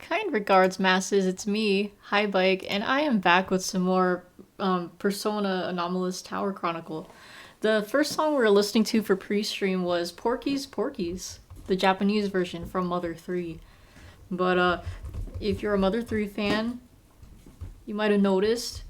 Kind regards, masses. It's me, Hi Bike, and I am back with some more Persona Anomalous Tower Chronicle. The first song we were listening to for pre-stream was Porky's Porky's, the Japanese version from Mother 3. But if you're a Mother 3 fan, you might have noticed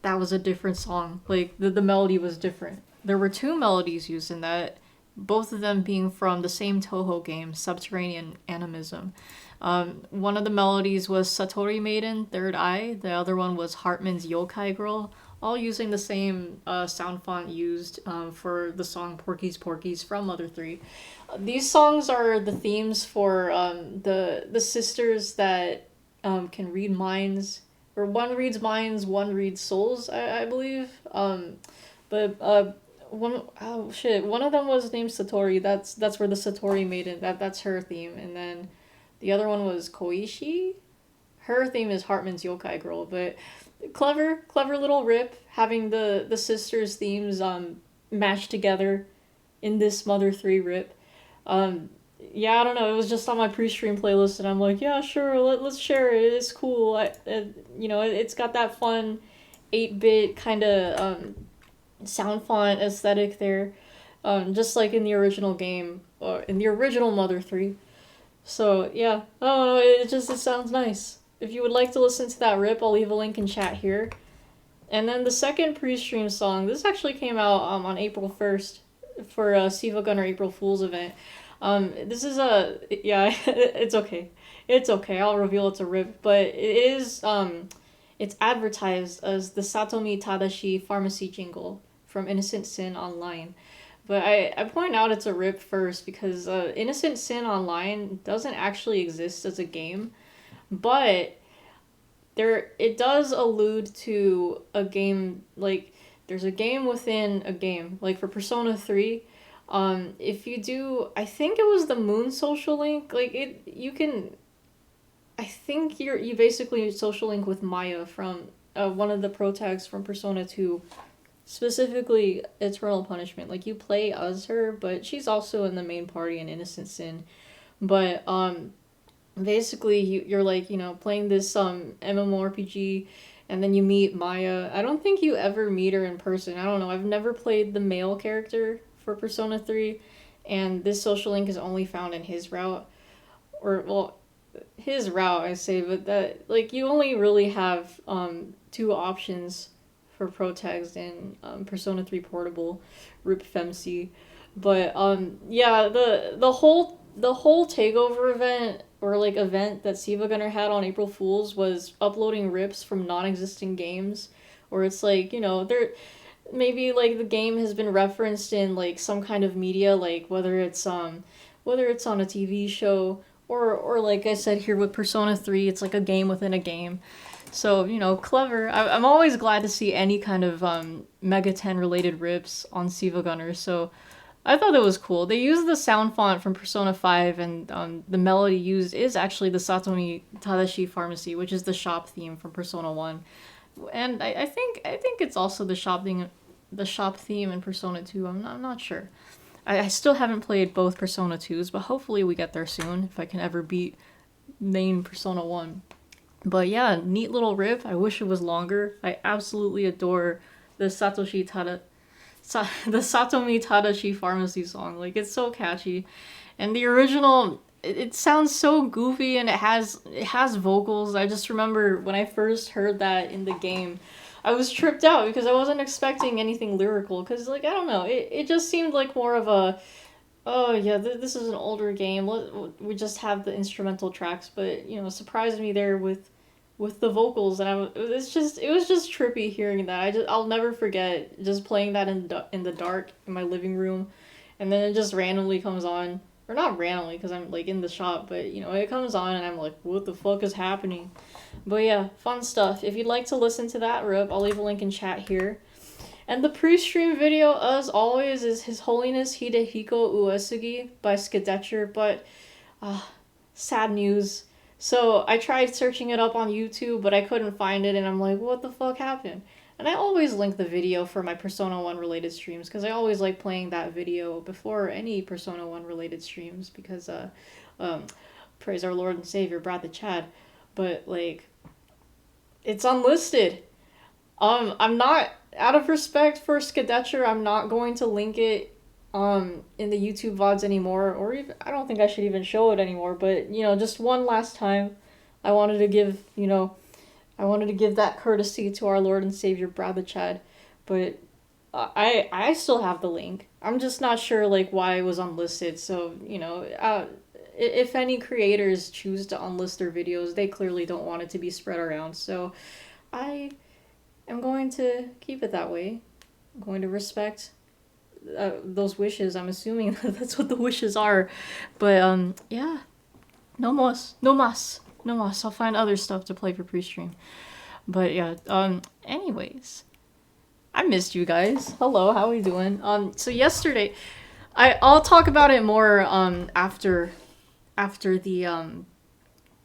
that was a different song. Like the melody was different. There were two melodies used in that, both of them being from the same Toho game, Subterranean Animism. One of the melodies was Satori Maiden, Third Eye. The other one was Hartman's Yokai Girl, all using the same sound font used for the song Porky's Porky's from Mother 3. These songs are the themes for the sisters that can read minds, or one reads minds, one reads souls, I believe. But one of them was named Satori. That's where the Satori Maiden, that's her theme. And then the other one was Koishi. Her theme is Hartman's Yokai Girl. But clever little rip having the sisters' themes mashed together in this Mother 3 rip. Yeah, I don't know. It was just on my pre-stream playlist, and I'm like, yeah, sure, let's share it. It's cool. It's got that fun 8-bit kind of sound font aesthetic there, just like in the original game, or in the original Mother 3. So, yeah, I don't know, it sounds nice. If you would like to listen to that rip, I'll leave a link in chat here. And then the second pre-stream song, this actually came out on April 1st for a Siva Gunner April Fool's event. This is yeah, it's okay. It's okay, I'll reveal it's a rip, but it is, it's advertised as the Satomi Tadashi pharmacy jingle from Innocent Sin Online. But I point out it's a rip first because Innocent Sin Online doesn't actually exist as a game, but it does allude to a game, like there's a game within a game. Like for Persona 3, if you do, I think it was the Moon social link, like you can, I think you basically social link with Maya from one of the protags from Persona 2, specifically Eternal Punishment. Like you play as her, but she's also in the main party in Innocent Sin. But basically you're like, playing this MMORPG, and then you meet Maya. I don't think you ever meet her in person. I don't know. I've never played the male character for Persona 3, and this social link is only found in his route. Or well, his route I say, but that, like, you only really have two options for protags in Persona 3 Portable, Rip Femc. But yeah, the whole takeover event, or like event that Siva Gunner had on April Fools, was uploading rips from non-existing games, or it's like, there maybe like the game has been referenced in like some kind of media, like whether it's on a TV show, or like I said here with Persona 3, it's like a game within a game. So, clever. I'm always glad to see any kind of Mega 10 related rips on Siva Gunner, so I thought that was cool. They used the sound font from Persona 5, and the melody used is actually the Satomi Tadashi Pharmacy, which is the shop theme from Persona 1. And I think it's also the shop theme in Persona 2. I'm not sure. I still haven't played both Persona 2s, but hopefully we get there soon if I can ever beat main Persona 1. But yeah, neat little rip. I wish it was longer. I absolutely adore the the Satomi Tadashi Pharmacy song. Like, it's so catchy. And the original, it sounds so goofy, and it has vocals. I just remember when I first heard that in the game, I was tripped out because I wasn't expecting anything lyrical, because, like, I don't know, it just seemed like more of a, oh yeah, this is an older game. We just have the instrumental tracks, but surprised me there with the vocals, and it was just trippy hearing that. I'll never forget just playing that in the dark in my living room, and then it just randomly comes on, or not randomly because I'm like in the shop, but it comes on and I'm like, what the fuck is happening? But yeah, fun stuff. If you'd like to listen to that rip, I'll leave a link in chat here. And the pre-stream video, as always, is His Holiness Hidehiko Uesugi by Skedetcher, but sad news. So I tried searching it up on YouTube, but I couldn't find it, and I'm like, what the fuck happened? And I always link the video for my Persona 1 related streams, because I always like playing that video before any Persona 1 related streams, because um, praise our Lord and Savior, Brad the Chad, but like, it's unlisted. I'm not, out of respect for Skedetcher, I'm not going to link it in the YouTube VODs anymore, or even, I don't think I should even show it anymore, but just one last time, I wanted to give, I wanted to give that courtesy to our Lord and Savior, Brad the Chad, but I still have the link. I'm just not sure like why it was unlisted. So if any creators choose to unlist their videos, they clearly don't want it to be spread around. So I am going to keep it that way. I'm going to respect those wishes. I'm assuming that's what the wishes are. But yeah, no mas, no mas, no mas. I'll find other stuff to play for pre-stream. But yeah, anyways, I missed you guys. Hello, how are we doing? So yesterday, I'll talk about it more after the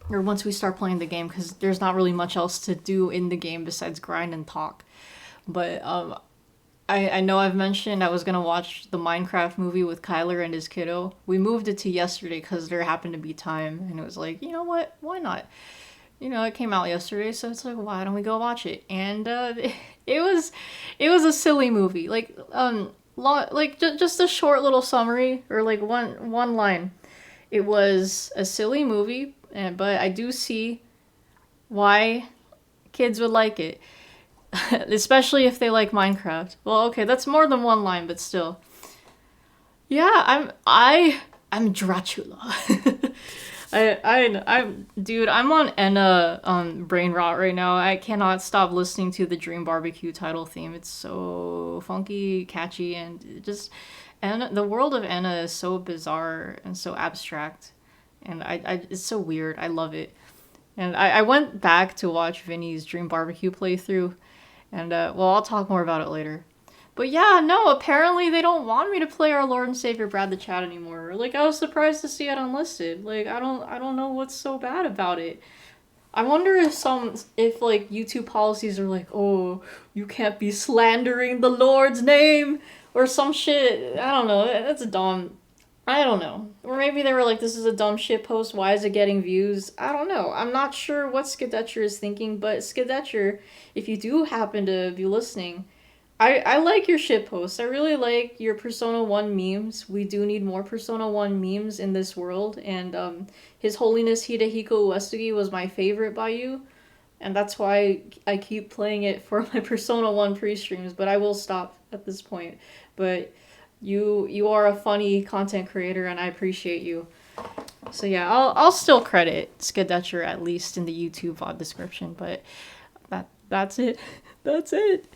or once we start playing the game, because there's not really much else to do in the game besides grind and talk. But I know I've mentioned I was gonna watch the Minecraft movie with Kyler and his kiddo. We moved it to yesterday because there happened to be time, and it was like, you know what? Why not? It came out yesterday, so it's like, why don't we go watch it? And it was a silly movie. Like just a short little summary, or like one line. It was a silly movie, but I do see why kids would like it, especially if they like Minecraft. Well, okay, that's more than one line, but still. Yeah, I'm Dracula. I'm on Enna brain rot right now. I cannot stop listening to the Dream Barbecue title theme. It's so funky, catchy, and the world of Enna is so bizarre and so abstract, and it's so weird. I love it. And I went back to watch Vinny's Dream Barbecue playthrough, and I'll talk more about it later. But yeah, no, apparently they don't want me to play our Lord and Savior Brad the Chat anymore. Like, I was surprised to see it unlisted. Like, I don't know what's so bad about it. I wonder if like YouTube policies are like, oh, you can't be slandering the Lord's name or some shit. I don't know. That's dumb. I don't know. Or maybe they were like, this is a dumb shit post. Why is it getting views? I don't know. I'm not sure what Skedetcher is thinking, but Skedetcher, if you do happen to be listening, I like your shit posts. I really like your Persona 1 memes. We do need more Persona 1 memes in this world. And His Holiness Hidehiko Uesugi was my favorite by you. And that's why I keep playing it for my Persona 1 pre-streams. But I will stop at this point. But you are a funny content creator, and I appreciate you. So yeah, I'll still credit Skedetcher at least in the YouTube VOD description. But that's it. That's it.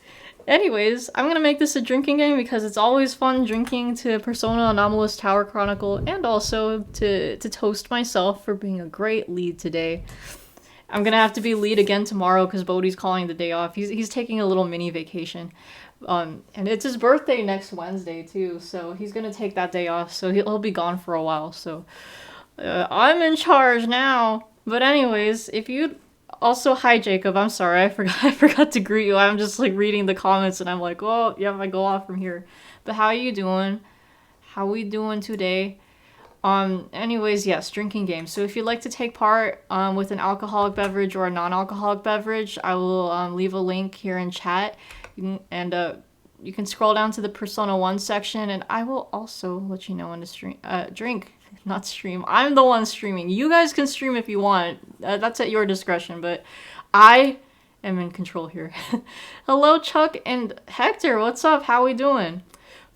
Anyways, I'm gonna make this a drinking game because it's always fun drinking to Persona Anomalous Tower Chronicle, and also to toast myself for being a great lead today. I'm gonna have to be lead again tomorrow because Bodhi's calling the day off. He's taking a little mini vacation. And it's his birthday next Wednesday too, so he's gonna take that day off, so he'll be gone for a while, so I'm in charge now. But anyways, if you also, hi Jacob, I'm sorry, I forgot to greet you. I'm just like reading the comments and I'm like, oh yeah, I go off from here. But how are you doing? How we doing today? Anyways, yes, drinking game. So if you'd like to take part with an alcoholic beverage or a non-alcoholic beverage, I will leave a link here in chat. You can scroll down to the Persona 1 section, and I will also let you know when to drink. Not stream. I'm the one streaming. You guys can stream if you want. That's at your discretion, but I am in control here. Hello, Chuck and Hector. What's up? How we doing?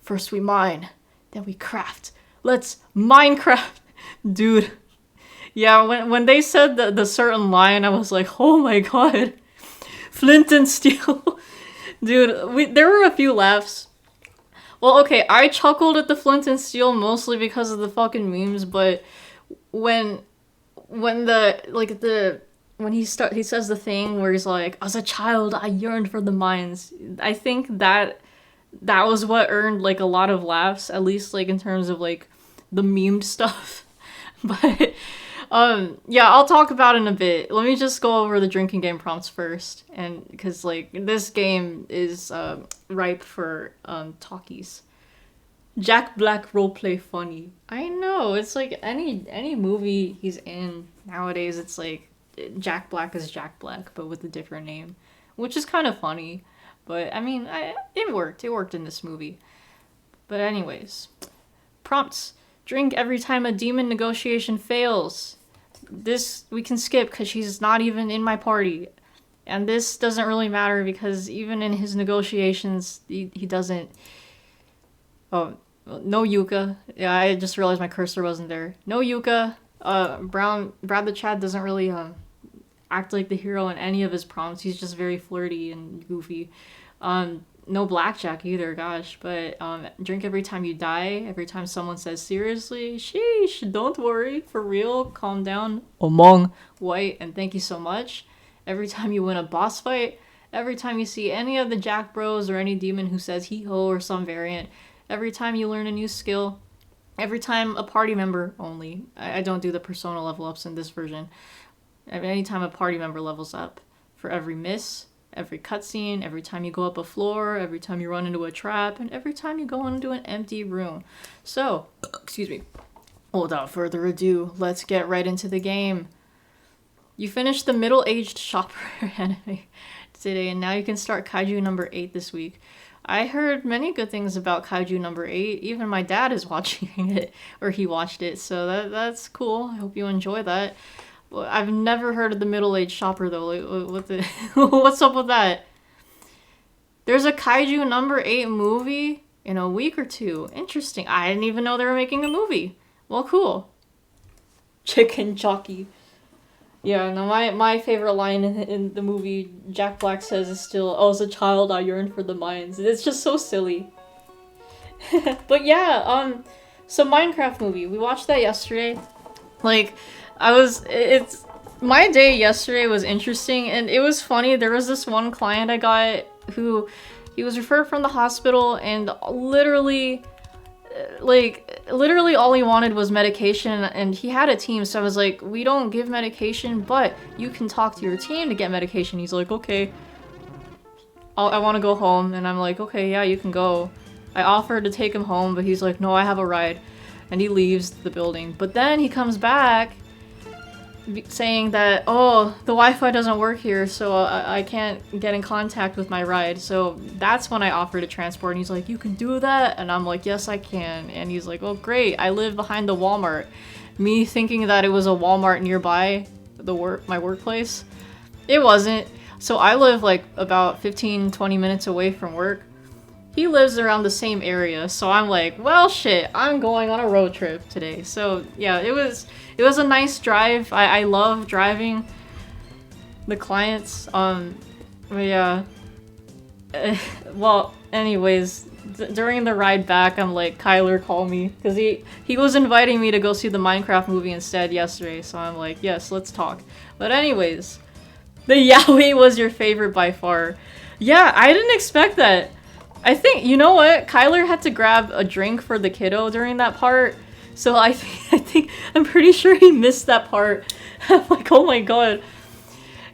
First we mine, then we craft. Let's Minecraft. Dude. Yeah, when they said the certain line, I was like, oh my god. Flint and steel. Dude, there were a few laughs. Well, okay, I chuckled at the Flint and Steel mostly because of the fucking memes, but when he says the thing where he's like, as a child, I yearned for the mines. I think that was what earned like a lot of laughs, at least like in terms of like the memed stuff. But yeah, I'll talk about it in a bit. Let me just go over the drinking game prompts first, and because like this game is ripe for talkies. Jack Black roleplay funny. I know. It's like any movie he's in nowadays. It's like Jack Black is Jack Black, but with a different name, which is kind of funny. But I mean, it worked. It worked in this movie. But anyways, prompts. Drink every time a demon negotiation fails. This we can skip because she's not even in my party. And this doesn't really matter because even in his negotiations, he doesn't. Oh, no Yuka. Yeah, I just realized my cursor wasn't there. No Yuka. Brad the Chad doesn't really act like the hero in any of his prompts. He's just very flirty and goofy. No blackjack either, gosh. But drink every time you die. Every time someone says seriously, sheesh, don't worry, for real, calm down. Among white, and thank you so much. Every time you win a boss fight. Every time you see any of the Jack Bros or any demon who says hee ho or some variant. Every time you learn a new skill. Every time a party member only. I don't do the persona level ups in this version. Anytime a party member levels up. For every miss, every cutscene, every time you go up a floor, every time you run into a trap, and every time you go into an empty room. So, excuse me. Without further ado, let's get right into the game. You finished the middle-aged shopper anime today, and now you can start Kaiju number 8 this week. I heard many good things about Kaiju number 8. Even my dad is watching it, or he watched it, so that's cool. I hope you enjoy that. I've never heard of the middle-aged shopper, though. Like, what's up with that? There's a Kaiju number 8 movie in a week or two. Interesting. I didn't even know they were making a movie. Well, cool. Chicken jockey. Yeah, no, my favorite line in the movie Jack Black says is still, "Oh, as a child, I yearned for the mines." It's just so silly. But yeah, so Minecraft movie. We watched that yesterday. Like, it's my day yesterday was interesting, and it was funny. There was this one client I got who he was referred from the hospital, and literally all he wanted was medication, and he had a team, so I was like, we don't give medication, but you can talk to your team to get medication. He's like, okay, I want to go home, and I'm like, okay, yeah, you can go. I offered to take him home, but he's like, no, I have a ride, and he leaves the building. But then he comes back saying that, oh, the Wi-Fi doesn't work here, so I can't get in contact with my ride. So that's when I offered to transport, and he's like, you can do that? And I'm like, yes, I can. And he's like, oh, great, I live behind the Walmart. Me thinking that it was a Walmart nearby my workplace. It wasn't. So I live like about 15-20 minutes away from work. He lives around the same area, so I'm like, well, shit, I'm going on a road trip today. So yeah, it was a nice drive. I love driving the clients. But yeah. Well, anyways, during the ride back, I'm like, Kyler, call me, because he was inviting me to go see the Minecraft movie instead yesterday. So I'm like, yes, let's talk. But anyways, the yaoi was your favorite by far. Yeah, I didn't expect that. I think, you know what? Kyler had to grab a drink for the kiddo during that part. So I'm pretty sure he missed that part. I'm like, oh my god.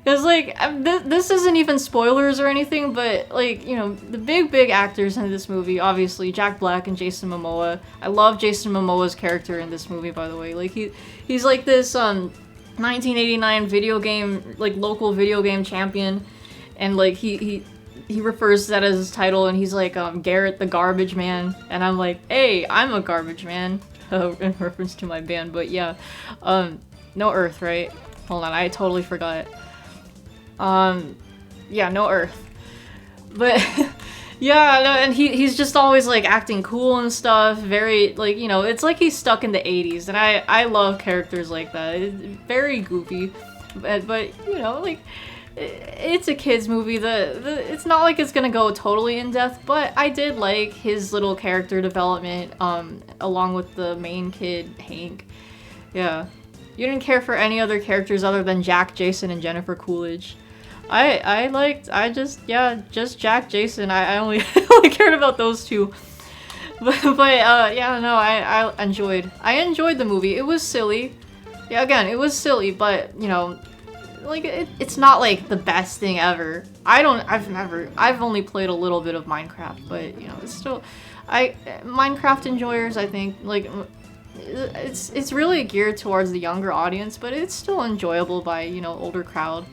Because, like, this isn't even spoilers or anything, but, like, you know, the big actors in this movie, obviously, Jack Black and Jason Momoa. I love Jason Momoa's character in this movie, by the way. Like, he's like this, 1989 video game, like, local video game champion. And, like, he refers to that as his title, and he's like, Garrett the Garbage Man, and I'm like, hey, I'm a garbage man, in reference to my band. But yeah, no Earth, right? Hold on, I totally forgot. Yeah, no Earth. But yeah, no, and he's just always like acting cool and stuff, very, like, you know, it's like he's stuck in the 80s, and I love characters like that. It's very goofy, but you know, like, it's a kids movie. It's not like it's gonna go totally in depth, but I did like his little character development, along with the main kid, Hank. Yeah, you didn't care for any other characters other than Jack, Jason, and Jennifer Coolidge. Just Jack, Jason. I only only cared about those two. But yeah, no, I enjoyed the movie. It was silly. Yeah, again, it was silly, but you know, like, it's not like the best thing ever. I've only played a little bit of Minecraft, but you know, it's still, Minecraft enjoyers, I think, like, it's really geared towards the younger audience, but it's still enjoyable by, you know, older crowd.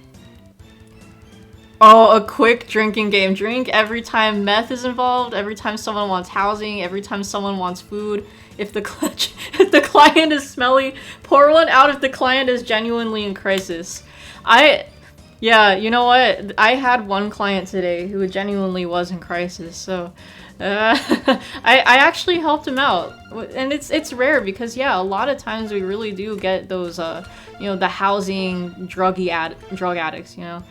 Oh, a quick drinking game. Drink every time meth is involved, every time someone wants housing, every time someone wants food. If the if the client is smelly, pour one out if the client is genuinely in crisis. Yeah, you know what? I had one client today who genuinely was in crisis, so I actually helped him out, and it's rare because yeah, a lot of times we really do get those you know, the housing drug addicts, you know.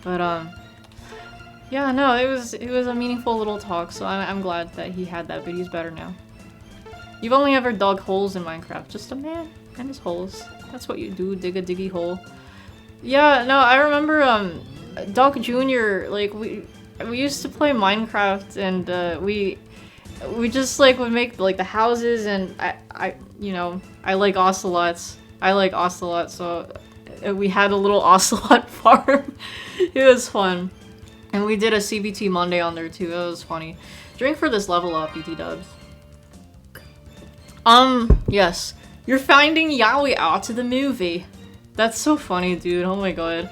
But yeah, no, it was a meaningful little talk, so I'm glad that he had that, but he's better now. You've only ever dug holes in Minecraft, just a man and his holes. That's what you do, dig a diggy hole. Yeah, no, I remember Doc Jr. like we used to play Minecraft, and we just like would make like the houses, and I you know, I like ocelots. I like ocelots, so we had a little ocelot farm. It was fun. And we did a CBT Monday on there too. It was funny. Drink for this level up, ET dubs. Yes. You're finding yaoi out to the movie. That's so funny, dude. Oh my god.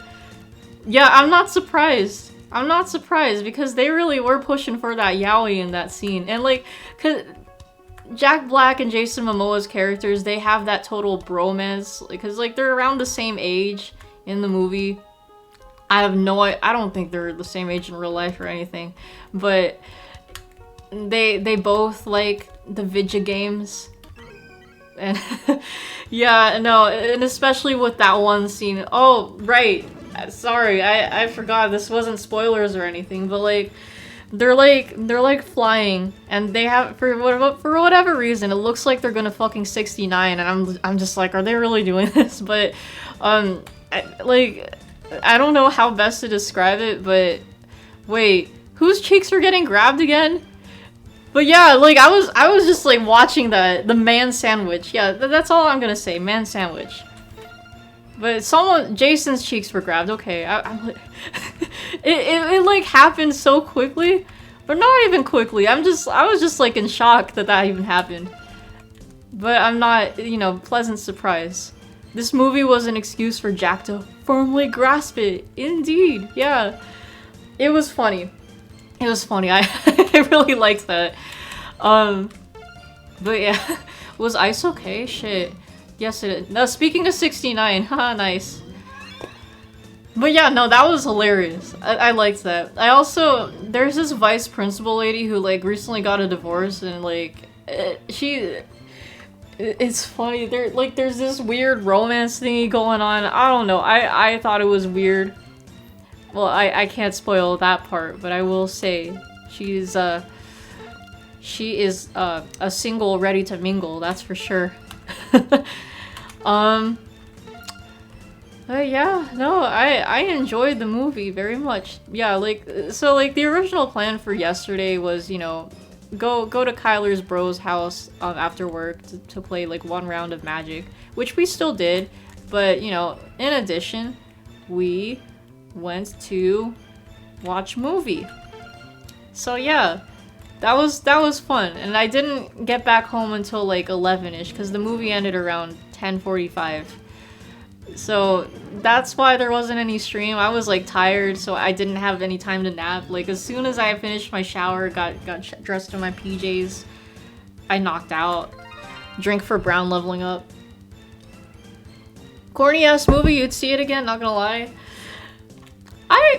Yeah, I'm not surprised. I'm not surprised because they really were pushing for that yaoi in that scene. And like, cause Jack Black and Jason Momoa's characters, they have that total bromance because like they're around the same age in the movie. I don't think they're the same age in real life or anything, but they both like the video games. And yeah, no, and especially with that one scene. Oh, right. Sorry, I forgot this wasn't spoilers or anything, but like they're like flying, and they have for whatever reason it looks like they're gonna fucking 69, and I'm just like, are they really doing this? But I don't know how best to describe it, but wait, whose cheeks were getting grabbed again? But yeah, like I was just like watching the man sandwich. Yeah, that's all I'm gonna say, man sandwich. But Jason's cheeks were grabbed. Okay, I'm like, it like happened so quickly, but not even quickly. I was just like in shock that even happened. But I'm not, you know, pleasant surprise. This movie was an excuse for Jack to firmly grasp it. Indeed, yeah. It was funny. It was funny. I really liked that. But yeah, was Ice okay? Shit. Yes, it is. No, speaking of 69, haha, nice. But yeah, no, that was hilarious. I liked that. There's this vice principal lady who like recently got a divorce, and like it's funny. There's this weird romance thingy going on. I don't know. I thought it was weird. Well, I can't spoil that part, but I will say she is a single ready to mingle, that's for sure. But yeah, no, I enjoyed the movie very much. Yeah, like, so like the original plan for yesterday was, you know, go to Kyler's bro's house after work to play like one round of Magic, which we still did, but you know, in addition, we went to watch movie. So yeah, that was fun, and I didn't get back home until like 11ish because the movie ended around 10:45. So that's why there wasn't any stream. I was like tired, so I didn't have any time to nap. Like as soon as I finished my shower, got dressed in my PJs, I knocked out. Drink for Brown leveling up. Corny ass movie, you'd see it again, not gonna lie.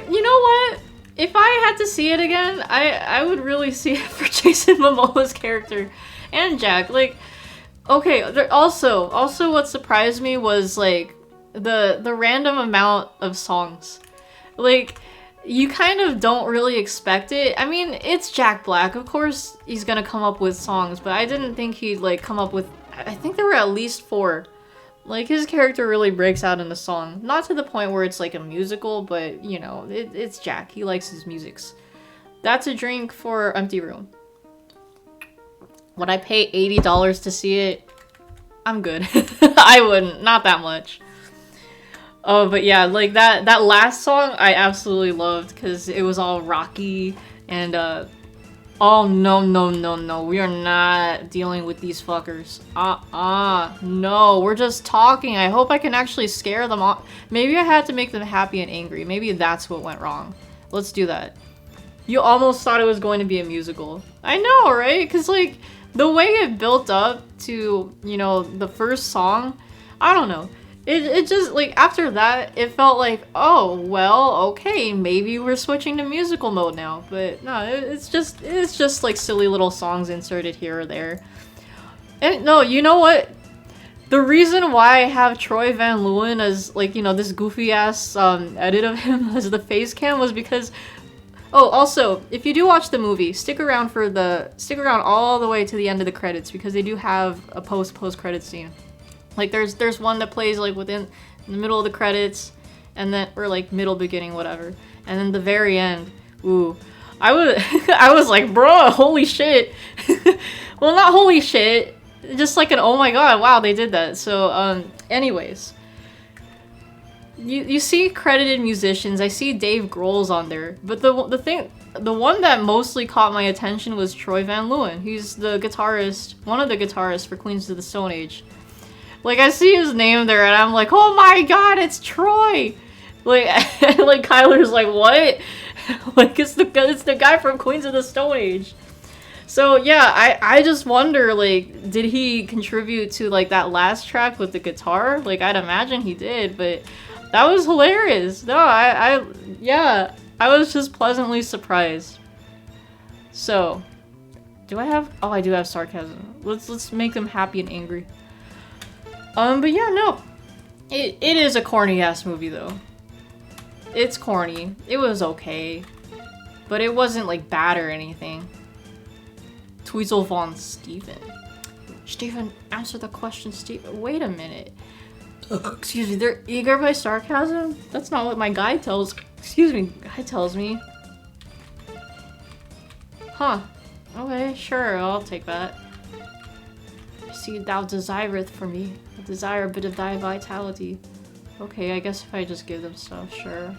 You know what? If I had to see it again, I would really see it for Jason Momoa's character and Jack. Like, okay, also what surprised me was like the random amount of songs. Like, you kind of don't really expect it. I mean, it's Jack Black. Of course he's gonna come up with songs, but I didn't think he'd like come up with, I think there were at least 4. Like, his character really breaks out in the song. Not to the point where it's like a musical, but, you know, it's Jack. He likes his musics. That's a drink for Empty Room. Would I pay $80 to see it? I'm good. I wouldn't. Not that much. Oh, but yeah, like, that last song I absolutely loved because it was all rocky, and, Oh, no, no, no, no. We are not dealing with these fuckers. No. We're just talking. I hope I can actually scare them off. Maybe I had to make them happy and angry. Maybe that's what went wrong. Let's do that. You almost thought it was going to be a musical. I know, right? Because, like, the way it built up to, you know, the first song, I don't know. It just, like, after that, it felt like, oh, well, okay, maybe we're switching to musical mode now. But, no, it's just, like, silly little songs inserted here or there. And, no, you know what? The reason why I have Troy Van Leeuwen as, like, you know, this goofy-ass, edit of him as the face cam was because... Oh, also, if you do watch the movie, stick around all the way to the end of the credits because they do have a post-credit scene. Like there's one that plays like in the middle of the credits, and then or like middle, beginning, whatever, and then the very end. Ooh, I was I was like, bro, holy shit. Well, not holy shit, just like an oh my god, wow, they did that. So anyways. You see credited musicians. I see Dave Grohl's on there, but the one that mostly caught my attention was Troy Van Leeuwen. He's the guitarist, one of the guitarists for Queens of the Stone Age. Like I see his name there, and I'm like, oh my god, it's Troy. Like, like Kyler's like, what? Like it's the guy from Queens of the Stone Age. So yeah, I just wonder, like, did he contribute to like that last track with the guitar? Like I'd imagine he did, but. That was hilarious. No, yeah, I was just pleasantly surprised. So, do I have? Oh, I do have sarcasm. Let's make them happy and angry. But yeah, no, it is a corny ass movie though. It's corny. It was okay, but it wasn't like bad or anything. Tweezel von Steven. Steven, answer the question, Steven. Wait a minute. Excuse me, they're eager by sarcasm? That's not what my guide tells- Excuse me, guide tells me. Huh. Okay, sure, I'll take that. I see thou desireth for me. I desire a bit of thy vitality. Okay, I guess if I just give them stuff, sure.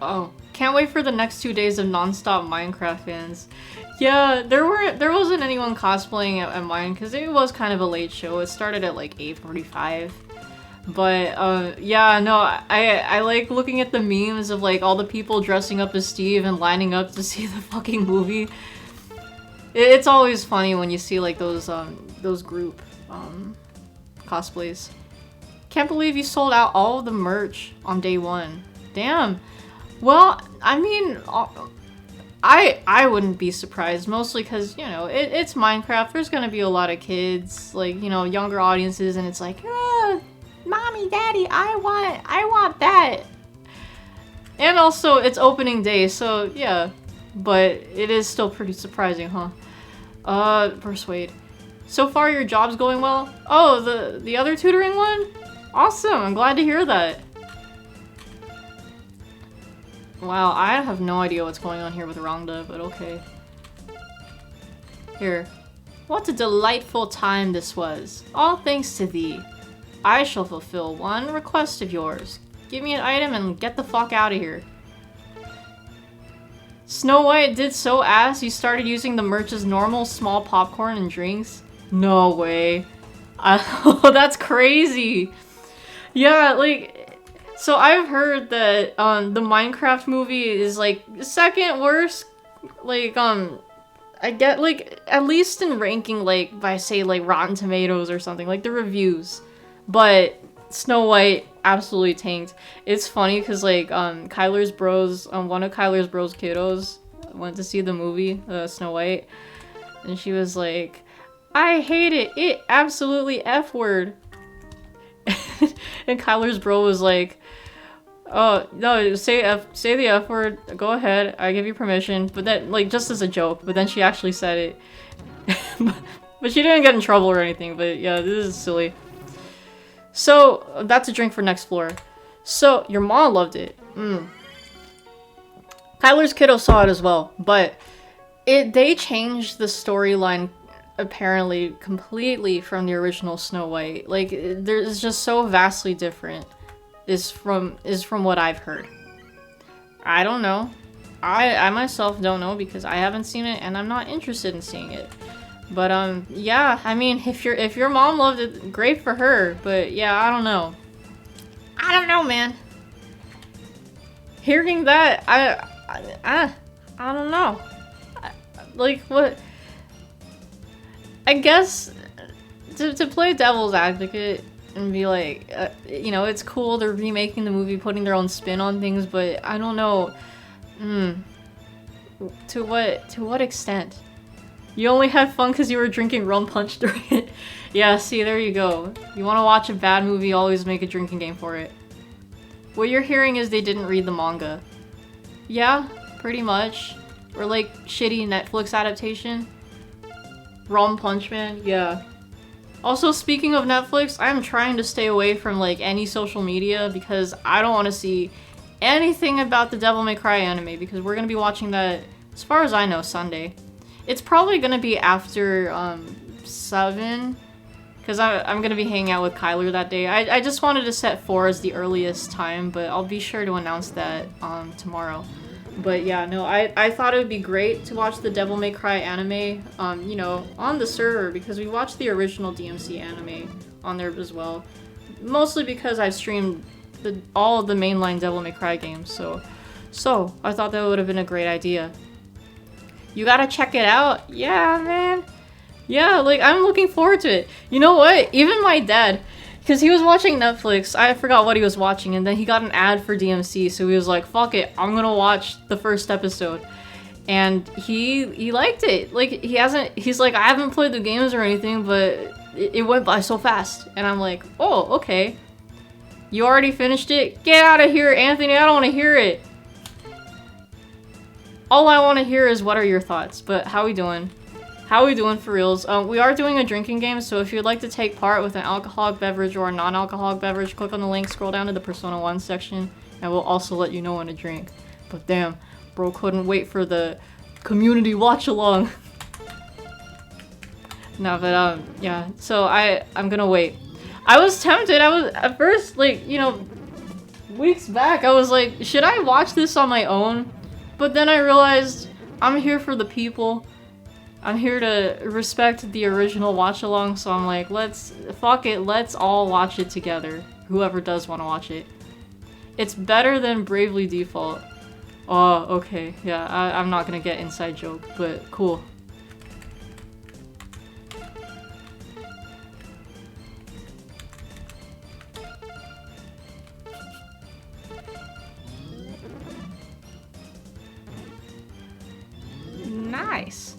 Oh, can't wait for the next 2 days of non-stop Minecraft fans. Yeah, there wasn't anyone cosplaying at mine because it was kind of a late show. It started at like 8:45. But yeah, no, I like looking at the memes of like all the people dressing up as Steve and lining up to see the fucking movie. It's always funny when you see like those group cosplays. Can't believe you sold out all of the merch on day one. Damn. Well, I mean, I wouldn't be surprised, mostly because, you know, it's Minecraft. There's gonna be a lot of kids, like, you know, younger audiences, and it's like, oh, mommy, daddy, I want that. And also, it's opening day, so yeah. But it is still pretty surprising, huh? Persuade. So far, your job's going well? Oh, the other tutoring one? Awesome, I'm glad to hear that. Wow, I have no idea what's going on here with Rhonda, but okay. Here. What a delightful time this was. All thanks to thee. I shall fulfill one request of yours. Give me an item and get the fuck out of here. Snow White did so ass you started using the merch as normal small popcorn and drinks? No way. Oh, that's crazy. Yeah, like... So I've heard that the Minecraft movie is like second worst, like I get like at least in ranking like by say like Rotten Tomatoes or something, like the reviews. But Snow White absolutely tanked. It's funny because like Kyler's bros, one of Kyler's bros kiddos went to see the movie Snow White, and she was like, I hate it. It absolutely F word. And Kyler's bro was like, oh, no, say the F word, go ahead, I give you permission, but then, like, just as a joke, but then she actually said it. But she didn't get in trouble or anything, but yeah, this is silly. So, that's a drink for next floor. So, your mom loved it. Kyler's kiddo saw it as well, but they changed the storyline apparently completely from the original Snow White. Like, there's just so vastly different is from what I've heard. I don't know. I myself don't know because I haven't seen it and I'm not interested in seeing it. But yeah, I mean, if your mom loved it, great for her. But yeah, I don't know. I don't know, man. Hearing that, I don't know. Like what? I guess to play devil's advocate and be like, you know, it's cool they're remaking the movie, putting their own spin on things, but I don't know. To what extent? You only had fun because you were drinking rum punch during it. Yeah, see, there you go. You want to watch a bad movie, always make a drinking game for it. What you're hearing is they didn't read the manga. Yeah, pretty much. Or like shitty Netflix adaptation. Rum Punch Man, yeah. Also, speaking of Netflix, I'm trying to stay away from like any social media because I don't want to see anything about the Devil May Cry anime because we're gonna be watching that, as far as I know, Sunday. It's probably gonna be after 7 because I'm gonna be hanging out with Kyler that day. I just wanted to set 4 as the earliest time, but I'll be sure to announce that tomorrow. But yeah, no, I thought it would be great to watch the Devil May Cry anime, you know, on the server because we watched the original DMC anime on there as well. Mostly because I've streamed all of the mainline Devil May Cry games, so I thought that would have been a great idea. You gotta check it out. Yeah, man. Yeah, like, I'm looking forward to it. You know what? Even my dad, because he was watching Netflix, I forgot what he was watching, and then he got an ad for DMC, so he was like, fuck it, I'm gonna watch the first episode. And he liked it. Like, he's like, I haven't played the games or anything, but it went by so fast. And I'm like, oh, okay. You already finished it? Get out of here, Anthony, I don't want to hear it. All I want to hear is what are your thoughts, but how we doing? How we doing for reals? We are doing a drinking game, so if you'd like to take part with an alcoholic beverage or a non-alcoholic beverage, click on the link, scroll down to the Persona 1 section, and we'll also let you know when to drink. But damn, bro couldn't wait for the community watch-along. No, but yeah, so I'm gonna wait. I was tempted, I was, at first, like, you know, weeks back, I was like, should I watch this on my own? But then I realized I'm here for the people. I'm here to respect the original watch-along, so I'm like, fuck it, let's all watch it together. Whoever does want to watch it. It's better than Bravely Default. Oh, okay, yeah, I'm not gonna get inside joke, but cool. Nice.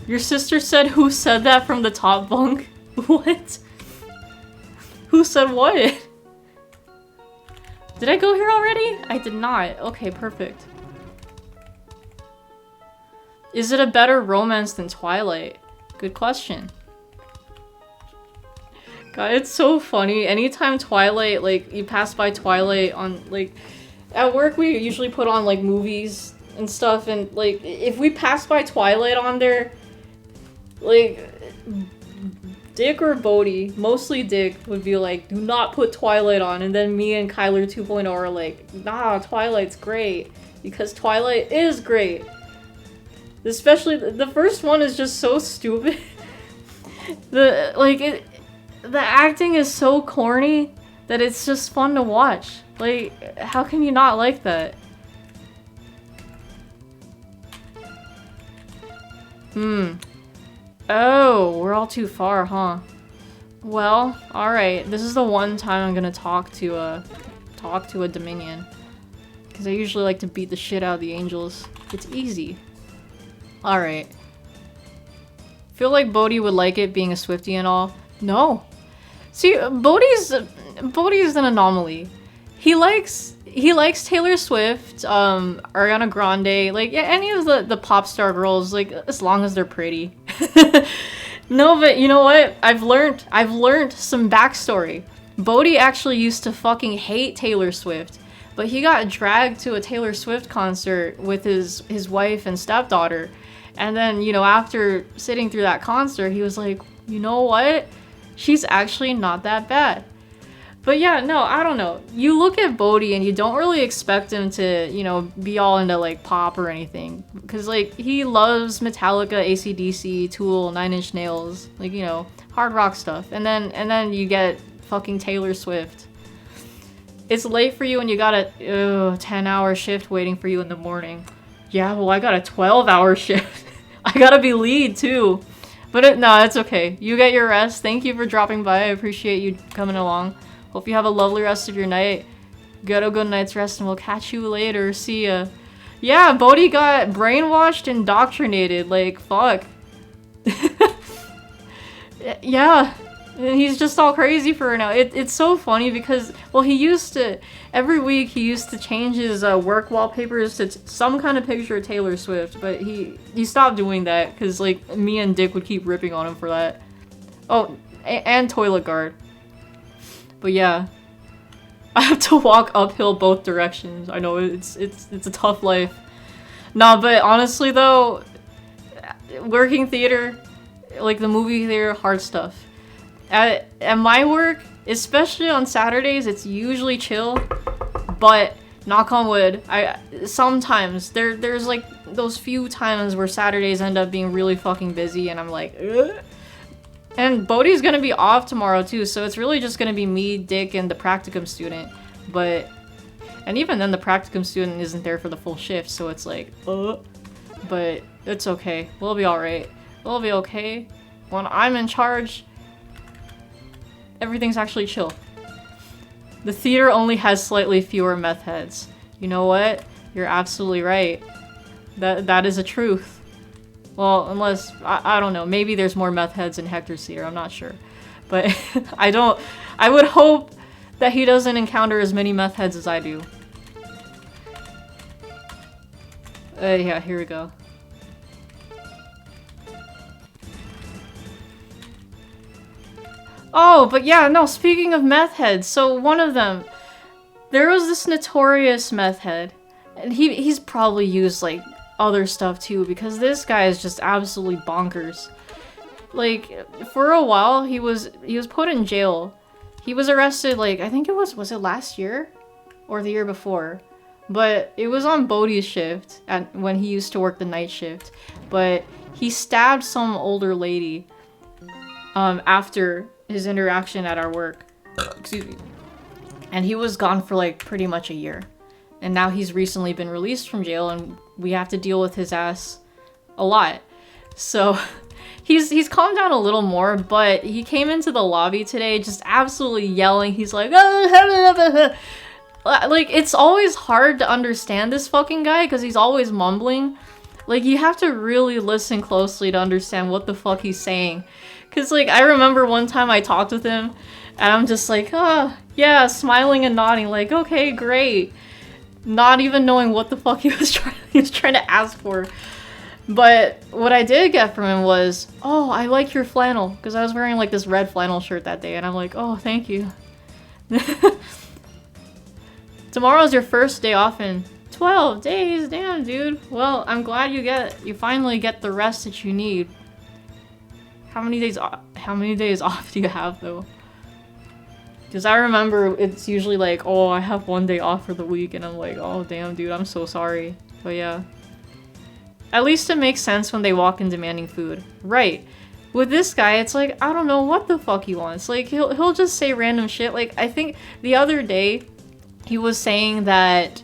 Your sister said who said that from the top bunk? What? Who said what? Did I go here already? I did not. Okay, perfect. Is it a better romance than Twilight? Good question. God, it's so funny. Anytime Twilight, like, you pass by Twilight on, like, at work we usually put on, like, movies and stuff, and like if we pass by Twilight on there, like Dick or Bodhi, mostly Dick, would be like, do not put Twilight on, and then me and Kyler 2.0 are like, nah, Twilight's great because Twilight is great. Especially the first one is just so stupid. The acting is so corny that it's just fun to watch. Like, how can you not like that? Oh, we're all too far, huh? Well, alright. This is the one time I'm gonna talk to a Dominion. Because I usually like to beat the shit out of the angels. It's easy. Alright. Feel like Bodhi would like it being a Swiftie and all. No. See, Bodhi's an anomaly. He likes Taylor Swift, Ariana Grande, like, yeah, any of the pop star girls, like, as long as they're pretty. No, but you know what? I've learned some backstory. Bodhi actually used to fucking hate Taylor Swift, but he got dragged to a Taylor Swift concert with his wife and stepdaughter. And then, you know, after sitting through that concert, he was like, you know what? She's actually not that bad. But yeah, no, I don't know. You look at Bodhi and you don't really expect him to, you know, be all into like pop or anything. Because like he loves Metallica, AC/DC, Tool, Nine Inch Nails, like, you know, hard rock stuff. And then you get fucking Taylor Swift. It's late for you and you got a 10-hour shift waiting for you in the morning. Yeah, well, I got a 12-hour shift. I gotta be lead too. But no, it's okay. You get your rest. Thank you for dropping by. I appreciate you coming along. Hope you have a lovely rest of your night. Get a good night's rest and we'll catch you later. See ya. Yeah, Bodhi got brainwashed and indoctrinated. Like, fuck. Yeah. And he's just all crazy for her now. It's so funny because, well, he used to, every week he used to change his work wallpapers to some kind of picture of Taylor Swift, but he stopped doing that because, like, me and Dick would keep ripping on him for that. Oh, and Toilet Guard. But yeah, I have to walk uphill both directions. I know it's a tough life. Nah, but honestly though, working theater, like the movie theater, hard stuff. At my work, especially on Saturdays, it's usually chill. But knock on wood, sometimes there's like those few times where Saturdays end up being really fucking busy, and I'm like, ugh. And Bodhi's gonna be off tomorrow too, so it's really just gonna be me, Dick, and the practicum student. And even then the practicum student isn't there for the full shift, so it's like, but it's okay. We'll be alright. We'll be okay. When I'm in charge, everything's actually chill. The theater only has slightly fewer meth heads. You know what? You're absolutely right. That is a truth. Well, unless, I don't know, maybe there's more meth heads in Hector's theater, I'm not sure. But I would hope that he doesn't encounter as many meth heads as I do. Yeah, here we go. Oh, but yeah, no, speaking of meth heads, so one of them, there was this notorious meth head, and he's probably used, like, other stuff too, because this guy is just absolutely bonkers. Like, for a while, he was put in jail. He was arrested, like, I think was it last year? Or the year before? But it was on Bodhi's shift, when he used to work the night shift. But he stabbed some older lady, after his interaction at our work. Excuse me. And he was gone for, like, pretty much a year. And now he's recently been released from jail, and we have to deal with his ass a lot. So he's calmed down a little more, but he came into the lobby today just absolutely yelling. He's like, like, it's always hard to understand this fucking guy because he's always mumbling. Like, you have to really listen closely to understand what the fuck he's saying. Because, like, I remember one time I talked with him, and I'm just like, oh, yeah, smiling and nodding, like, okay, great. Not even knowing what the fuck he was trying to ask for. But what I did get from him was, oh, I like your flannel. Because I was wearing, like, this red flannel shirt that day, and I'm like, oh, thank you. Tomorrow's your first day off in 12 days, damn, dude. Well, I'm glad you finally get the rest that you need. How many days off do you have, though? Because I remember it's usually like, oh, I have 1 day off for the week, and I'm like, oh, damn, dude, I'm so sorry. But yeah. At least it makes sense when they walk in demanding food. Right. With this guy, it's like, I don't know what the fuck he wants. Like, he'll just say random shit. Like, I think the other day, he was saying that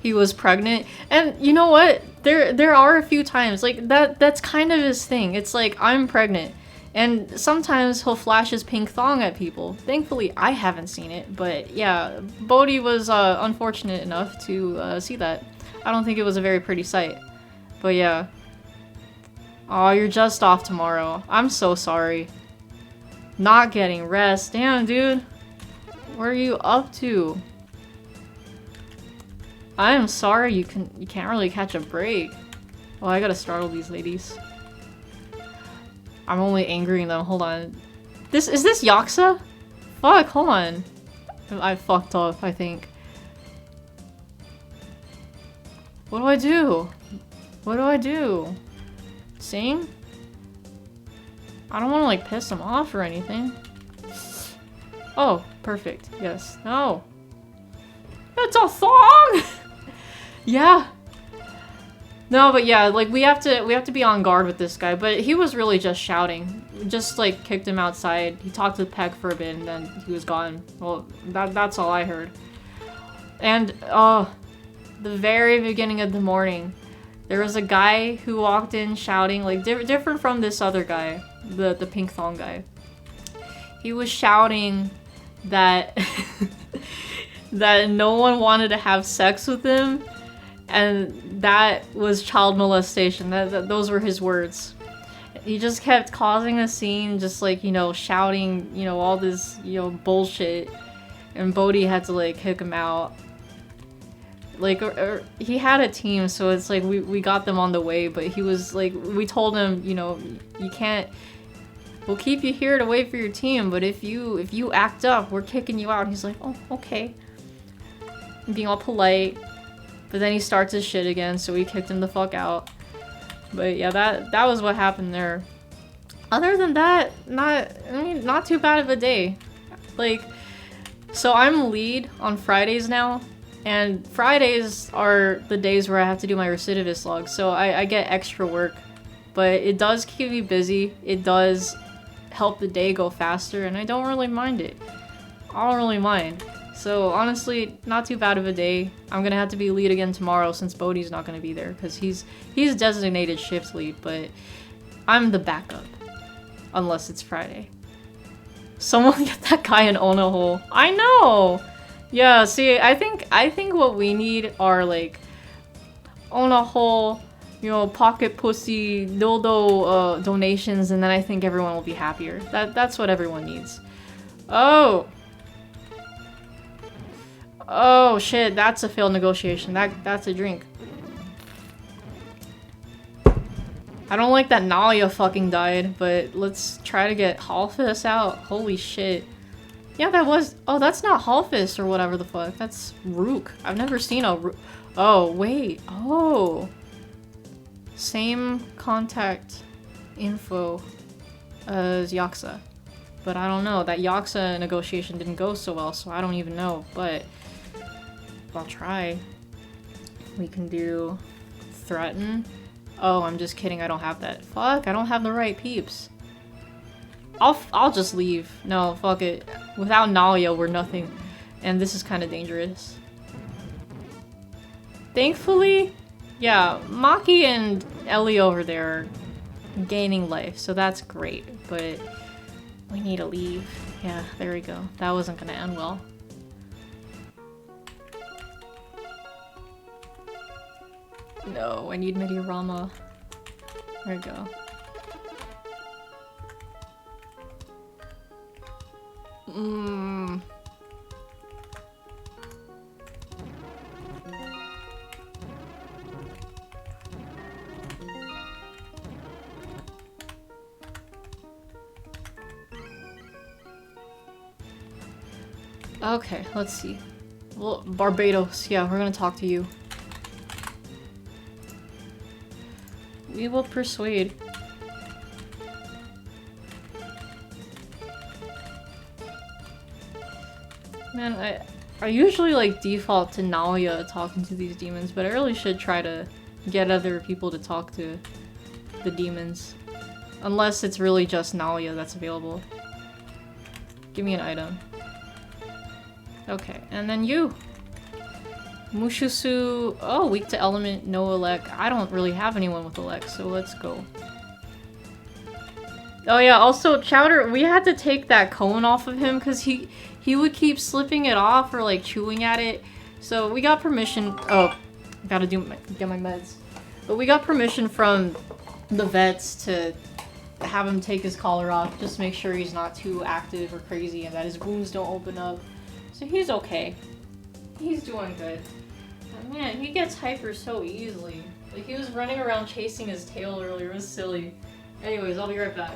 he was pregnant. And you know what? There are a few times, like, that's kind of his thing. It's like, I'm pregnant. And sometimes he'll flash his pink thong at people. Thankfully, I haven't seen it. But yeah, Bodhi was unfortunate enough to see that. I don't think it was a very pretty sight. But yeah. Oh, you're just off tomorrow. I'm so sorry. Not getting rest. Damn, dude. Where are you up to? I am sorry you can't really catch a break. Oh, I gotta startle these ladies. I'm only angering them. Hold on. Is this Yaksa? Fuck, hold on. I fucked up, I think. What do I do? What do I do? Sing? I don't want to, like, piss them off or anything. Oh, perfect. Yes. No. It's a song! Yeah. No, but yeah, like we have to be on guard with this guy, but he was really just shouting. Just like kicked him outside. He talked to Peck for a bit and then he was gone. Well, that's all I heard. And the very beginning of the morning, there was a guy who walked in shouting, like different from this other guy, the pink thong guy. He was shouting that that no one wanted to have sex with him, and that was child molestation. Those were his words. He just kept causing a scene, just like, you know, shouting, you know, all this, you know, bullshit, and Bodhi had to like kick him out. Like, or he had a team, so it's like we got them on the way, but he was like, we told him, you know, you can't, we'll keep you here to wait for your team, but if you act up, we're kicking you out. He's like, oh, okay. Being all polite, but then he starts his shit again, so we kicked him the fuck out. But yeah, that was what happened there. Other than that, not too bad of a day. Like, so I'm lead on Fridays now, and Fridays are the days where I have to do my recidivist log, so I get extra work. But it does keep me busy, it does help the day go faster, and I don't really mind it. I don't really mind. So honestly, not too bad of a day. I'm gonna have to be lead again tomorrow since Bodhi's not gonna be there, because he's designated shift lead, but I'm the backup. Unless it's Friday. Someone get that guy an Ona hole. I know! Yeah, see, I think what we need are like Ona hole, you know, pocket pussy, dildo donations, and then I think everyone will be happier. That's what everyone needs. Oh! Oh shit, that's a failed negotiation. That's a drink. I don't like that Nalia fucking died, but let's try to get Halfis out. Holy shit. Yeah, that was- oh, that's not Halfis or whatever the fuck. That's Rook. I've never seen a Rook. Oh, wait. Oh. Same contact info as Yaksa. But I don't know. That Yaksa negotiation didn't go so well, so I don't even know. But I'll try. We can do threaten. Oh, I'm just kidding. I don't have that. Fuck, I don't have the right peeps. I'll just leave. No, fuck it. Without Nalia, we're nothing. And this is kind of dangerous. Thankfully, yeah, Maki and Ellie over there are gaining life, so that's great. But we need to leave. Yeah, there we go. That wasn't gonna end well. No, I need Mediorama. There we go. Okay, let's see. Well, Barbados, yeah, we're gonna talk to you. We will persuade. Man, I usually like default to Nalia talking to these demons, but I really should try to get other people to talk to the demons. Unless it's really just Nalia that's available. Give me an item. Okay, and then you! Mushusu, oh, weak to element, no elect. I don't really have anyone with elect, so let's go. Oh yeah, also Chowder, we had to take that cone off of him because he would keep slipping it off or like chewing at it. So we got permission. Oh, gotta get my meds. But we got permission from the vets to have him take his collar off, just make sure he's not too active or crazy and that his wounds don't open up. So he's okay. He's doing good. But man, he gets hyper so easily. Like he was running around chasing his tail earlier. It was silly. Anyways, I'll be right back.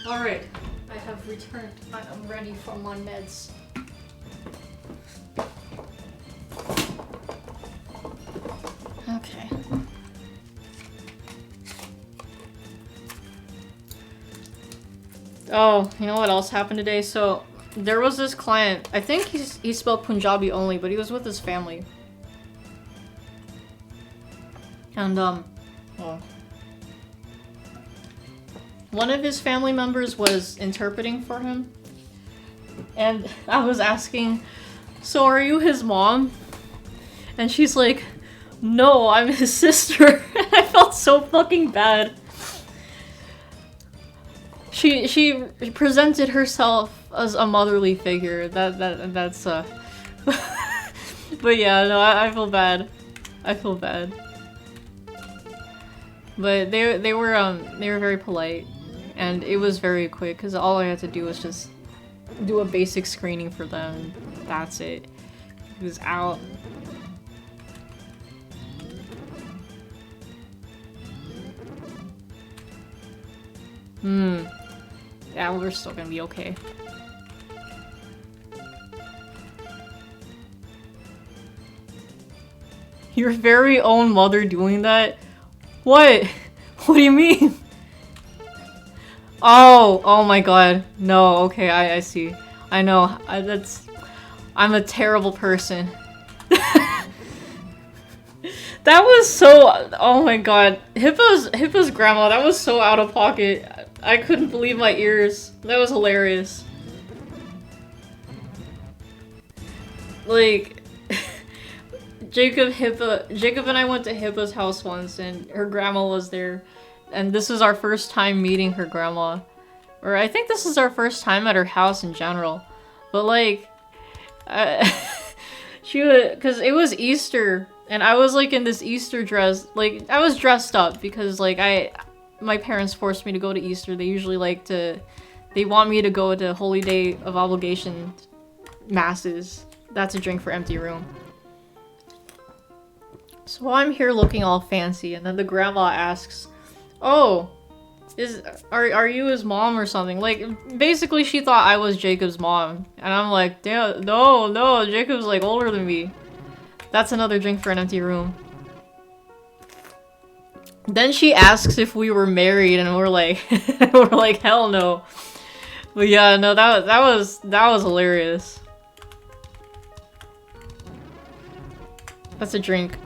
Alright, I have returned. I'm ready for my meds. Okay. Oh, you know what else happened today? So, there was this client. I think he spoke Punjabi only, but he was with his family. And, well, one of his family members was interpreting for him. And I was asking, so are you his mom? And she's like, no, I'm his sister. I felt so fucking bad. She presented herself as a motherly figure. That's But yeah, no, I feel bad. I feel bad. But they were very polite, and it was very quick because all I had to do was just do a basic screening for them. That's it. He was out. Yeah, we're still gonna be okay. Your very own mother doing that? What? What do you mean? Oh my god. No, okay, I see. I know. I'm a terrible person. That was so. Oh my god. Hippo's grandma, that was so out of pocket. I couldn't believe my ears. That was hilarious. Like, Jacob and I went to Hippo's house once, and her grandma was there. And this is our first time meeting her grandma. Or I think this is our first time at her house in general. But like, cause it was Easter, and I was like in this Easter dress. Like, I was dressed up because like my parents forced me to go to Easter. They usually they want me to go to Holy Day of Obligation masses. That's a drink for empty room. So I'm here looking all fancy, and then the grandma asks, "Oh, are you his mom or something?" Like, basically she thought I was Jacob's mom, and I'm like, damn, no, Jacob's like older than me. That's another drink for an empty room. Then she asks if we were married, and we're like, hell no. But yeah, no, that was hilarious. That's a drink.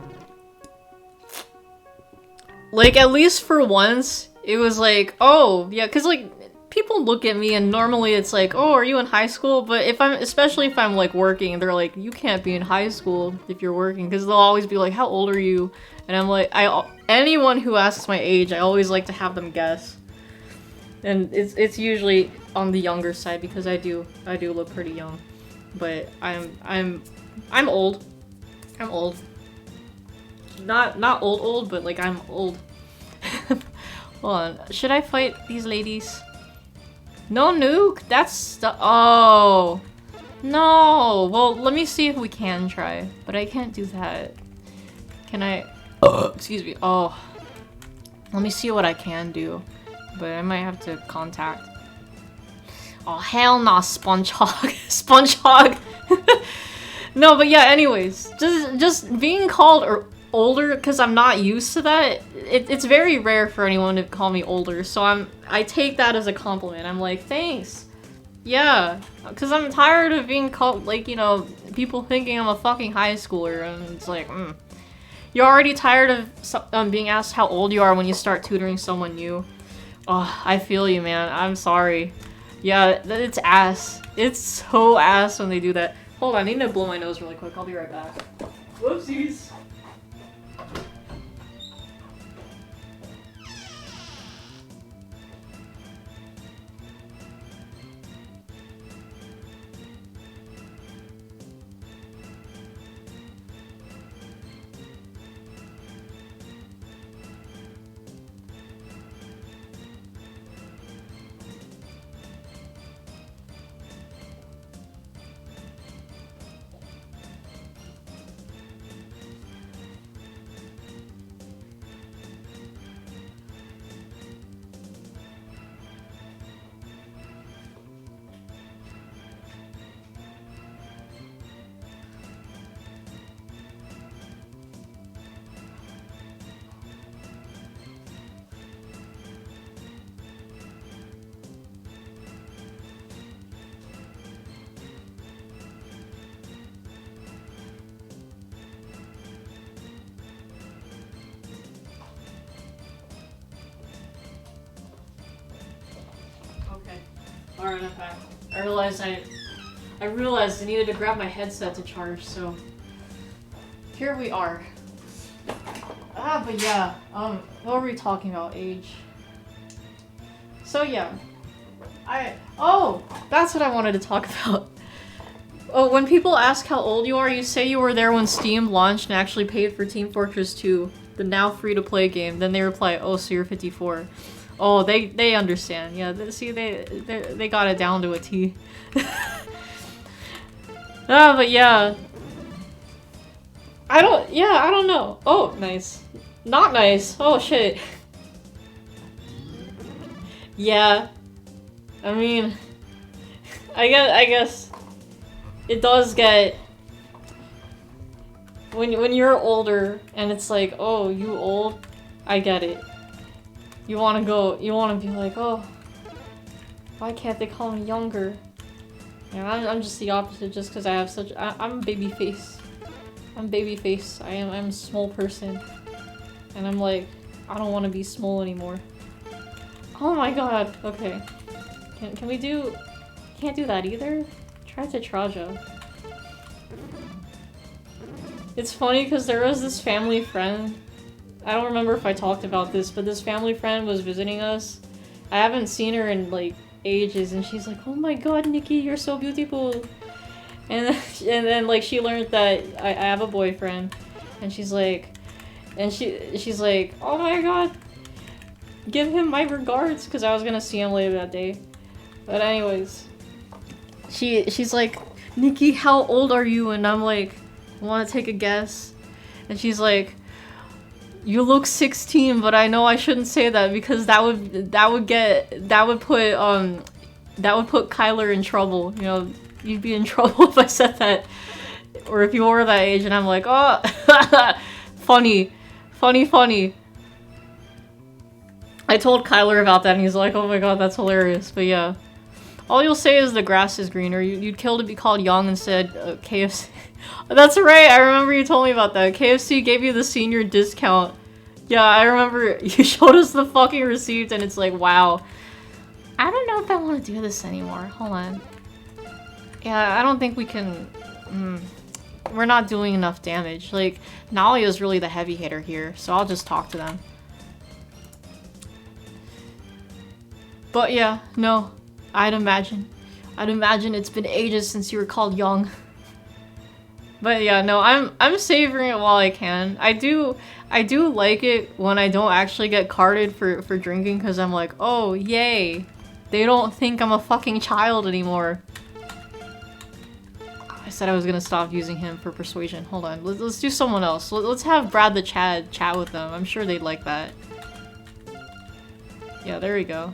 Like, at least for once, it was like, oh, yeah, because, like, people look at me and normally it's like, oh, are you in high school? But especially if I'm, like, working, they're like, you can't be in high school if you're working, because they'll always be like, how old are you? And I'm like, anyone who asks my age, I always like to have them guess. And it's usually on the younger side, because I do look pretty young. But I'm old. I'm old. Not old, but like I'm old. Hold on. Should I fight these ladies? No nuke? That's the— oh. No. Well, let me see if we can try. But I can't do that. Can I— excuse me. Oh. Let me see what I can do. But I might have to contact— oh, hell nah, SpongeHog. SpongeHog. No, but yeah, anyways. Just being called older, because I'm not used to that. It's very rare for anyone to call me older, so I take that as a compliment. I'm like, thanks. Yeah, because I'm tired of being called, like, you know, people thinking I'm a fucking high schooler, and it's like, You're already tired of being asked how old you are when you start tutoring someone new. Oh, I feel you, man. I'm sorry. Yeah, it's ass. It's so ass when they do that. Hold on, I need to blow my nose really quick. I'll be right back. Whoopsies. Alright, I'm back. I realized I needed to grab my headset to charge, so here we are. But yeah, what were we talking about? Age. So yeah, that's what I wanted to talk about. Oh, when people ask how old you are, you say you were there when Steam launched and actually paid for Team Fortress 2, the now free-to-play game. Then they reply, oh, so you're 54. Oh, they understand. Yeah, see, they got it down to a T. But yeah. I don't know. Oh, nice. Not nice. Oh, shit. Yeah. I mean, I guess it does get when you're older and it's like, oh, you old, I get it. You wanna be like, oh, why can't they call me younger? Yeah, I'm just the opposite, just because I have such I'm baby face. I'm baby face. I'm a small person, and I'm like, I don't want to be small anymore. Oh my god. Okay. Can we do? Can't do that either. Try to Traja. It's funny because there was this family friend. I don't remember if I talked about this, but this family friend was visiting us. I haven't seen her in like ages, and she's like, "Oh my god, Nikki, you're so beautiful." And then like she learned that I have a boyfriend, and she's like, "Oh my god, give him my regards," because I was gonna see him later that day. But anyways, she's like, "Nikki, how old are you?" And I'm like, "Want to take a guess?" And she's like, "You look 16, but I know I shouldn't say that because that would put Kyler in trouble. You know, you'd be in trouble if I said that, or if you were that age." And I'm like, "Oh, funny. I told Kyler about that, and he's like, "Oh my god, that's hilarious." But yeah, all you'll say is the grass is greener. You'd kill to be called young instead. KFC. That's right. I remember you told me about that. KFC gave you the senior discount. Yeah, I remember you showed us the fucking receipt, and it's like, wow. I don't know if I want to do this anymore. Hold on. Yeah, I don't think we can. We're not doing enough damage. Like, Nalia's really the heavy hitter here, so I'll just talk to them. But yeah, no. I'd imagine it's been ages since you were called young. But yeah, no, I'm savoring it while I can. I do like it when I don't actually get carded for drinking, because I'm like, oh, yay. They don't think I'm a fucking child anymore. I said I was gonna stop using him for persuasion. Hold on, let's do someone else. Let's have Brad the Chad chat with them. I'm sure they'd like that. Yeah, there we go.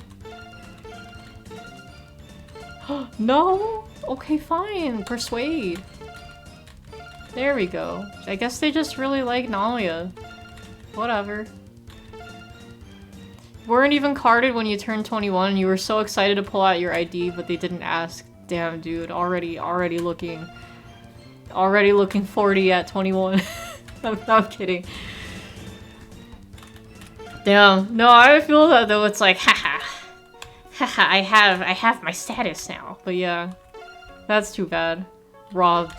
No? Okay, fine. Persuade. There we go. I guess they just really like Nalia. Whatever. Weren't even carded when you turned 21 and you were so excited to pull out your ID, but they didn't ask. Damn, dude. Already looking 40 at 21. I'm kidding. Damn. No, I feel that though. It's like, haha. Haha, I have my status now. But yeah. That's too bad. Robbed.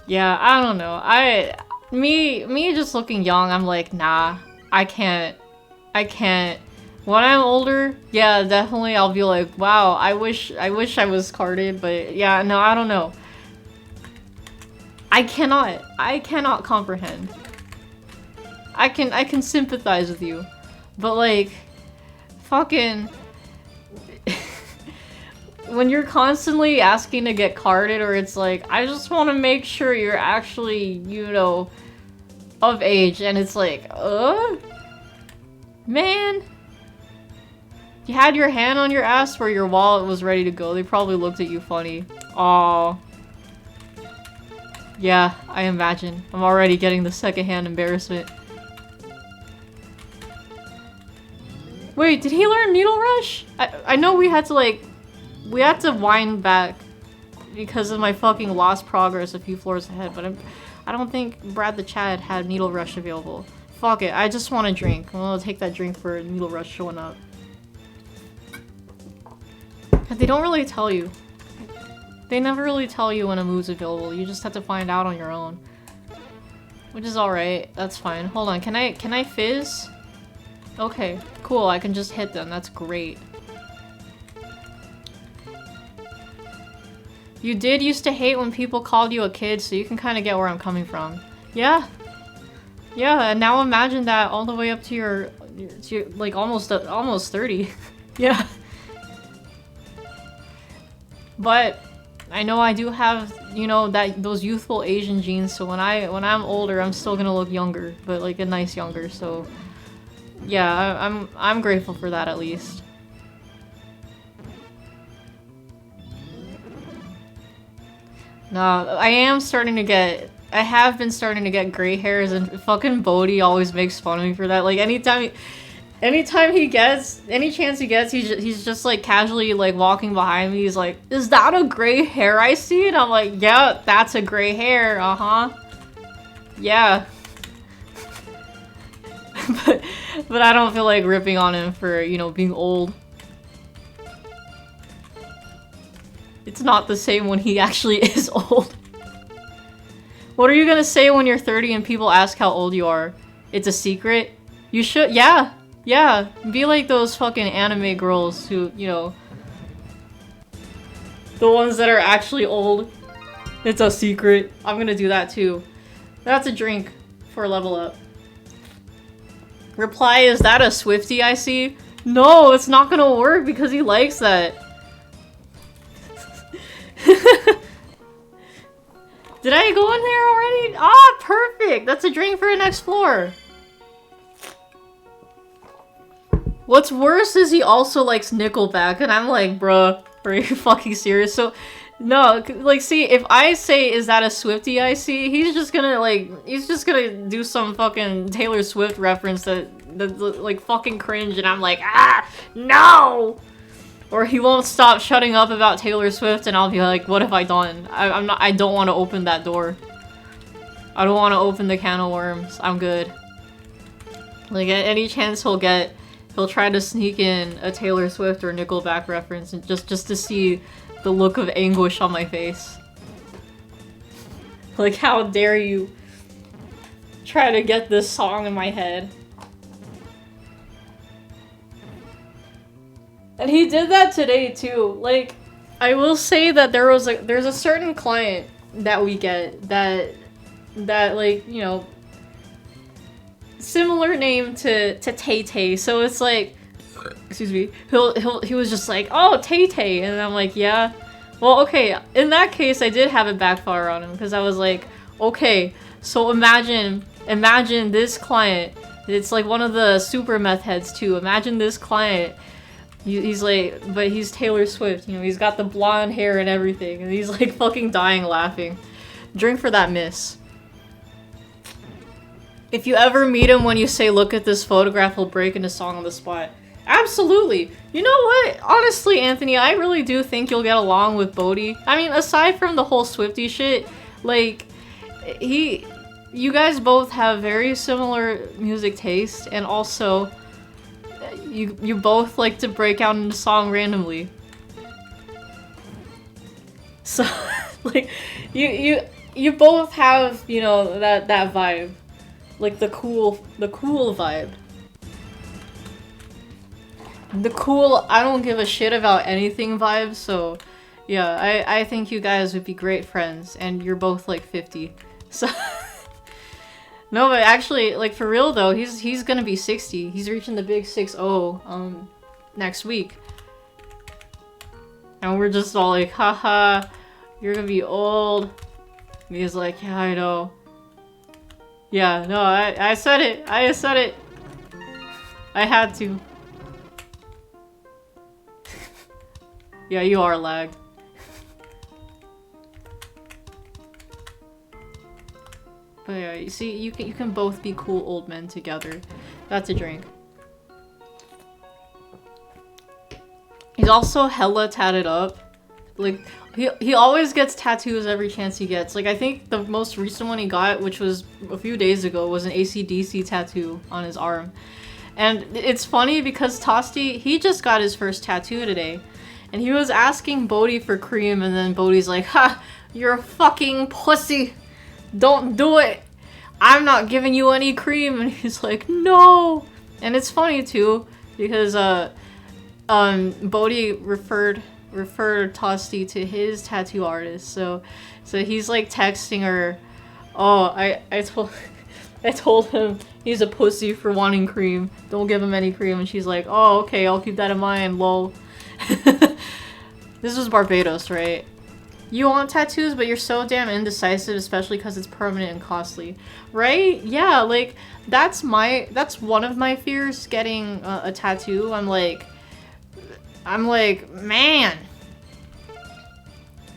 Yeah, I don't know. Me just looking young, I'm like, nah, I can't. When I'm older, yeah, definitely I'll be like, wow, I wish I was carded, but yeah, no, I don't know. I cannot comprehend. I can sympathize with you, but like, fucking, when you're constantly asking to get carded, or it's like, I just want to make sure you're actually, you know, of age, and it's like, man. You had your hand on your ass where your wallet was ready to go. They probably looked at you funny. Aww. Yeah, I imagine. I'm already getting the secondhand embarrassment. Wait, did he learn Needle Rush? I know we had to wind back because of my fucking lost progress a few floors ahead, but I don't think Brad the Chad had Needle Rush available. Fuck it, I just want a drink. I'm gonna take that drink for Needle Rush showing up. But they don't really tell you. They never really tell you when a move's available. You just have to find out on your own. Which is alright. That's fine. Hold on. Can I fizz? Okay. Cool. I can just hit them. That's great. You did used to hate when people called you a kid, so you can kind of get where I'm coming from. Yeah. Yeah, and now imagine that all the way up to your like almost 30. Yeah. But I know I do have, you know, those youthful Asian genes, so when I'm older, I'm still gonna look younger, but like a nice younger, so yeah, I'm grateful for that at least. No, I have been starting to get gray hairs, and fucking Bodhi always makes fun of me for that. Like anytime he gets any chance he gets, he's just like casually like walking behind me. He's like, "Is that a gray hair I see?" And I'm like, "Yeah, that's a gray hair. Yeah." but I don't feel like ripping on him for, you know, being old. It's not the same when he actually is old. What are you gonna say when you're 30 and people ask how old you are? It's a secret? You should- yeah! Yeah! Be like those fucking anime girls who, you know... The ones that are actually old. It's a secret. I'm gonna do that too. That's a drink for level up. Reply, is that a Swiftie I see? No, it's not gonna work because he likes that. Did I go in there already? Ah, perfect! That's a drink for the next floor. What's worse is he also likes Nickelback, and I'm like, bruh, are you fucking serious? So, no, like, see, if I say, is that a Swiftie I see, he's just gonna do some fucking Taylor Swift reference that's like fucking cringe, and I'm like, ah, no! Or he won't stop shutting up about Taylor Swift, and I'll be like, what have I done? I don't want to open that door. I don't want to open the can of worms. I'm good. Like, at any chance he'll try to sneak in a Taylor Swift or Nickelback reference, and just to see the look of anguish on my face. Like, how dare you try to get this song in my head. And he did that today too. Like, I will say that there's a certain client that we get that like, you know, similar name to Tay Tay. So it's like, excuse me, he was just like, "Oh, Tay Tay," and I'm like, "Yeah." Well, okay. In that case, I did have it backfire on him because I was like, "Okay, so imagine this client. It's like one of the super meth heads too. Imagine this client." He's like, but he's Taylor Swift, you know, he's got the blonde hair and everything, and he's like fucking dying laughing. Drink for that miss. If you ever meet him when you say, "Look at this photograph," he'll break into song on the spot. Absolutely! You know what? Honestly, Anthony, I really do think you'll get along with Bodhi. I mean, aside from the whole Swiftie shit, like, you guys both have very similar music taste, and also... You both like to break out into song randomly. So, like, you both have, you know, that vibe. Like, the cool vibe. The cool, I don't give a shit about anything vibe, so... Yeah, I think you guys would be great friends, and you're both, like, 50. So... No, but actually, like, for real though, he's gonna be 60. He's reaching the big 6-0, next week. And we're just all like, haha, you're gonna be old. And he's like, yeah, I know. Yeah, no, I said it. I said it. I had to. Yeah, you are lagged. But yeah, you see, you can both be cool old men together. That's a drink. He's also hella tatted up. Like, he always gets tattoos every chance he gets. Like, I think the most recent one he got, which was a few days ago, was an AC/DC tattoo on his arm. And it's funny because Tosti, he just got his first tattoo today. And he was asking Bodhi for cream, and then Bodhi's like, "Ha! You're a fucking pussy! Don't do it! I'm not giving you any cream!" And he's like, "No!" And it's funny too, because Bodhi referred Tosti to his tattoo artist, so he's like texting her, "Oh, I told him he's a pussy for wanting cream. Don't give him any cream." And she's like, "Oh, okay, I'll keep that in mind, lol." This was Barbados, right? You want tattoos, but you're so damn indecisive, especially because it's permanent and costly. Right? Yeah, like, that's one of my fears, getting a tattoo. I'm like, man.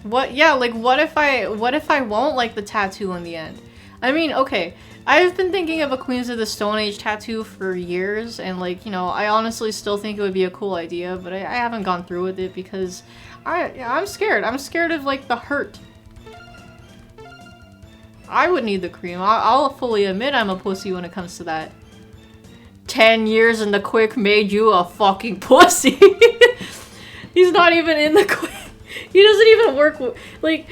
What if I won't like the tattoo in the end? I mean, okay, I've been thinking of a Queens of the Stone Age tattoo for years, and like, you know, I honestly still think it would be a cool idea, but I haven't gone through with it because I'm scared. I'm scared of like the hurt. I would need the cream. I'll fully admit I'm a pussy when it comes to that. 10 years in the quick made you a fucking pussy. He's not even in the quick. He doesn't even work like,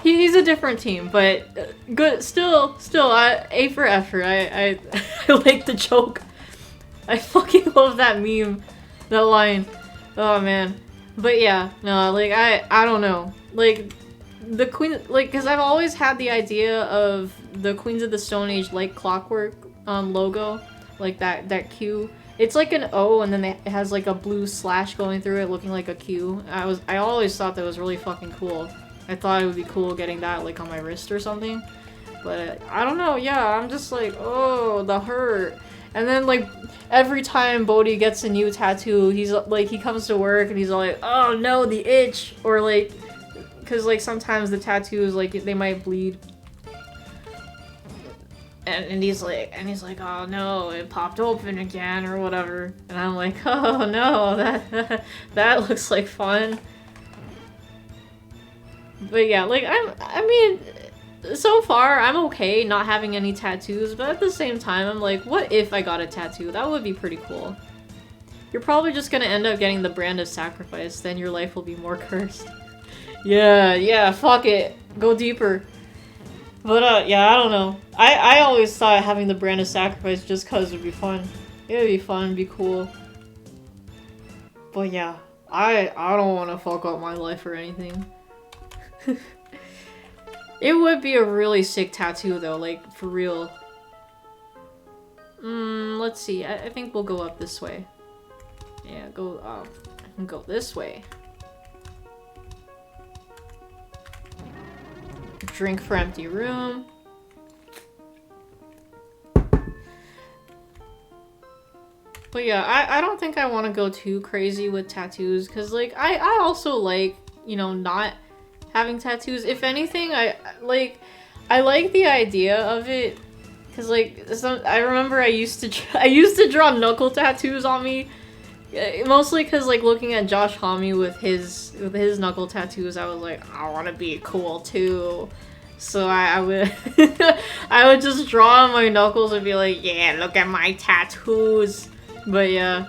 he's a different team, but good. Still, A for effort. I like the joke. I fucking love that meme, that line. Oh man. But yeah, no, like I don't know. Like the Queen, like, because I've always had the idea of the Queens of the Stone Age like clockwork logo, like that Q. It's like an O, and then it has like a blue slash going through it, looking like a Q. I always thought that was really fucking cool. I thought it would be cool getting that like on my wrist or something. But I don't know. Yeah, I'm just like, oh, the hurt. And then like every time Bodhi gets a new tattoo, he's like, he comes to work and he's all like, oh no, the itch, or like, because like sometimes the tattoos, like, they might bleed. And he's like, oh no, it popped open again or whatever. And I'm like, oh no, that looks like fun. But yeah, like, I mean, so far I'm okay not having any tattoos, but at the same time I'm like, what if I got a tattoo? That would be pretty cool. You're probably just gonna end up getting the brand of sacrifice, then your life will be more cursed. Yeah, fuck it. Go deeper. But, yeah, I don't know. I always thought having the brand of sacrifice just cause it would be fun. It would be fun, it'd be cool. But yeah, I don't want to fuck up my life or anything. It would be a really sick tattoo though, like, for real. Let's see. I think we'll go up this way. Yeah, go this way. Drink for empty room. But yeah, I don't think I want to go too crazy with tattoos, because like I also like, you know, not having tattoos. If anything, I like the idea of it, because like I remember I used to draw knuckle tattoos on me, mostly because like looking at Josh Homme with his knuckle tattoos, I was like, I want to be cool too. So I would I would just draw on my knuckles and be like, yeah, look at my tattoos. But yeah,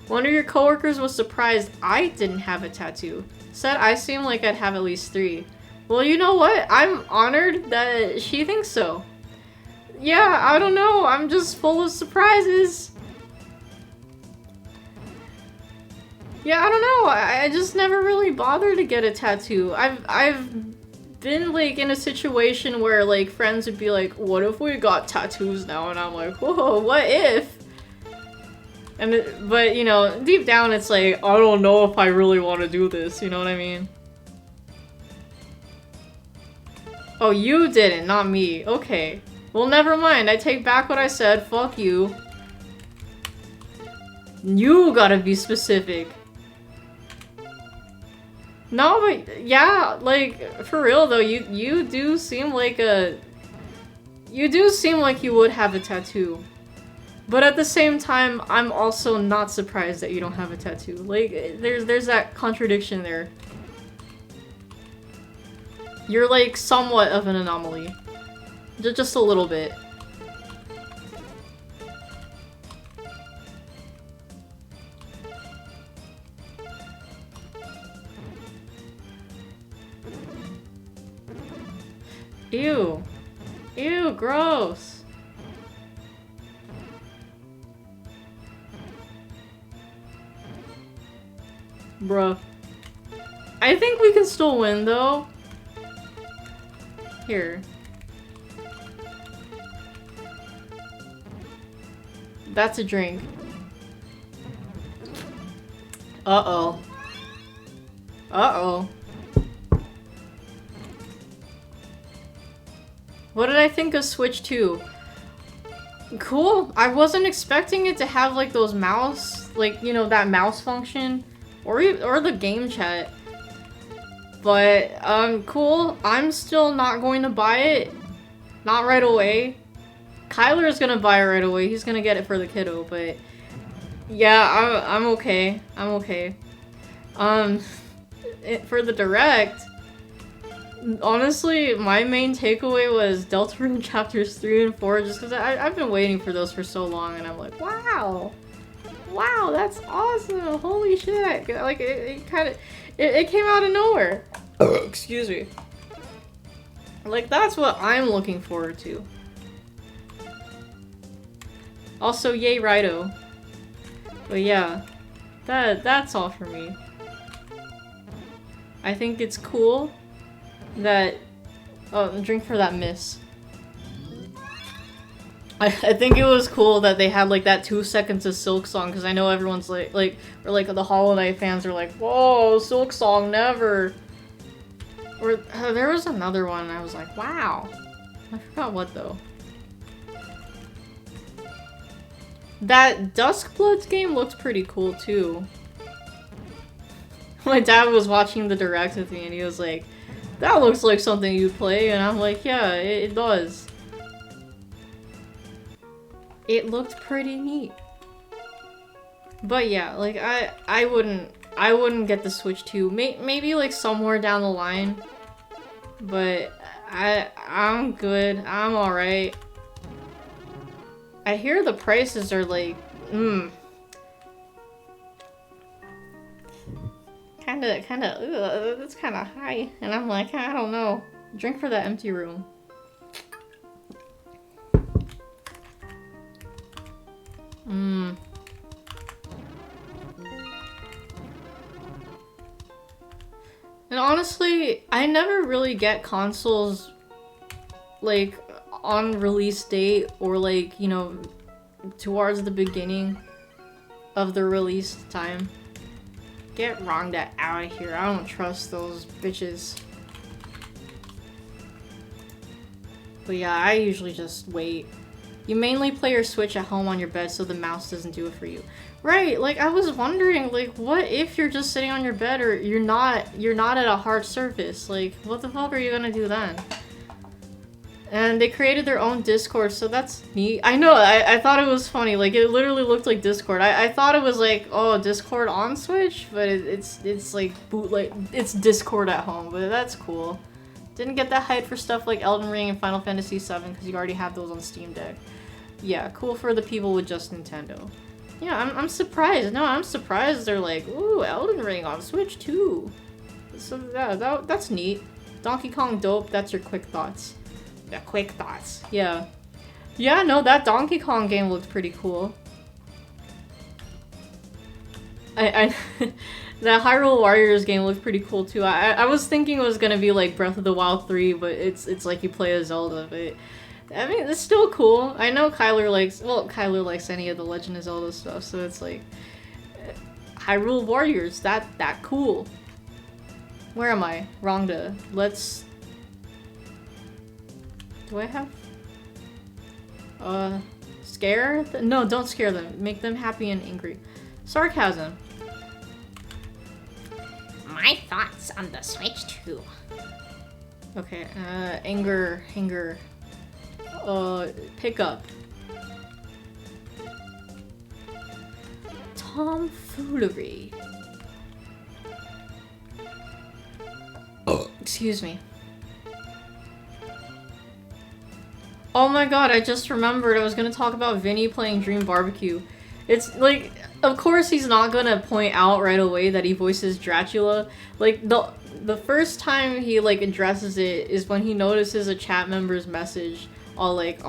one of your coworkers was surprised I didn't have a tattoo. Said I seem like I'd have at least 3. Well, you know what? I'm honored that she thinks so. Yeah, I don't know. I'm just full of surprises. Yeah, I don't know. I just never really bothered to get a tattoo. I've been like in a situation where like friends would be like, what if we got tattoos now? And I'm like, whoa, what if? But you know, deep down it's like, I don't know if I really want to do this, you know what I mean? Oh, you didn't, not me. Okay. Well, never mind. I take back what I said. Fuck you. You gotta be specific. No, but yeah, like, for real though, you do seem like you would have a tattoo. But at the same time, I'm also not surprised that you don't have a tattoo. Like, there's that contradiction there. You're like somewhat of an anomaly. Just a little bit. Ew. Ew, gross. Bruh. I think we can still win, though. Here. That's a drink. Uh-oh. Uh-oh. What did I think of Switch 2? Cool. I wasn't expecting it to have, like, those mouse... Like, you know, that mouse function. Or the game chat. But, cool. I'm still not going to buy it. Not right away. Kyler's gonna buy it right away. He's gonna get it for the kiddo, but... Yeah, I'm okay. I'm okay. For the Direct... Honestly, my main takeaway was Deltarune Chapters 3 and 4, just because I've been waiting for those for so long, and I'm like, wow! Wow, that's awesome! Holy shit! Like, it kind of... It came out of nowhere. Excuse me. Like, that's what I'm looking forward to. Also, yay Raito. But yeah, that's all for me. I think it's cool that... Oh, drink for that miss. I think it was cool that they had like that 2 seconds of Silk Song, because I know everyone's like the Hollow Knight fans are like, whoa, Silk Song, never. Or there was another one and I was like, wow. I forgot what though. That Duskbloods game looks pretty cool too. My dad was watching the Direct with me and he was like, that looks like something you'd play, and I'm like, yeah, it does. It looked pretty neat. But yeah, like I wouldn't get the Switch 2. Maybe like somewhere down the line. But I'm good. I'm alright. I hear the prices are like, that's kinda high. And I'm like, I don't know. Drink for that empty room. And honestly, I never really get consoles like on release date or like, you know, towards the beginning of the release time. Get Rhonda out of here. I don't trust those bitches. But yeah, I usually just wait. You mainly play your Switch at home on your bed so the mouse doesn't do it for you. Right, like I was wondering, like what if you're just sitting on your bed or you're not at a hard surface? Like what the fuck are you gonna do then? And they created their own Discord, so that's neat. I know, I thought it was funny, like it literally looked like Discord. I thought it was like, oh, Discord on Switch, but it's like bootleg, it's Discord at home, but that's cool. Didn't get that hype for stuff like Elden Ring and Final Fantasy VII because you already have those on Steam Deck. Yeah, cool for the people with just Nintendo. Yeah, I'm surprised. No, I'm surprised they're like, ooh, Elden Ring on Switch too. So yeah, that's neat. Donkey Kong dope, that's your quick thoughts. Yeah, quick thoughts. Yeah. Yeah, no, that Donkey Kong game looked pretty cool. That Hyrule Warriors game looked pretty cool too. I was thinking it was gonna be like Breath of the Wild 3, but it's like you play as Zelda, but I mean, it's still cool. I know Kyler likes any of the Legend of Zelda stuff, so it's like Hyrule Warriors, that cool. Where am I? Rhonda. Let's... Do I have... Scare? No, don't scare them. Make them happy and angry. Sarcasm. My thoughts on the Switch 2. Okay, anger. Pickup. Tomfoolery. Oh, excuse me. Oh my god, I just remembered I was gonna talk about Vinny playing Dream Barbecue. It's like, of course he's not gonna point out right away that he voices Dracula. Like the first time he like addresses it is when he notices a chat member's message. All like,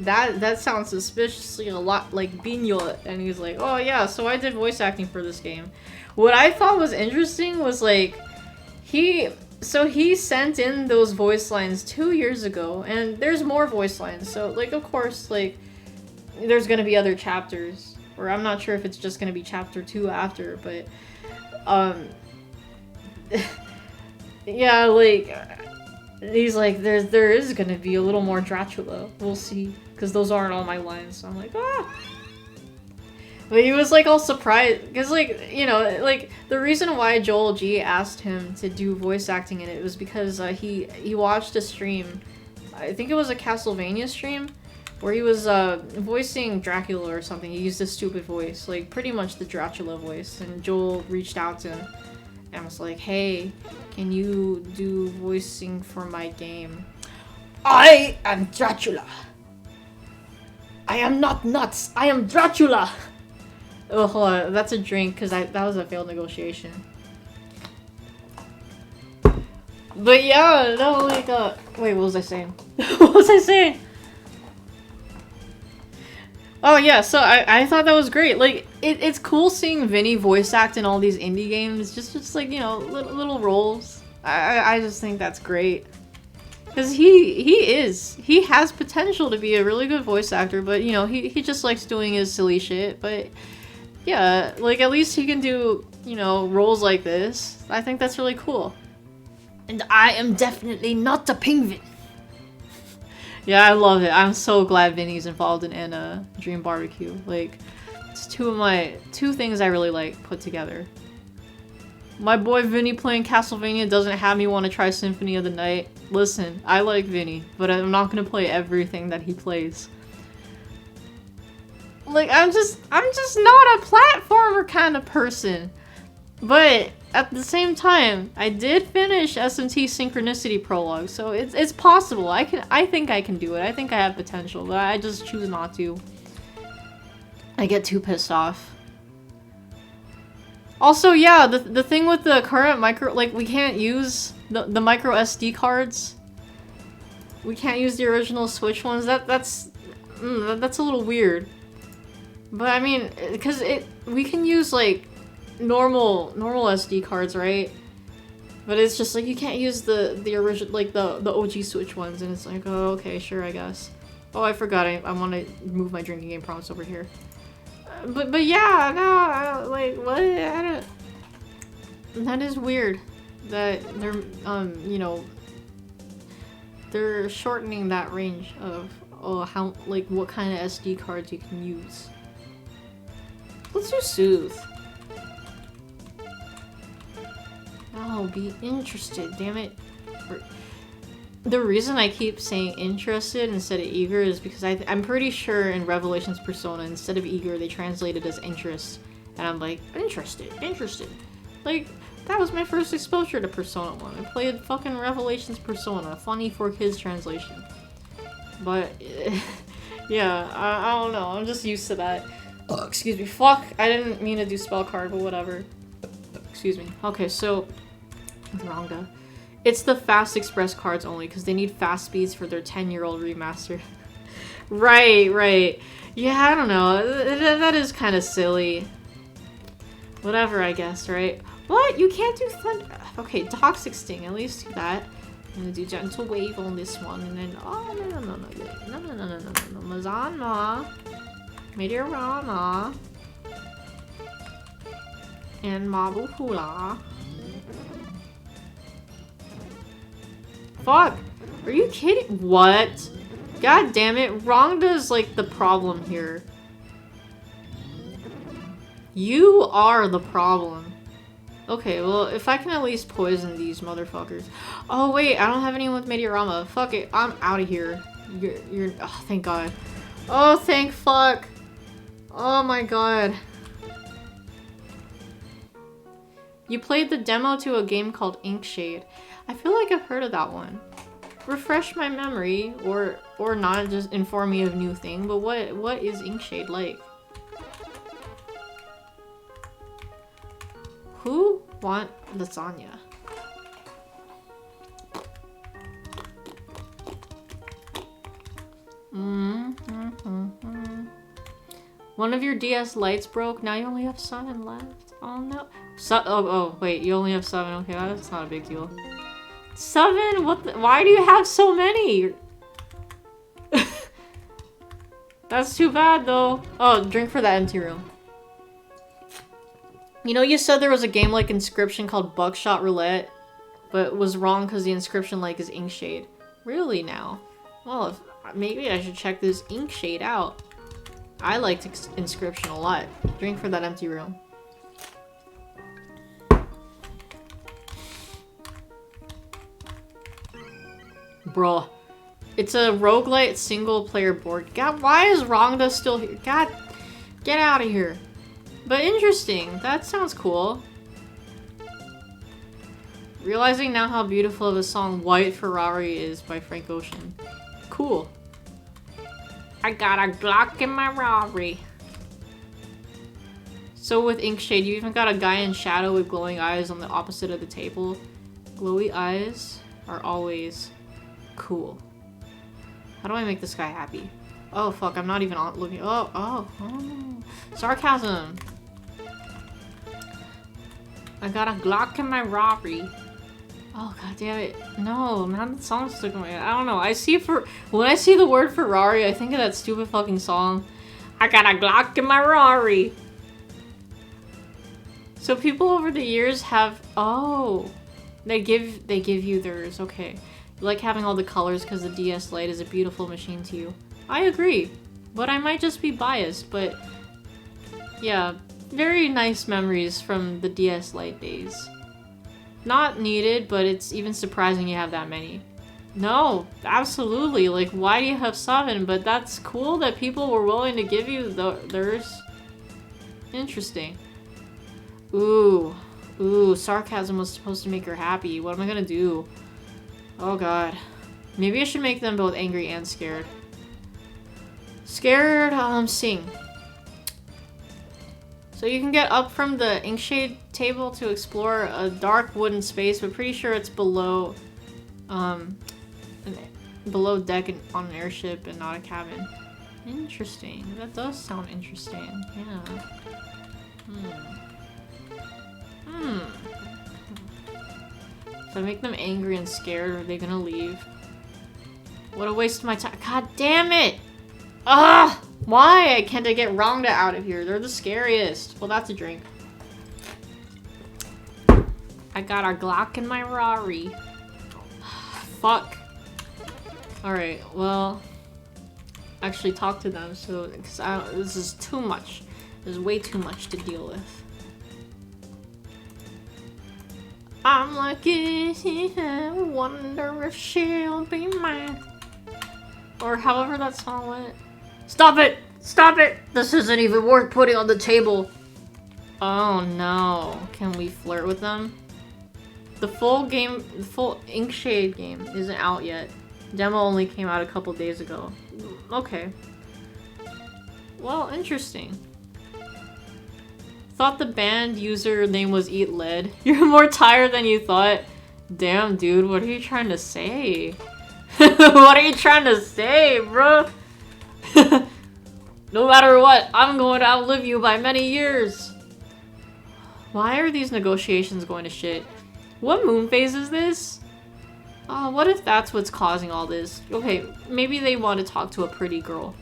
that sounds suspiciously a lot like Binyo, and he's like, oh yeah, so I did voice acting for this game. What I thought was interesting was like, he sent in those voice lines 2 years ago, and there's more voice lines. So like, of course, like, there's gonna be other chapters, or I'm not sure if it's just gonna be chapter 2 after, but yeah, like. He's like, there is gonna be a little more Dracula. We'll see. Because those aren't all my lines. So I'm like, ah. But he was like all surprised. Because like, you know, like the reason why Joel G asked him to do voice acting in it was because he watched a stream. I think it was a Castlevania stream. Where he was voicing Dracula or something. He used a stupid voice. Like pretty much the Dracula voice. And Joel reached out to him. And was like, hey, can you do voicing for my game? I am Dracula. I am not nuts. I am Dracula. Oh, hold on. That's a drink because that was a failed negotiation. But yeah, no, like, wait, what was I saying? What was I saying? Oh yeah, so I thought that was great. Like, it's cool seeing Vinny voice act in all these indie games. Just like, you know, little roles. I just think that's great. Because he has potential to be a really good voice actor, but, you know, he just likes doing his silly shit. But, yeah, like, at least he can do, you know, roles like this. I think that's really cool. And I am definitely not a penguin. Yeah, I love it. I'm so glad Vinny's involved in Dream Barbecue. Like, it's two things I really like put together. My boy Vinny playing Castlevania doesn't have me want to try Symphony of the Night. Listen, I like Vinny, but I'm not gonna play everything that he plays. Like, I'm just not a platformer kind of person. But at the same time, I did finish SMT Synchronicity Prologue, so it's possible. I think I can do it. I think I have potential, but I just choose not to. I get too pissed off. Also, yeah, the thing with the current micro, like, we can't use the micro SD cards. We can't use the original Switch ones. That's a little weird. But I mean, because we can use like normal SD cards, right? But it's just like you can't use the original, like the OG Switch ones, and it's like, oh, okay, sure, I guess. Oh, I forgot. I want to move my drinking game prompts over here. But yeah, no, like what? I don't. That is weird. That they're you know, they're shortening that range of how, like, what kind of SD cards you can use. Let's do Soothe. Oh, be interested, damn it. The reason I keep saying interested instead of eager is because I'm pretty sure in Revelations Persona, instead of eager, they translated as interest. And I'm like, interested. Like, that was my first exposure to Persona 1. I played fucking Revelations Persona. Funny for kids translation. But, yeah, I don't know. I'm just used to that. Oh, excuse me. Fuck. I didn't mean to do spell card, but whatever. Excuse me. Okay, so... Rhonda. It's the Fast Express cards only, because they need fast speeds for their 10-year-old remaster. Right. Yeah, I don't know. That is kind of silly. Whatever, I guess, right? What? You can't do thunder? Okay, Toxic Sting. At least do that. I'm gonna do Gentle Wave on this one, and then... Oh, no. Mazana. Meteorama. And Mabuhula. Fuck! Are you kidding? What? God damn it, Rhonda's like the problem here. You are the problem. Okay, well, if I can at least poison these motherfuckers. Oh wait, I don't have anyone with Meteorama. Fuck it, I'm out of here. You're oh, thank God. Oh, thank fuck. Oh my God. You played the demo to a game called Inkshade. I feel like I've heard of that one. Refresh my memory, or not, just inform me of new thing, but what is Inkshade like? Want lasagna. One of your DS lights broke. Now you only have 7 left. Oh no. Wait. You only have 7. Okay, that's not a big deal. 7? What? Why do you have so many? That's too bad, though. Oh, drink for that empty room. You know, you said there was a game like Inscription called Buckshot Roulette, but was wrong because the inscription like is Inkshade. Really now? Well, maybe I should check this Inkshade out. I liked Inscription a lot. Drink for that empty room. Bruh. It's a roguelite single-player board. God, why is Rhonda still here? God, get out of here. But interesting. That sounds cool. Realizing now how beautiful of a song White Ferrari is by Frank Ocean. Cool. I got a Glock in my Rari. So with Inkshade, you even got a guy in shadow with glowing eyes on the opposite of the table. Glowy eyes are always cool. How do I make this guy happy? Oh fuck, I'm not even looking. Oh. Sarcasm. I got a Glock in my Rari. Oh god damn it. No, man, that song's stuck in my head. I don't know. When I see the word Ferrari, I think of that stupid fucking song. I got a Glock in my Rari. So people over the years have they give you theirs, okay. You like having all the colors because the DS Lite is a beautiful machine to you. I agree. But I might just be biased, but yeah, very nice memories from the DS Lite days. Not needed, but it's even surprising you have that many. No, absolutely. Like, why do you have 7? But that's cool that people were willing to give you theirs. Interesting. Ooh, sarcasm was supposed to make her happy. What am I gonna do? Oh god. Maybe I should make them both angry and scared. Scared, sing. So you can get up from the Inkshade table to explore a dark wooden space, but pretty sure it's below, below deck on an airship and not a cabin. Interesting. That does sound interesting. Yeah. If I make them angry and scared, are they gonna leave? What a waste of my time. God damn it! Ugh! Why can't I get Rhonda out of here? They're the scariest. Well, that's a drink. I got a Glock in my Rari. Fuck. Alright, well... Actually talk to them, so... Because this is too much. There's way too much to deal with. I'm lucky, I wonder if she'll be mine. Or however that song went. Stop it! Stop it! This isn't even worth putting on the table. Oh no. Can we flirt with them? The full Inkshade game isn't out yet. Demo only came out a couple days ago. Okay. Well, interesting. Thought the band username was Eat Lead. You're more tired than you thought. Damn, dude, what are you trying to say? What are you trying to say, bro? No matter what, I'm going to outlive you by many years. Why are these negotiations going to shit? What moon phase is this? What if that's what's causing all this? Okay, maybe they want to talk to a pretty girl.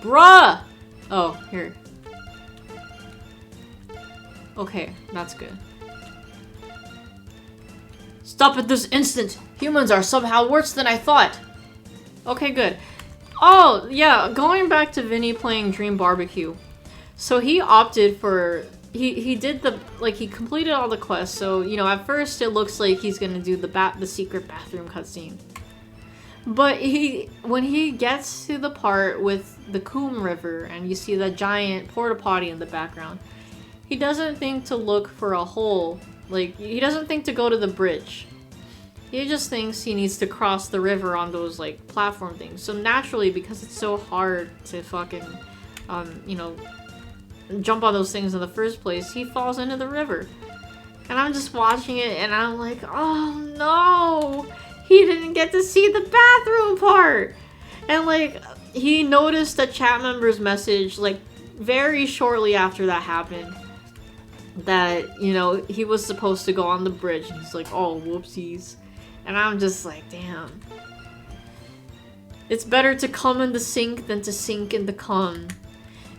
Bruh! Oh, here. Okay, that's good. Stop at this instant! Humans are somehow worse than I thought! Okay, good. Oh, yeah, going back to Vinny playing Dream Barbecue. So he opted for... He did the... Like, he completed all the quests, so, you know, at first it looks like he's gonna do the secret bathroom cutscene. But when he gets to the part with the Coombe River and you see that giant porta potty in the background, he doesn't think to look for a hole. Like, he doesn't think to go to the bridge. He just thinks he needs to cross the river on those, like, platform things. So naturally, because it's so hard to fucking, you know, jump on those things in the first place, he falls into the river. And I'm just watching it and I'm like, oh no! He didn't get to see the bathroom part! And like, he noticed a chat member's message like very shortly after that happened. That, you know, he was supposed to go on the bridge and he's like, oh, whoopsies. And I'm just like, damn. It's better to come in the sink than to sink in the cum.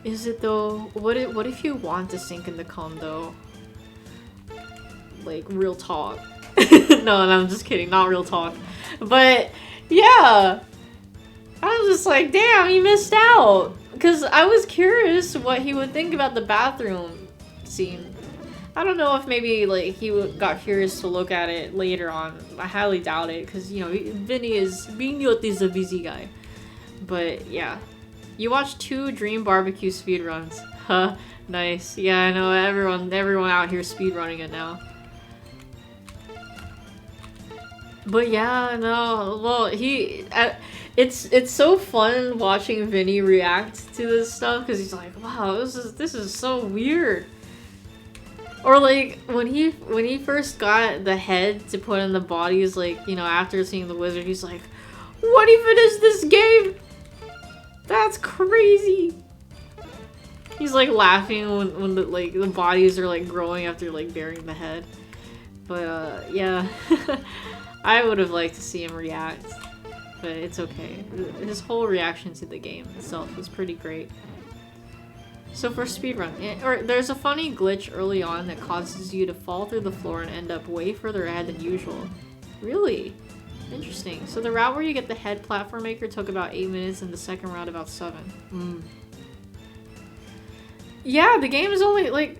Is it though? What if you want to sink in the cum though? Like, real talk. No, I'm just kidding. Not real talk. But, yeah. I'm just like, damn, he missed out. Because I was curious what he would think about the bathroom scene. I don't know if maybe, like, he got curious to look at it later on. I highly doubt it. Because, you know, Vinny is a busy guy. But, yeah. You watched 2 Dream Barbecue speedruns. Huh. Nice. Yeah, I know. Everyone out here speedrunning it now. But yeah, no, well, it's so fun watching Vinny react to this stuff because he's like, wow, this is so weird. Or like when he first got the head to put in the bodies, like, you know, after seeing the wizard, he's like, what even is this game? That's crazy. He's like laughing when the bodies are like growing after like burying the head. But yeah. I would have liked to see him react, but it's okay. His whole reaction to the game itself was pretty great. So for speedrun, there's a funny glitch early on that causes you to fall through the floor and end up way further ahead than usual. Really? Interesting. So the route where you get the head platform maker took about 8 minutes and the second route about 7. Yeah, the game is only like,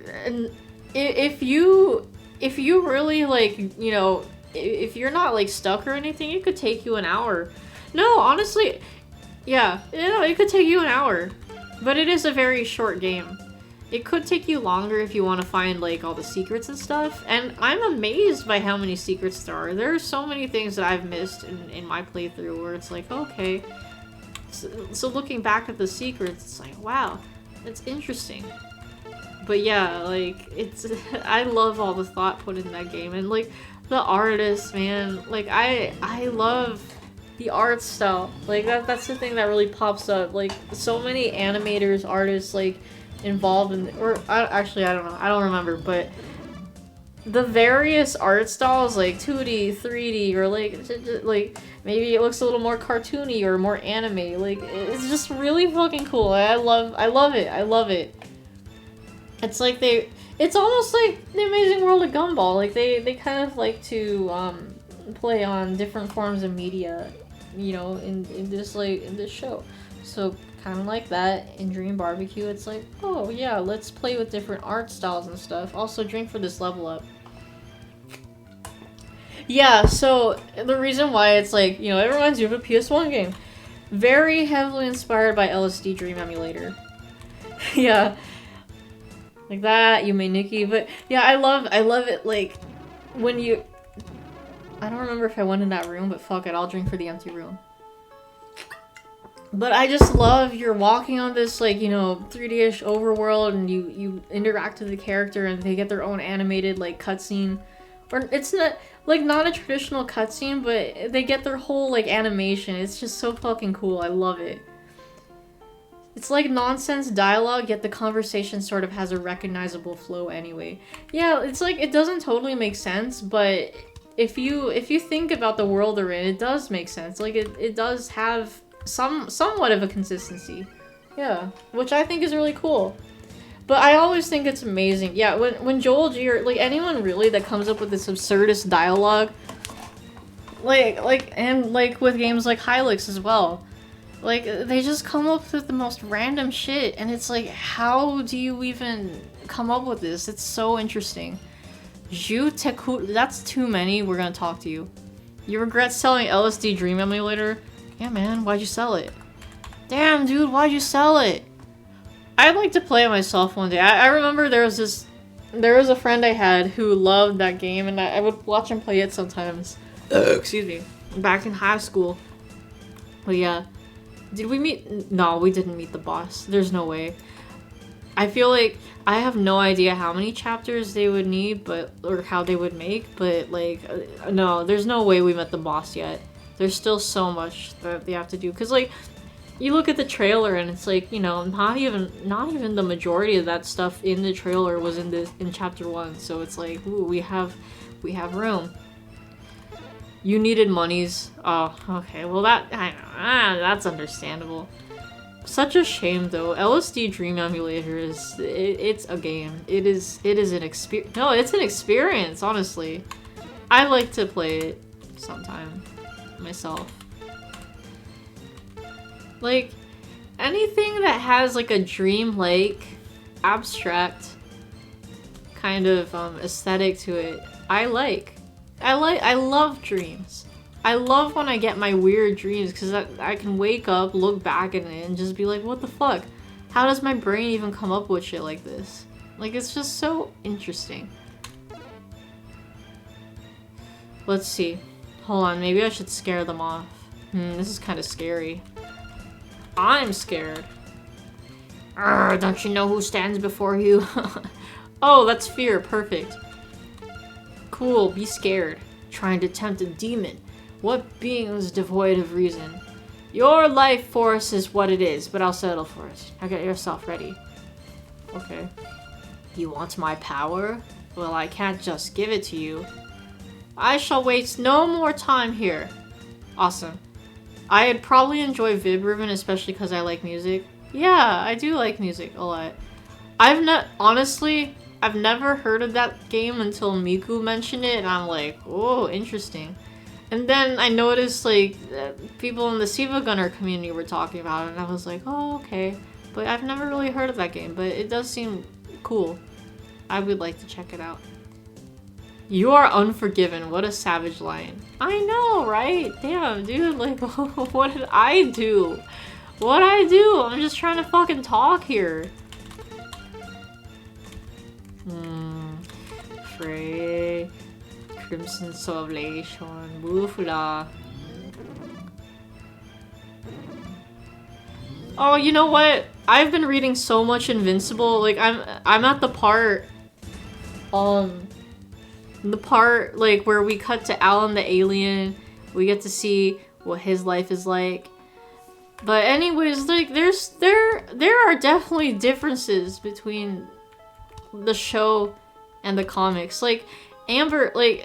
if you really like, you know, if you're not like stuck or anything, it could take you an hour. No, honestly, yeah, it could take you an hour. But it is a very short game. It could take you longer if you want to find like all the secrets and stuff. And I'm amazed by how many secrets there are. There are so many things that I've missed in my playthrough where it's like, okay. So looking back at the secrets, it's like, wow, that's interesting. But yeah, like, I love all the thought put in that game. And like, the artist, man, like I love the art style. Like that's the thing that really pops up. Like so many animators, artists, like involved in, actually I don't know, I don't remember, but the various art styles, like 2D, 3D, or like maybe it looks a little more cartoony or more anime. Like it's just really fucking cool. I love it. It's like it's almost like the Amazing World of Gumball. Like they kind of like to play on different forms of media, you know, in this show. So kind of like that in Dream Barbecue, it's like, oh yeah, let's play with different art styles and stuff. Also, drink for this level up. Yeah, so the reason why it's like, you know, it reminds you of a PS1 game. Very heavily inspired by LSD Dream Emulator. Yeah. Like that, you may Nikki, but yeah, I love it, like, when you... I don't remember if I went in that room, but fuck it, I'll drink for the empty room. But I just love you're walking on this, like, you know, 3D-ish overworld, and you interact with the character, and they get their own animated, like, cutscene. Or it's not, like, not a traditional cutscene, but they get their whole, like, animation. It's just so fucking cool. I love it. It's like nonsense dialogue, yet the conversation sort of has a recognizable flow anyway. Yeah, it's like, it doesn't totally make sense, but if you think about the world they're in, it does make sense. Like, it does have somewhat of a consistency. Yeah, which I think is really cool. But I always think it's amazing. Yeah, when Joel G, or like anyone really that comes up with this absurdist dialogue, and with games like Hylics as well. Like, they just come up with the most random shit, and it's like, how do you even come up with this? It's so interesting. Ju Teku, that's too many, we're gonna talk to you. You regret selling LSD Dream Emulator? Yeah, man, why'd you sell it? Damn, dude, why'd you sell it? I'd like to play it myself one day. I remember there was a friend I had who loved that game, and I would watch him play it sometimes. Excuse me. Back in high school. But yeah. Did we meet? No, we didn't meet the boss. There's no way. I feel like I have no idea how many chapters they would need, or how they would make, but like, no, there's no way we met the boss yet. There's still so much that they have to do. Cause like, you look at the trailer and it's like, not even the majority of that stuff in the trailer was in chapter 1. So it's like, ooh, we have room. You needed monies. Oh, okay. Well, that's understandable. Such a shame though. LSD Dream Emulator it's a game. It is an experience. No, it's an experience, honestly. I like to play it sometime myself. Like anything that has like a dream-like abstract kind of aesthetic to it, I love dreams. I love when I get my weird dreams because I can wake up, look back at it, and just be like, what the fuck? How does my brain even come up with shit like this? Like, it's just so interesting. Let's see. Hold on, maybe I should scare them off. This is kind of scary. I'm scared. Don't you know who stands before you? Oh, that's fear. Perfect. Cool, be scared. Trying to tempt a demon. What being is devoid of reason? Your life force is what it is, but I'll settle for it. Now get yourself ready. Okay. You want my power? Well, I can't just give it to you. I shall waste no more time here. Awesome. I'd probably enjoy Vib Ribbon, especially because I like music. Yeah, I do like music a lot. Honestly, I've never heard of that game until Miku mentioned it, and I'm like, oh, interesting. And then I noticed, like, people in the Siva Gunner community were talking about it, and I was like, oh, okay. But I've never really heard of that game, but it does seem cool. I would like to check it out. You are unforgiven. What a savage lion. I know, right? Damn, dude, like, what did I do? What'd I do? I'm just trying to fucking talk here. Frey. Crimson Salvation. Boofla. Oh, you know what? I've been reading so much Invincible. Like, I'm at the part like where we cut to Alan the alien. We get to see what his life is like. But anyways, like there are definitely differences between the show and the comics. Like Amber, like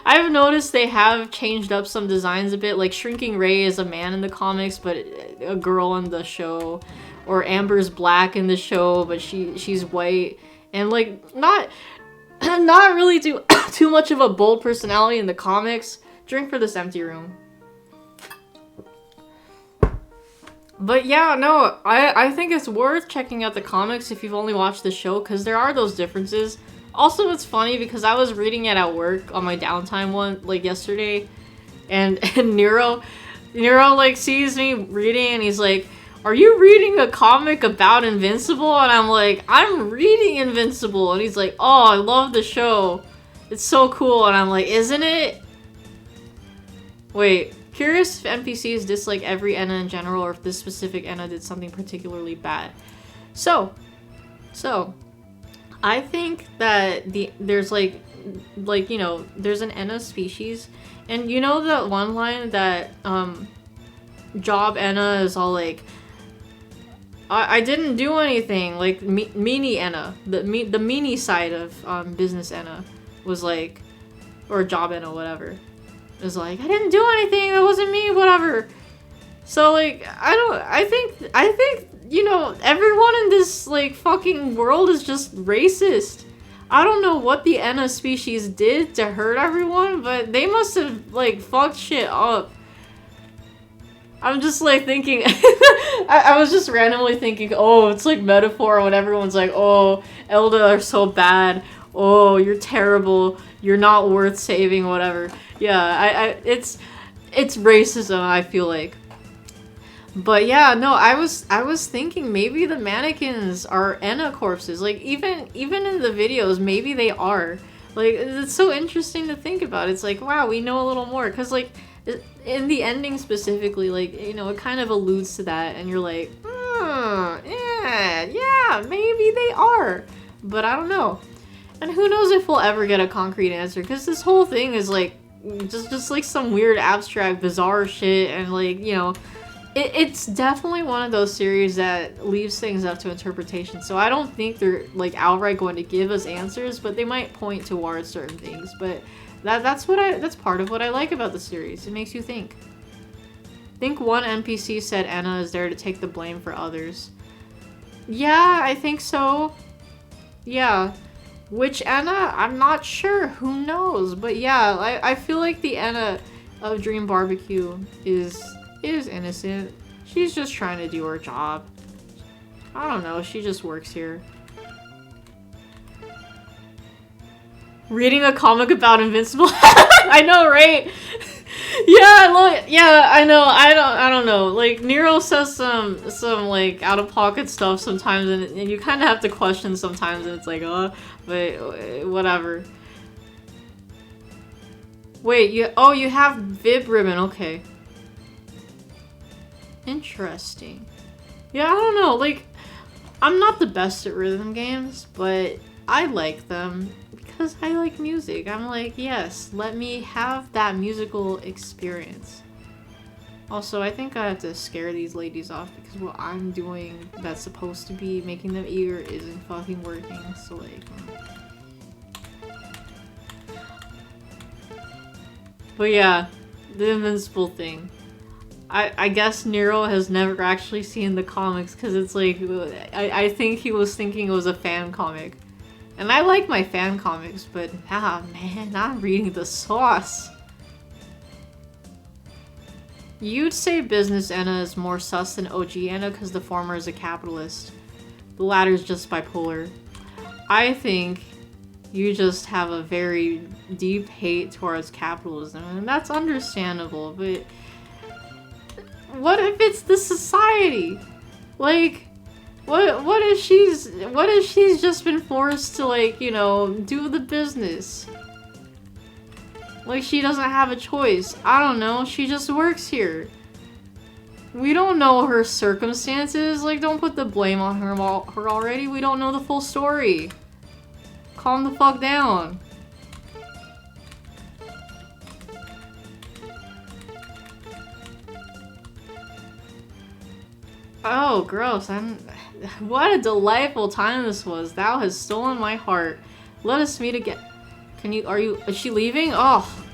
I've noticed they have changed up some designs a bit. Like Shrinking Ray is a man in the comics, but a girl in the show. Or Amber's black in the show, but she's white. And like not really too much of a bold personality in the comics. Drink for this empty room. But yeah, no, I think it's worth checking out the comics if you've only watched the show, because there are those differences. Also, it's funny because I was reading it at work on my downtime like yesterday, and Nero like sees me reading and he's like, "Are you reading a comic about Invincible?" And I'm like, "I'm reading Invincible." And he's like, "Oh, I love the show. It's so cool." And I'm like, "Isn't it?" Wait, curious if NPCs dislike every Enna in general, or if this specific Enna did something particularly bad. So, I think that there's like you know, there's an Enna species, and you know that one line that Job Enna is all like, I didn't do anything, like meanie Enna, the meanie side of business Enna was like, or Job Enna, whatever. It was like, I didn't do anything, that wasn't me, whatever. So like, I think, you know, everyone in this like fucking world is just racist. I don't know what the Enna species did to hurt everyone, but they must have like fucked shit up. I'm just like thinking, I was just randomly thinking, oh, it's like metaphor when everyone's like, oh, Elda are so bad, oh, you're terrible, you're not worth saving, whatever. Yeah, it's racism, I feel like. But yeah, no, I was thinking maybe the mannequins are Enna corpses. Like even in the videos, maybe they are. Like it's so interesting to think about. It's like, wow, we know a little more, because like in the ending specifically, like, you know, it kind of alludes to that, and you're like, Yeah, maybe they are. But I don't know. And who knows if we'll ever get a concrete answer, because this whole thing is like just like some weird abstract bizarre shit, and like, you know, it's definitely one of those series that leaves things up to interpretation. So I don't think they're like outright going to give us answers, but they might point towards certain things. But that's part of what I like about the series. It makes you think. I think one NPC said Anna is there to take the blame for others. Yeah, I think so. Yeah. Which Anna? I'm not sure. Who knows? But yeah, I feel like the Anna of Dream Barbecue is innocent. She's just trying to do her job. I don't know. She just works here. Reading a comic about Invincible? I know, right? Yeah, look, yeah, I know. I don't know. Like, Nero says some like out of pocket stuff sometimes, and you kind of have to question sometimes, and it's like, but whatever. Wait, you have Vib Ribbon. Okay. Interesting. Yeah, I don't know. Like, I'm not the best at rhythm games, but I like them because I like music. I'm like, yes, let me have that musical experience. Also, I think I have to scare these ladies off because what I'm doing that's supposed to be making them eager isn't fucking working. So like, but yeah, the Invincible thing. I guess Nero has never actually seen the comics because it's like, I think he was thinking it was a fan comic. And I like my fan comics, but man, I'm reading the sauce. You'd say Business Anna is more sus than OG Anna because the former is a capitalist. The latter is just bipolar. I think you just have a very deep hate towards capitalism, and that's understandable, but what if it's the society? Like, what if she's just been forced to, like, you know, do the business? Like, she doesn't have a choice. I don't know, she just works here. We don't know her circumstances. Like, don't put the blame on her already. We don't know the full story. Calm the fuck down. Oh, gross. What a delightful time this was. Thou has stolen my heart. Let us meet again. Is she leaving? Oh.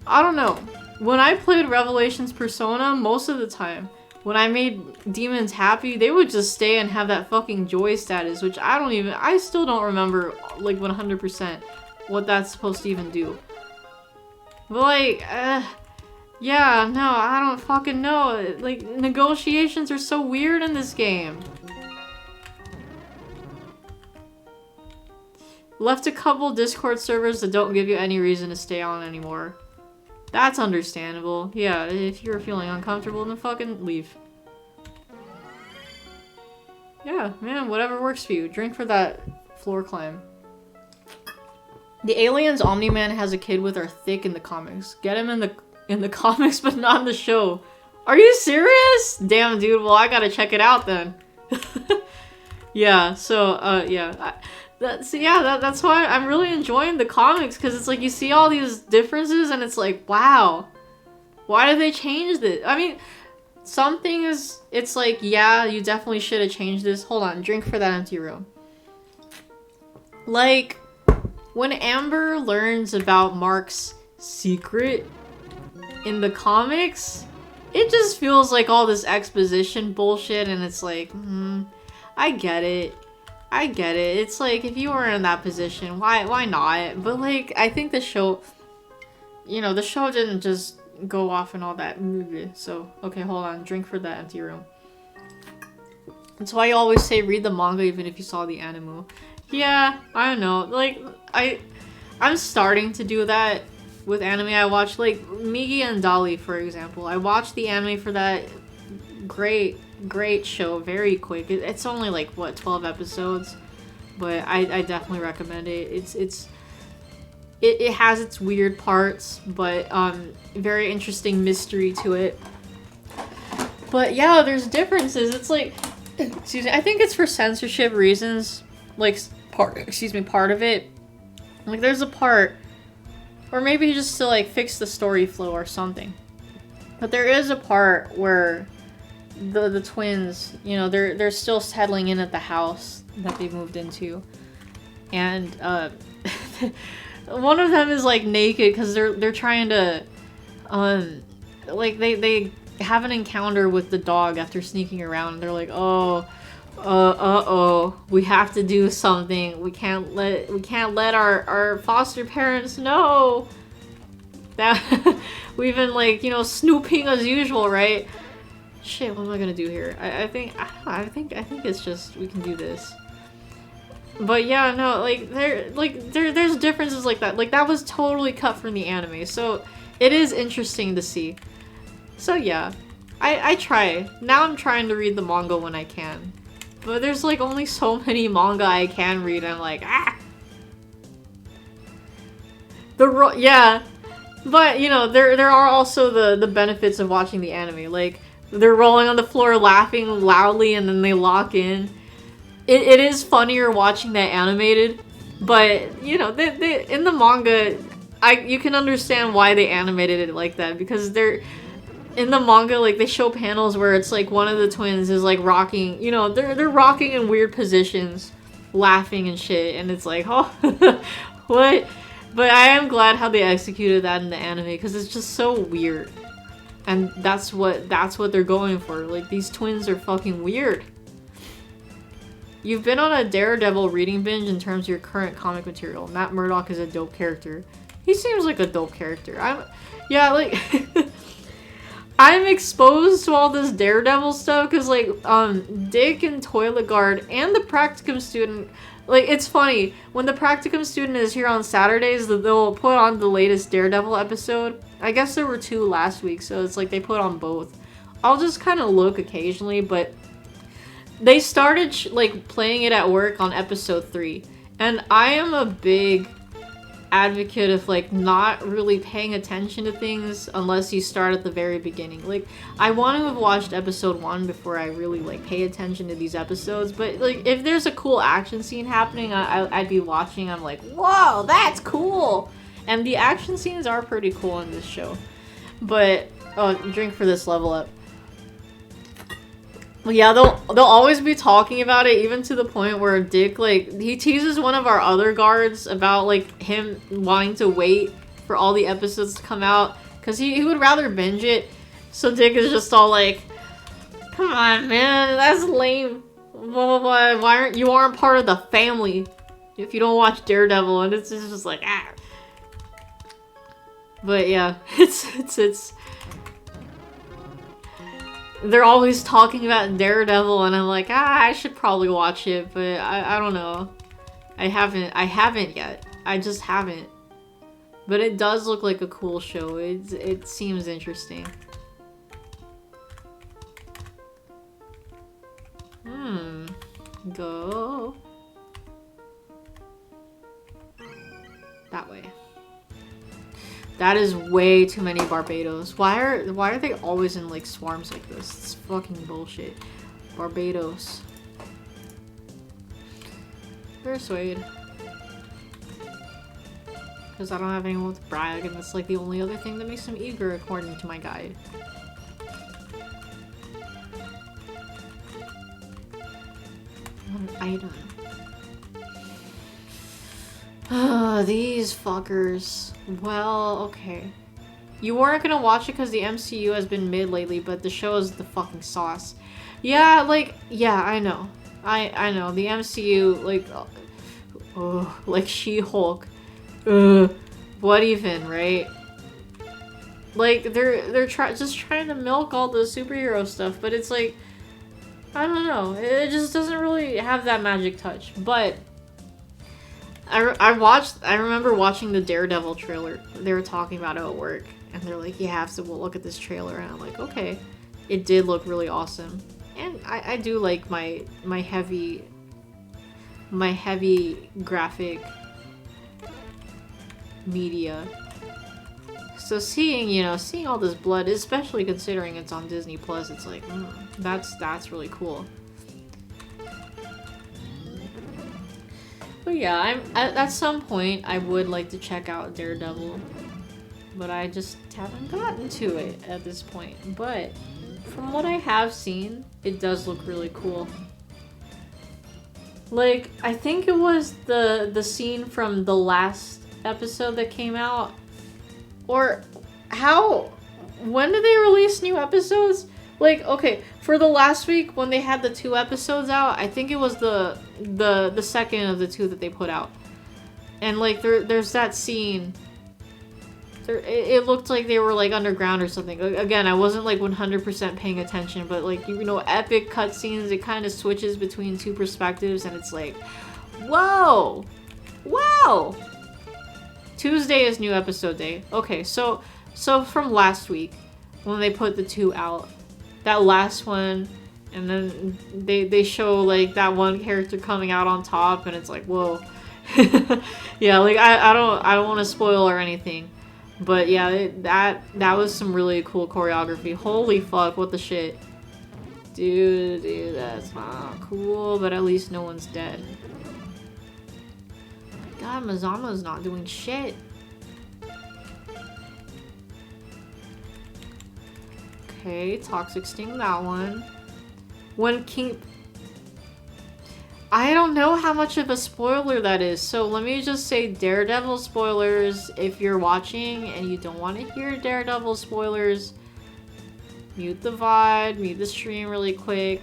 I don't know. When I played Revelations Persona, most of the time, when I made demons happy, they would just stay and have that fucking joy status, which I still don't remember, like, 100% what that's supposed to even do. But, like, yeah, no, I don't fucking know. Like, negotiations are so weird in this game. Left a couple Discord servers that don't give you any reason to stay on anymore. That's understandable. Yeah, if you're feeling uncomfortable, then fucking leave. Yeah, man, whatever works for you. Drink for that floor climb. The aliens Omni-Man has a kid with are thick in the comics. Get him in the comics, but not in the show. Are you serious? Damn, dude. Well, I gotta check it out then. Yeah. So, yeah. That's why I'm really enjoying the comics, because it's like you see all these differences, and it's like, wow, why did they change this? I mean, some things, it's like, yeah, you definitely should have changed this. Hold on, drink for that empty room. Like, when Amber learns about Mark's secret in the comics, it just feels like all this exposition bullshit, and it's like, I get it. It's like, if you were in that position, why not? But like, I think the show, the show didn't just go off and all that. So, okay, hold on. Drink for that empty room. That's why I always say read the manga even if you saw the anime. Yeah, I don't know. Like, I'm starting to do that with anime I watch. Like, Migi and Dolly, for example. I watched the anime for that. Great show, very quick. It's only like, what, 12 episodes? But I definitely recommend it. It has its weird parts, but very interesting mystery to it. But yeah, there's differences. It's like excuse me, I think it's for censorship reasons. Like, part of it. Like, there's a part, or maybe just to, like, fix the story flow or something. But there is a part where the twins, you know, they're still settling in at the house that they moved into. And, one of them is, like, naked because they're trying to, like, they have an encounter with the dog after sneaking around. They're like, oh, uh-oh, we have to do something. We can't let our foster parents know that we've been, like, you know, snooping as usual, right? Shit, what am I gonna do here? I think it's just we can do this. But yeah, no, like there's differences like that. Like that was totally cut from the anime, so it is interesting to see. So yeah, I try. Now I'm trying to read the manga when I can. But there's like only so many manga I can read. I'm like, ah! Yeah. But, you know, there are also the benefits of watching the anime. Like, they're rolling on the floor laughing loudly and then they lock in. It is funnier watching that animated. But, you know, they in the manga, you can understand why they animated it like that. Because they're... In the manga, like, they show panels where it's like one of the twins is like rocking, you know, they're rocking in weird positions, laughing and shit, and it's like, oh, what? But I am glad how they executed that in the anime because it's just so weird, and that's what they're going for. Like, these twins are fucking weird. You've been on a Daredevil reading binge in terms of your current comic material. Matt Murdock is a dope character. He seems like a dope character. Yeah, like. I'm exposed to all this Daredevil stuff because, like, Dick and Toilet Guard and the Practicum student, like, it's funny. When the Practicum student is here on Saturdays, they'll put on the latest Daredevil episode. I guess there were 2 last week, so it's like they put on both. I'll just kind of look occasionally, but they started, like, playing it at work on episode 3. And I am a big advocate of, like, not really paying attention to things unless you start at the very beginning. Like, I want to have watched episode 1 before I really, like, pay attention to these episodes, but, like, if there's a cool action scene happening, I'd be watching. I'm like, whoa, that's cool! And the action scenes are pretty cool in this show. But, oh, drink for this level up. Yeah, they'll always be talking about it, even to the point where Dick, like, he teases one of our other guards about, like, him wanting to wait for all the episodes to come out, because he would rather binge it. So Dick is just all like, come on, man, that's lame. Blah, blah, blah. You aren't part of the family if you don't watch Daredevil, and it's just like, ah. But yeah, it's they're always talking about Daredevil, and I'm like, I should probably watch it, but I don't know. I haven't yet. I just haven't. But it does look like a cool show. It seems interesting. Go that way. That is way too many Barbados. Why are they always in, like, swarms like this? It's fucking bullshit. Barbados. Persuade. Because I don't have anyone to brag, and that's, like, the only other thing that makes them eager according to my guide. What an item. These fuckers. Well, okay. You weren't gonna watch it because the MCU has been mid lately, but the show is the fucking sauce. Yeah, like, yeah, I know. I know. The MCU, like, like She-Hulk. What even, right? Like, they're just trying to milk all the superhero stuff, but it's like, I don't know. It just doesn't really have that magic touch, but I remember watching the Daredevil trailer. They were talking about it at work, and they're like, yeah, so we'll look at this trailer, and I'm like, okay. It did look really awesome. And I do like my heavy graphic media. So seeing all this blood, especially considering it's on Disney Plus, it's like, that's really cool. But yeah, at some point I would like to check out Daredevil, but I just haven't gotten to it at this point. But from what I have seen, it does look really cool. Like, I think it was the scene from the last episode that came out, or how, when did they release new episodes? Like, okay, for the last week when they had the 2 episodes out, I think it was the second of the 2 that they put out. And like there's that scene. It looked like they were like underground or something. Again, I wasn't like 100% paying attention, but like, you know, epic cutscenes, it kind of switches between 2 perspectives and it's like, whoa! Wow! Tuesday is new episode day. Okay, so from last week when they put the 2 out, that last one, and then they show like that one character coming out on top, and it's like, whoa. Yeah, like I don't want to spoil or anything, but yeah, that was some really cool choreography. Holy fuck, what the shit, dude, that's not cool. But at least no one's dead. God, Mazama's not doing shit. Okay, Toxic Sting, that one. When King... I don't know how much of a spoiler that is, so let me just say Daredevil spoilers. If you're watching and you don't want to hear Daredevil spoilers, mute the VOD, mute the stream really quick,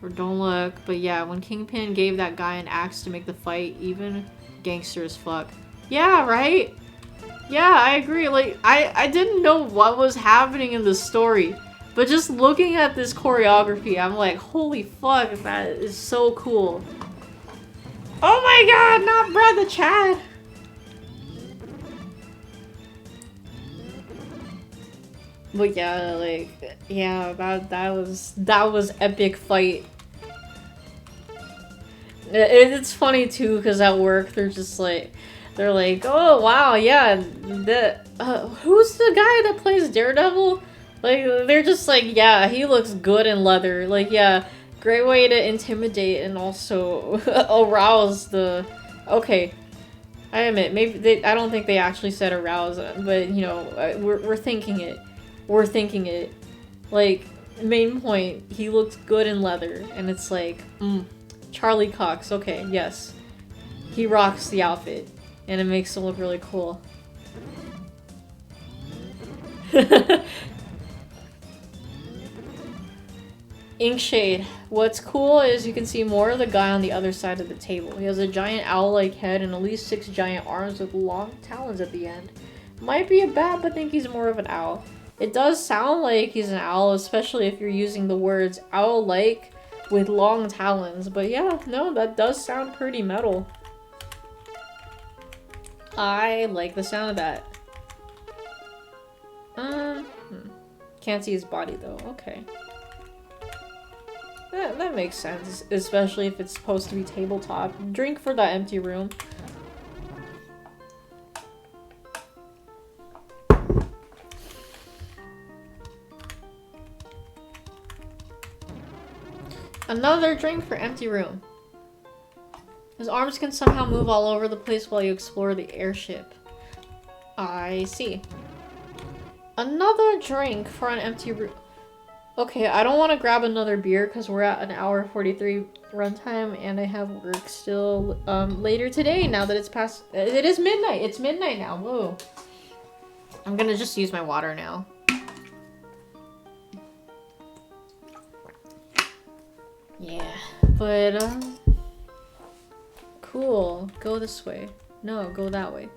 or don't look. But yeah, when Kingpin gave that guy an axe to make the fight even, gangster as fuck. Yeah, right? Yeah, I agree. Like, I didn't know what was happening in the story, but just looking at this choreography, I'm like, holy fuck, that is so cool. Oh my god, not Brother Chad! But yeah, like, yeah, that was epic fight. It's funny too, because at work, they're like, oh wow, yeah, who's the guy that plays Daredevil? Like, they're just like, yeah, he looks good in leather. Like, yeah, great way to intimidate and also arouse the... Okay, I admit, maybe I don't think they actually said arouse, but, you know, we're thinking it. We're thinking it. Like, main point, he looks good in leather, and it's like, Charlie Cox, okay, yes. He rocks the outfit, and it makes him look really cool. Inkshade. What's cool is you can see more of the guy on the other side of the table. He has a giant owl-like head and at least 6 giant arms with long talons at the end. Might be a bat, but think he's more of an owl. It does sound like he's an owl, especially if you're using the words owl-like with long talons. But yeah, no, that does sound pretty metal. I like the sound of that. Can't see his body though. Okay. That makes sense, especially if it's supposed to be tabletop. Drink for that empty room. Another drink for empty room. His arms can somehow move all over the place while you explore the airship. I see. Another drink for an empty room. Okay, I don't want to grab another beer because we're at an hour 43 runtime and I have work still later today now that it's past... It is midnight. It's midnight now. Whoa. I'm gonna just use my water now. Yeah, but cool. Go this way. No, go that way.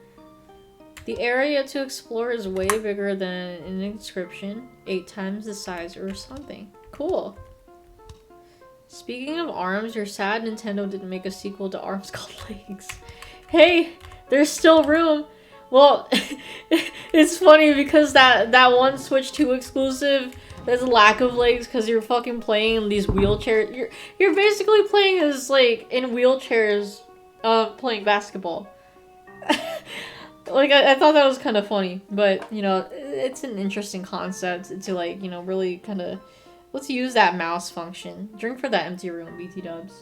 The area to explore is way bigger than an inscription, 8 times the size or something. Cool. Speaking of arms, you're sad Nintendo didn't make a sequel to Arms Called Legs. Hey, there's still room. Well, it's funny because that one Switch 2 exclusive, there's a lack of legs because you're fucking playing in these wheelchairs. You're basically playing as like in wheelchairs, playing basketball. Like, I thought that was kind of funny, but, you know, it's an interesting concept to, like, you know, really kind of... Let's use that mouse function. Drink for that empty room, BT dubs.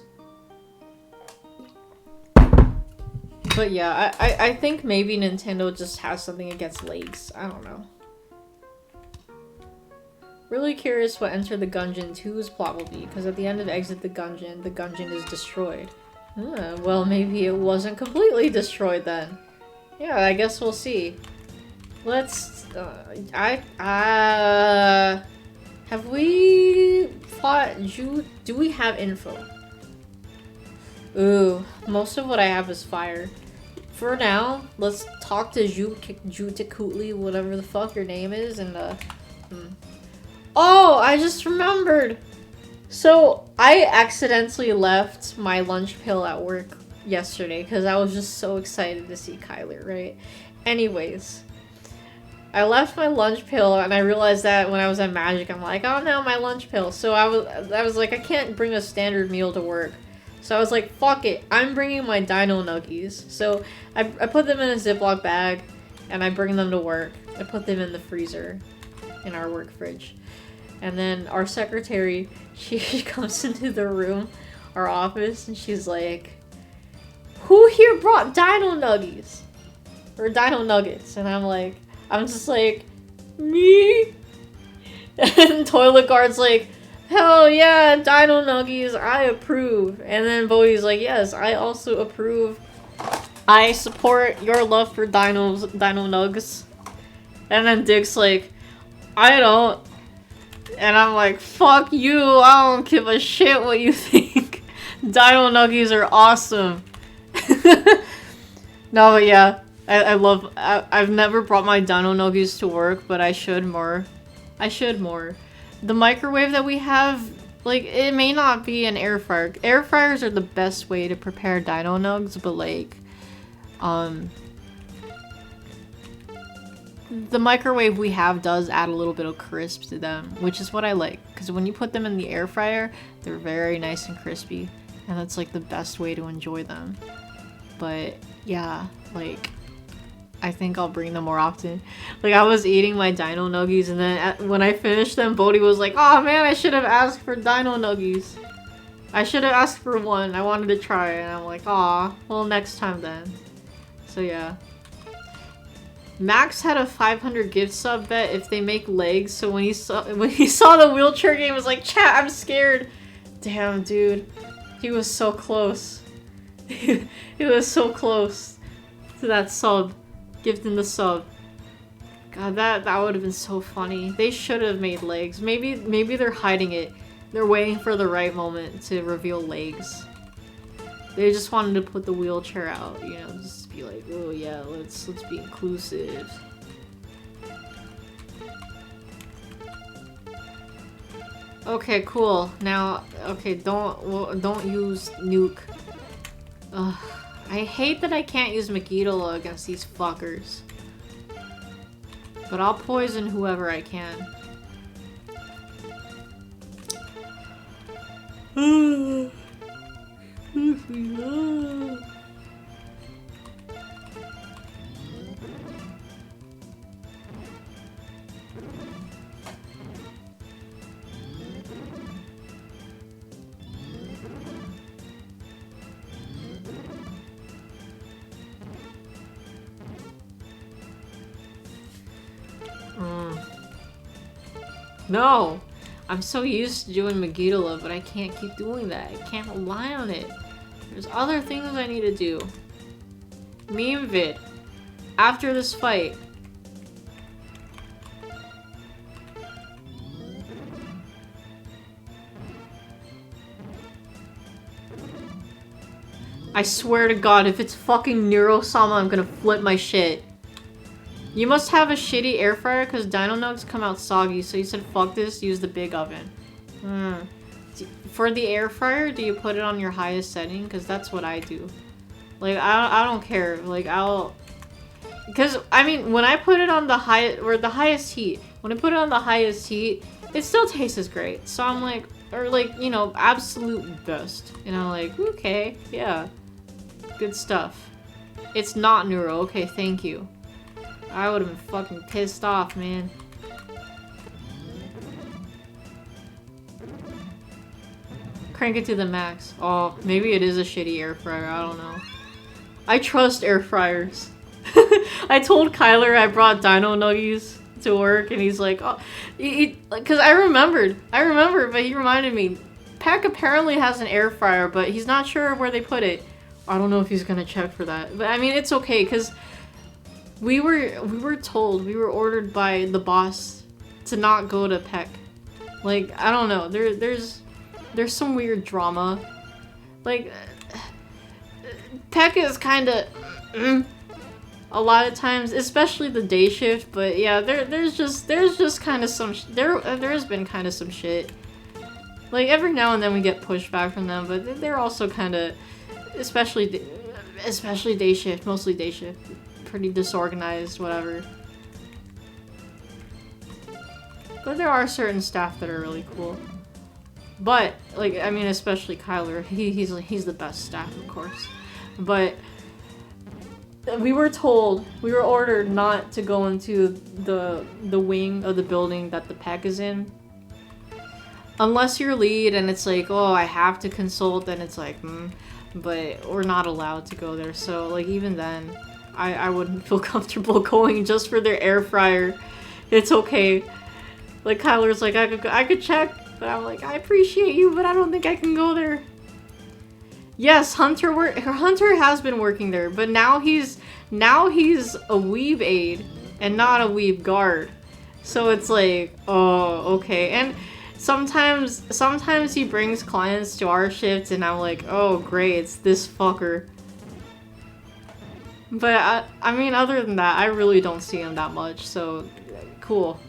But yeah, I think maybe Nintendo just has something against legs. I don't know. Really curious what Enter the Gungeon 2's plot will be, because at the end of Exit the Gungeon is destroyed. Well, maybe it wasn't completely destroyed then. Yeah, I guess we'll see. Let's... have we fought Ju? Do we have info? Ooh, most of what I have is fire. For now, let's talk to Jutikutli, whatever the fuck your name is, and Oh, I just remembered! So, I accidentally left my lunch pail at work yesterday because I was just so excited to see Kyler, right? Anyways, I left my lunch pail and I realized that when I was at Magic, I'm like, oh no, my lunch pail. So I was like, I can't bring a standard meal to work. So I was like, fuck it, I'm bringing my Dino Nuggies. So I put them in a Ziploc bag and I bring them to work. I put them in the freezer in our work fridge. And then our secretary, she comes into the room, our office, and she's like, who here brought Dino Nuggies? Or Dino Nuggets? And I'm just like, me? And Toilet Guard's like, hell yeah, Dino Nuggies, I approve. And then Bodhi's like, yes, I also approve. I support your love for Dino Nugs. And then Dick's like, I don't. And I'm like, fuck you, I don't give a shit what you think. Dino Nuggies are awesome. No, but yeah, I've never brought my Dino Nuggies to work, but I should more. I should more. The microwave that we have, like, it may not be an air fryer. Air fryers are the best way to prepare Dino Nugs, but like, the microwave we have does add a little bit of crisp to them, which is what I like. Because when you put them in the air fryer, they're very nice and crispy. And that's like the best way to enjoy them. But yeah, like, I think I'll bring them more often. Like, I was eating my Dino Nuggies and then when I finished them, Bodhi was like, oh man, I should have asked for Dino Nuggies. I should have asked for one. I wanted to try it. And I'm like, aw, well, next time then. So yeah. Max had a 500 gift sub bet if they make legs, so when he saw the wheelchair game, he was like, chat, I'm scared. Damn, dude. He was so close. He was so close to that sub. Gifting the sub. God, that would have been so funny. They should have made legs. Maybe they're hiding it. They're waiting for the right moment to reveal legs. They just wanted to put the wheelchair out, you know, just be like, oh yeah, let's be inclusive. Okay, cool. Now, okay, don't use nuke. Ugh, I hate that I can't use Megiddo against these fuckers. But I'll poison whoever I can. No! I'm so used to doing Megiddo, but I can't keep doing that. I can't rely on it. There's other things I need to do. Meme vid. After this fight. I swear to God, if it's fucking Neuro-sama, I'm gonna flip my shit. You must have a shitty air fryer because Dino Nugs come out soggy, so you said fuck this, use the big oven. For the air fryer, do you put it on your highest setting? Because that's what I do. Like, I don't care. Like, because, I mean, when I put it on the highest heat, when I put it on the highest heat, it still tastes great. So I'm like, or like, you know, absolute best. And I'm like, okay, yeah. Good stuff. It's not Neuro. Okay, thank you. I would have been fucking pissed off, man. Crank it to the max. Oh, maybe it is a shitty air fryer. I don't know. I trust air fryers. I told Kyler I brought dino nuggies to work, and he's like, oh, because I remembered, but he reminded me. Peck apparently has an air fryer, but he's not sure where they put it. I don't know if he's gonna check for that, but I mean it's okay because we were told, we were ordered by the boss to not go to Peck. Like I don't know, there's some weird drama. Like Peck is kind of a lot of times, especially the day shift. But yeah, there's just kind of some there has been kind of some shit. Like every now and then we get pushback from them, but they're also kind of, especially day shift, mostly day shift, pretty disorganized, whatever. But there are certain staff that are really cool. But like I mean, especially Kyler, he's the best staff, of course. But we were ordered not to go into the wing of the building that the Peck is in. Unless you're lead and it's like, oh, I have to consult, then it's like, but we're not allowed to go there. So like even then, I wouldn't feel comfortable going just for their air fryer. It's okay. Like Kyler's like, I could check, but I'm like, I appreciate you, but I don't think I can go there. Yes, Hunter has been working there, but now he's a weeb aide and not a weeb guard. So it's like, oh, okay. And sometimes he brings clients to our shift and I'm like, oh great, it's this fucker. But I mean, other than that, I really don't see him that much, so cool.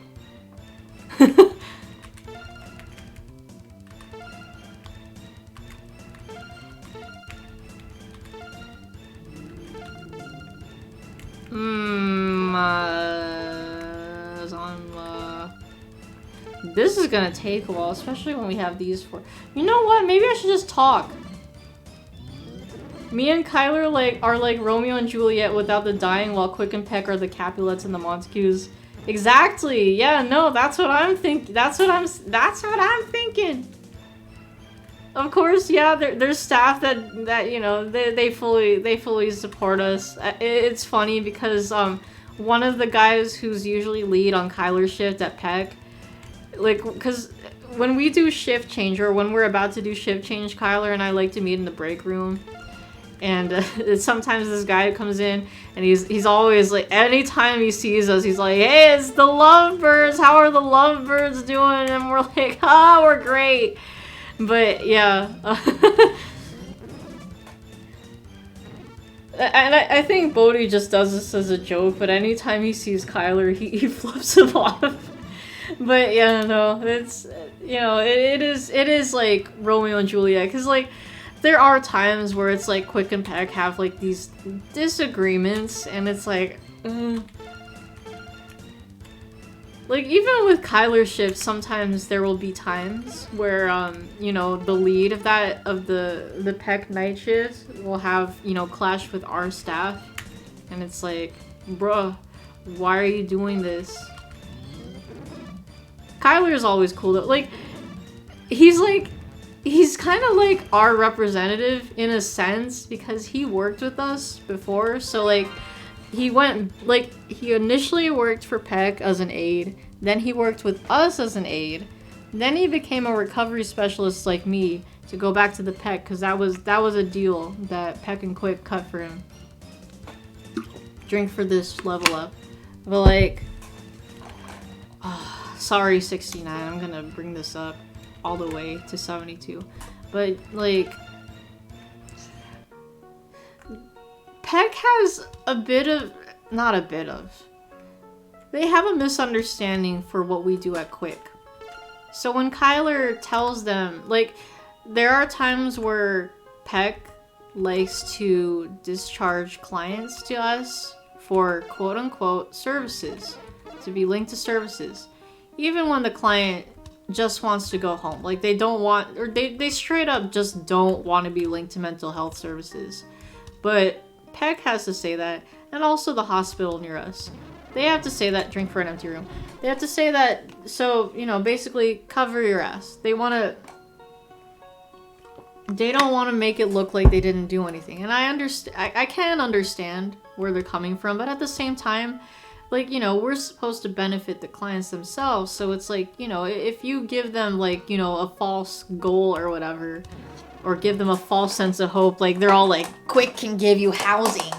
This is gonna take a while, especially when we have these four. You know what? Maybe I should just talk. Me and Kyler are like Romeo and Juliet without the dying, while Quick and Peck are the Capulets and the Montagues. Exactly. Yeah. No. That's what I'm thinking. That's what I'm thinking. Of course. Yeah. There's staff that you know they fully support us. It's funny because one of the guys who's usually lead on Kyler's shift at Peck, like, because when we do shift change, or when we're about to do shift change, Kyler and I like to meet in the break room. And sometimes this guy comes in and he's always like, anytime he sees us, he's like, hey, it's the lovebirds, how are the lovebirds doing? And we're like, ah, we're great. But yeah. And I think Bodhi just does this as a joke, but anytime he sees Kyler, he flips him off. But yeah, no, it's, you know, it is like Romeo and Juliet, because like there are times where it's like Quick and Peck have like these disagreements, and it's like even with Kyler's shift, sometimes there will be times where you know, the lead of the Peck night shift will have, you know, clash with our staff, and it's like, bruh, why are you doing this? Kyler is always cool though. Like, he's kind of like our representative in a sense, because he worked with us before. So like, he initially worked for Peck as an aide, then he worked with us as an aide, then he became a recovery specialist like me to go back to the Peck, because that was a deal that Peck and Quick cut for him. Drink for this level up. But like, sorry 69, I'm gonna bring this up all the way to 72. But like, Peck has they have a misunderstanding for what we do at Quick. So when Kyler tells them, like, there are times where Peck likes to discharge clients to us for quote-unquote services, to be linked to services, even when the client just wants to go home. Like, they don't want, or they straight up just don't want to be linked to mental health services. But Peck has to say that, and also the hospital near us. They have to say that, drink for an empty room. They have to say that, so, you know, basically cover your ass. They want to... They don't want to make it look like they didn't do anything. And I understand, I can understand where they're coming from, but at the same time, like, you know, we're supposed to benefit the clients themselves. So it's like, you know, if you give them, like, you know, a false goal or whatever, or give them a false sense of hope, like, they're all like, Quick can give you housing.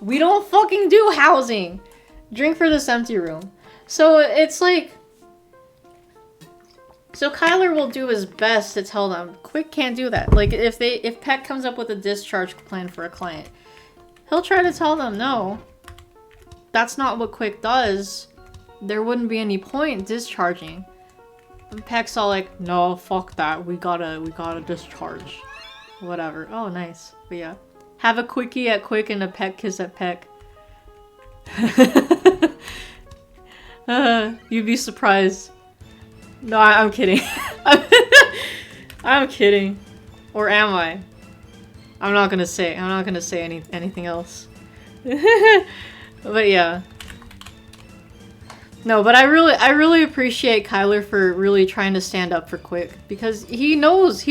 We don't fucking do housing. Drink for this empty room. So it's like, so Kyler will do his best to tell them, Quick can't do that. Like, if Peck comes up with a discharge plan for a client, he'll try to tell them, no, that's not what Quick does. There wouldn't be any point discharging. And Peck's all like, no, fuck that. We gotta discharge. Whatever. Oh, nice. But yeah. Have a quickie at Quick and a Peck kiss at Peck. You'd be surprised. No, I'm kidding. I'm kidding. Or am I? I'm not gonna say anything else. But yeah. No, but I really appreciate Kyler for really trying to stand up for Quick, because he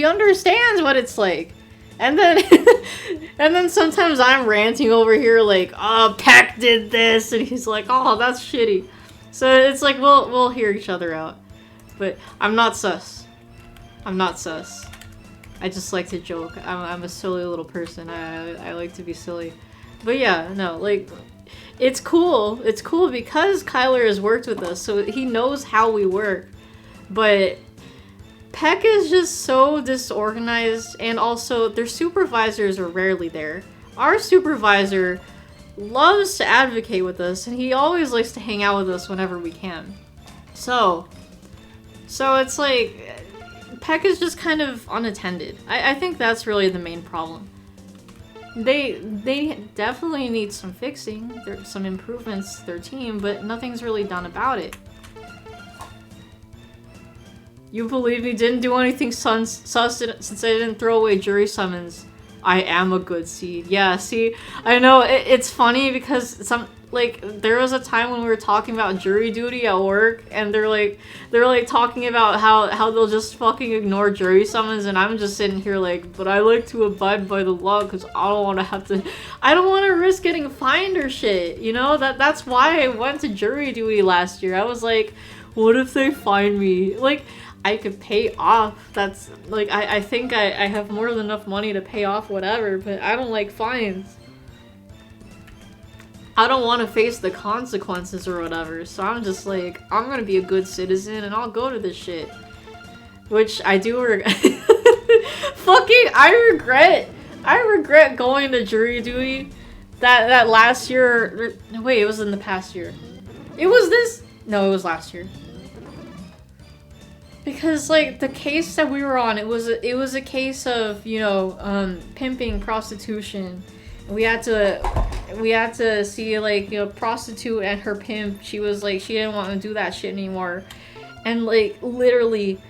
understands what it's like. And then and then sometimes I'm ranting over here like, oh, Peck did this, and he's like, oh, that's shitty. So it's like we'll hear each other out. But I'm not sus. I'm not sus. I just like to joke. I'm a silly little person. I like to be silly. But yeah, no, like, it's cool. It's cool because Kyler has worked with us, so he knows how we work. But Peck is just so disorganized, and also their supervisors are rarely there. Our supervisor loves to advocate with us, and he always likes to hang out with us whenever we can. So it's like, Peck is just kind of unattended. I think that's really the main problem. They definitely need some fixing, some improvements to their team, but nothing's really done about it. You believe me, didn't do anything sus since I didn't throw away jury summons. I am a good seed. Yeah, see, I know, it's funny because there was a time when we were talking about jury duty at work, and they're talking about how they'll just fucking ignore jury summons, and I'm just sitting here like, but I like to abide by the law because I don't want to risk getting fined or shit, you know? That's why I went to jury duty last year. I was like, what if they fine me? Like, I could pay off. That's, like, I think I have more than enough money to pay off whatever, but I don't like fines. I don't want to face the consequences or whatever, so I'm just like, I'm gonna be a good citizen and I'll go to this shit. Which I do fucking, I regret going to jury duty that last year. Wait, it was in the past year. It was last year. Because, like, the case that we were on, it was a case of, you know, pimping, prostitution. We had to see, like, you know, prostitute and her pimp. She was like, she didn't want to do that shit anymore. And, like, literally,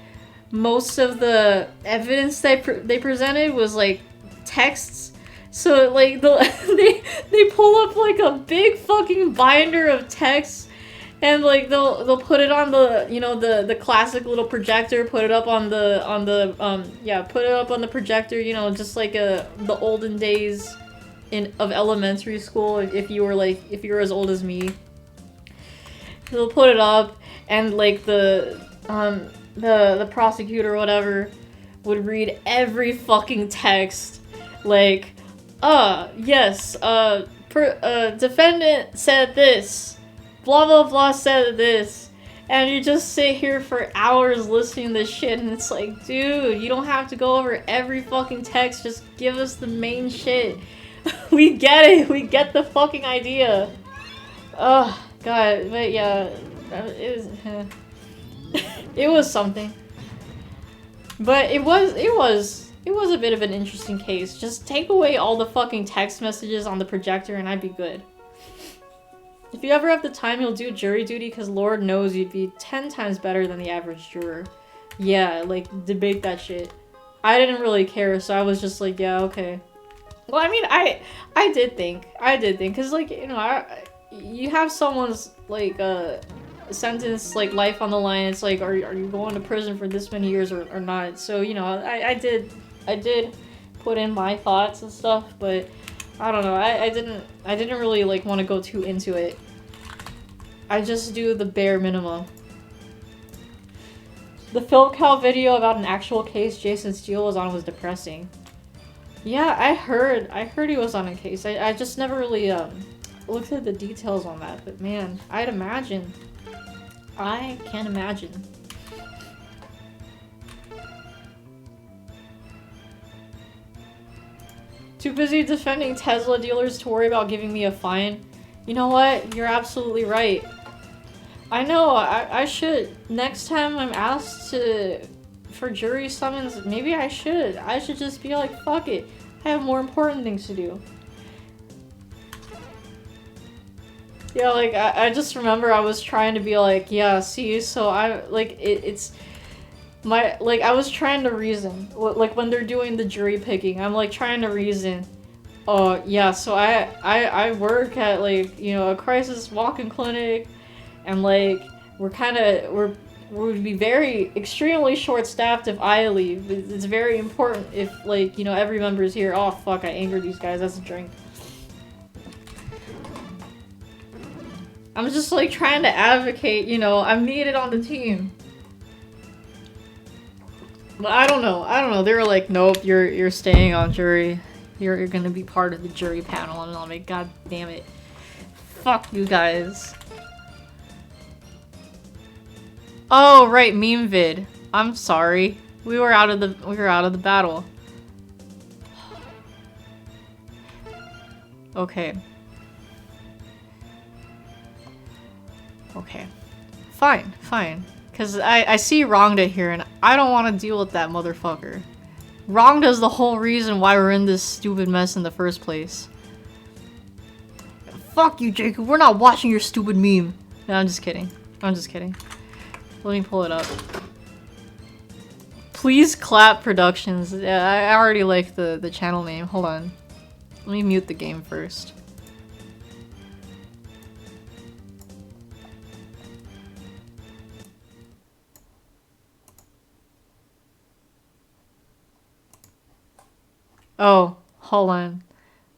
most of the evidence they presented was, like, texts. So, like, they pull up, like, a big fucking binder of texts. And, like, they'll put it on the, you know, the classic little projector, put it up on the put it up on the projector, you know, just like the olden days of elementary school, if you were as old as me. They'll put it up, and, like, the prosecutor or whatever would read every fucking text, like, yes, defendant said this. Blah blah blah said this, and you just sit here for hours listening to this shit, and it's like, dude, you don't have to go over every fucking text, just give us the main shit. We get it, we get the fucking idea. Oh god, but yeah, it was something. But it was a bit of an interesting case. Just take away all the fucking text messages on the projector and I'd be good. If you ever have the time, you'll do jury duty, because Lord knows you'd be 10 times better than the average juror. Yeah, like, debate that shit. I didn't really care, so I was just like, yeah, okay. Well, I mean, I did think, because, like, you know, you have someone's, like, sentence, like, life on the line. It's like, are you going to prison for this many years or not? So, you know, I did I did put in my thoughts and stuff, but I don't know. I didn't really like want to go too into it. I just do the bare minimum. The Phil Cow video about an actual case Jason Steele was on was depressing. Yeah, I heard he was on a case. I just never really looked at the details on that, but man, I'd imagine. I can imagine. Too busy defending Tesla dealers to worry about giving me a fine. You know what? You're absolutely right. I know, I should. Next time I'm asked for jury summons, maybe I should. I should just be like, fuck it. I have more important things to do. Yeah, like, I just remember I was trying to be like, yeah, see, so I, like, it's... My, like, I was trying to reason. Like, when they're doing the jury picking, I'm, like, trying to reason. Oh, yeah, so I work at, like, you know, a crisis walk-in clinic, and, like, we would be very, extremely short-staffed if I leave. It's very important if, like, you know, every member's here. Oh, fuck, I angered these guys. That's a drink. I'm just, like, trying to advocate, you know, I'm needed on the team. But I don't know. They were like, nope, you're staying on jury. You're gonna be part of the jury panel. And I'm like, god damn it. Fuck you guys. Oh, right, meme vid. I'm sorry. We were out of the battle. Okay. Okay. Fine. Because I see Rongda here, and I don't want to deal with that motherfucker. Rongda's the whole reason why we're in this stupid mess in the first place. Fuck you, Jacob. We're not watching your stupid meme. No, I'm just kidding. Let me pull it up. Please Clap Productions. Yeah, I already like the channel name. Hold on. Let me mute the game first. Oh, hold on.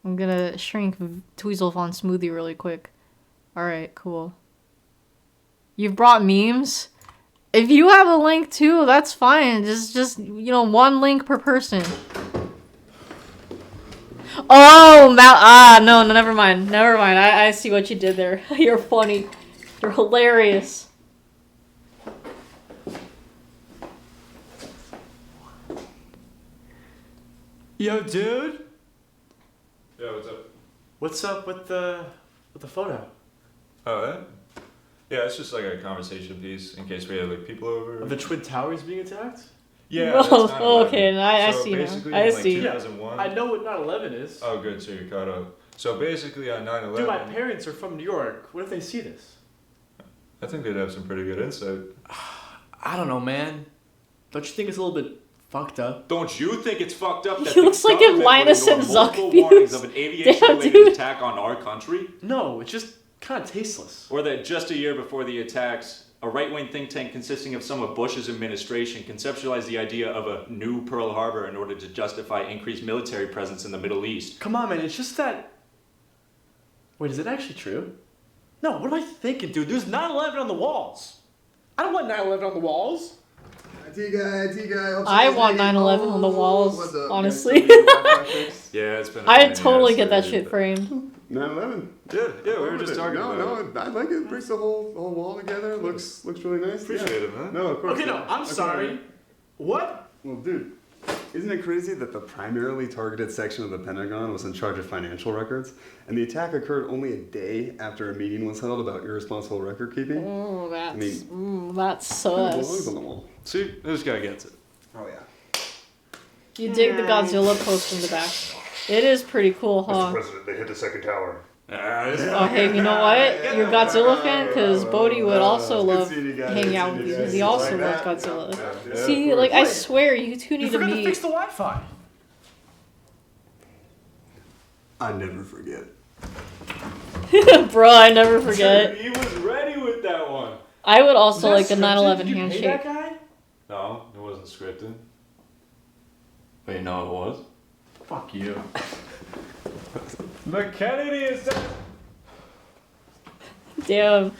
I'm gonna shrink Tweezlefont Smoothie really quick. Alright, cool. You've brought memes? If you have a link too, that's fine. Just you know, one link per person. Oh, no, never mind. I see what you did there. You're funny. You're hilarious. Yo, dude. Yeah, what's up? What's up with the photo? Oh, that? Yeah, it's just like a conversation piece in case we have like people over. Of the Twin Towers being attacked? Yeah. Oh, that's 9/11. okay, and I so see now. basically, I in, like, see. 2001. I know what 9/11 is. Oh, good. So you're caught up. So basically, on 9/11. Dude, my parents are from New York. What if they see this? I think they'd have some pretty good insight. I don't know, man. Don't you think it's a little bit fucked up? Don't you think it's fucked up that He looks like if Linus and Zuck warnings views. of an Damn, aviation-related dude. attack on our country? No, it's just kind of tasteless. Or that just a year before the attacks, a right-wing think tank consisting of some of Bush's administration conceptualized the idea of a new Pearl Harbor in order to justify increased military presence in the Middle East. Come on, man. It's just that... Wait, is it actually true? No, what am I thinking, dude? There's 9/11 on the walls. I don't want 9/11 on the walls. T-guy. I want 9/11 on the walls, What's up? honestly. Yeah, it's been. I'd totally get that shit framed. 9/11. Yeah, we were just talking about it. No, I like it. It brings the whole wall together. It looks really nice. Appreciate it, man. No, of course. Okay, no, I'm sorry. What? Well, dude, isn't it crazy that the primarily targeted section of the Pentagon was in charge of financial records, and the attack occurred only a day after a meeting was held about irresponsible record keeping? Oh, that's It belongs sus. on the wall. See, this guy gets it. Oh yeah. You dig the Godzilla post in the back. It is pretty cool, huh? President, they hit the second tower. Oh, hey, you know what? You're a Godzilla fan? Because Bodhi would also love hanging out with you, because he also loves Godzilla. Yeah, See, of like, course. I swear, you two You need to forgot to fix meet. the Wi-Fi. I never forget. Bruh, I never forget. He was ready with that one. I would also Was that like a scripted? 9/11 Did you pay handshake. that guy? No, it wasn't scripted. Wait, no, it was? Fuck you. The Kennedy is dead. Damn.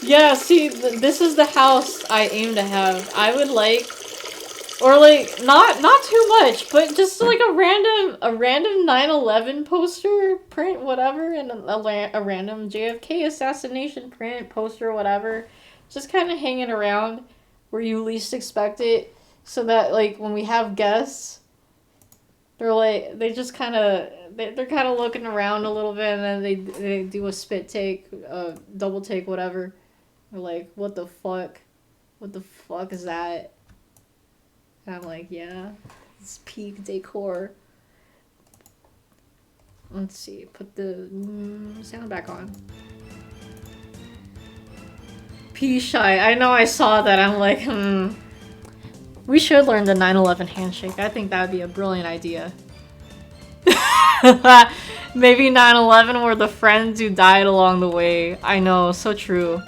Yeah, see, this is the house I aim to have. I would like, or like, not too much, but just like a random 9/11 poster print, whatever, and a random JFK assassination print poster, whatever, just kind of hanging around where you least expect it, so that like when we have guests, they're like they're kind of looking around a little bit, and then they do a spit take, double take, whatever. They're like, what the fuck? What the fuck is that? And I'm like, yeah, it's peak decor. Let's see, put the sound back on. Pea shy. I know I saw that. I'm like, we should learn the 9/11 handshake. I think that would be a brilliant idea. Maybe 9/11 were the friends who died along the way. I know, so true.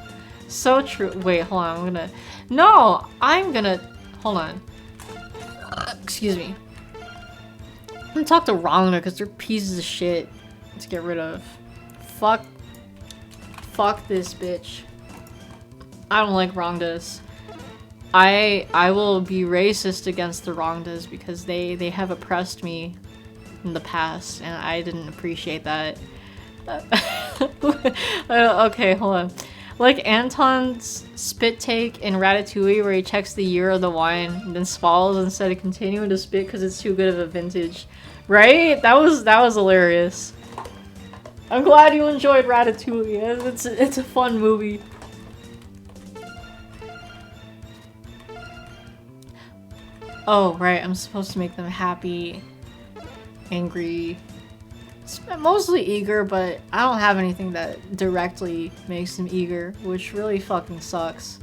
So true. Wait, hold on. Hold on. Excuse me. I'm gonna talk to Rongna because they're pieces of shit to get rid of. Fuck this bitch. I don't like Rongdas. I will be racist against the Rongdas because they have oppressed me in the past and I didn't appreciate that. Okay, hold on. Like Anton's spit take in Ratatouille where he checks the year of the wine and then swallows instead of continuing to spit because it's too good of a vintage. Right? That was hilarious. I'm glad you enjoyed Ratatouille. It's a fun movie. Oh, right. I'm supposed to make them happy, angry, mostly eager, but I don't have anything that directly makes them eager, which really fucking sucks.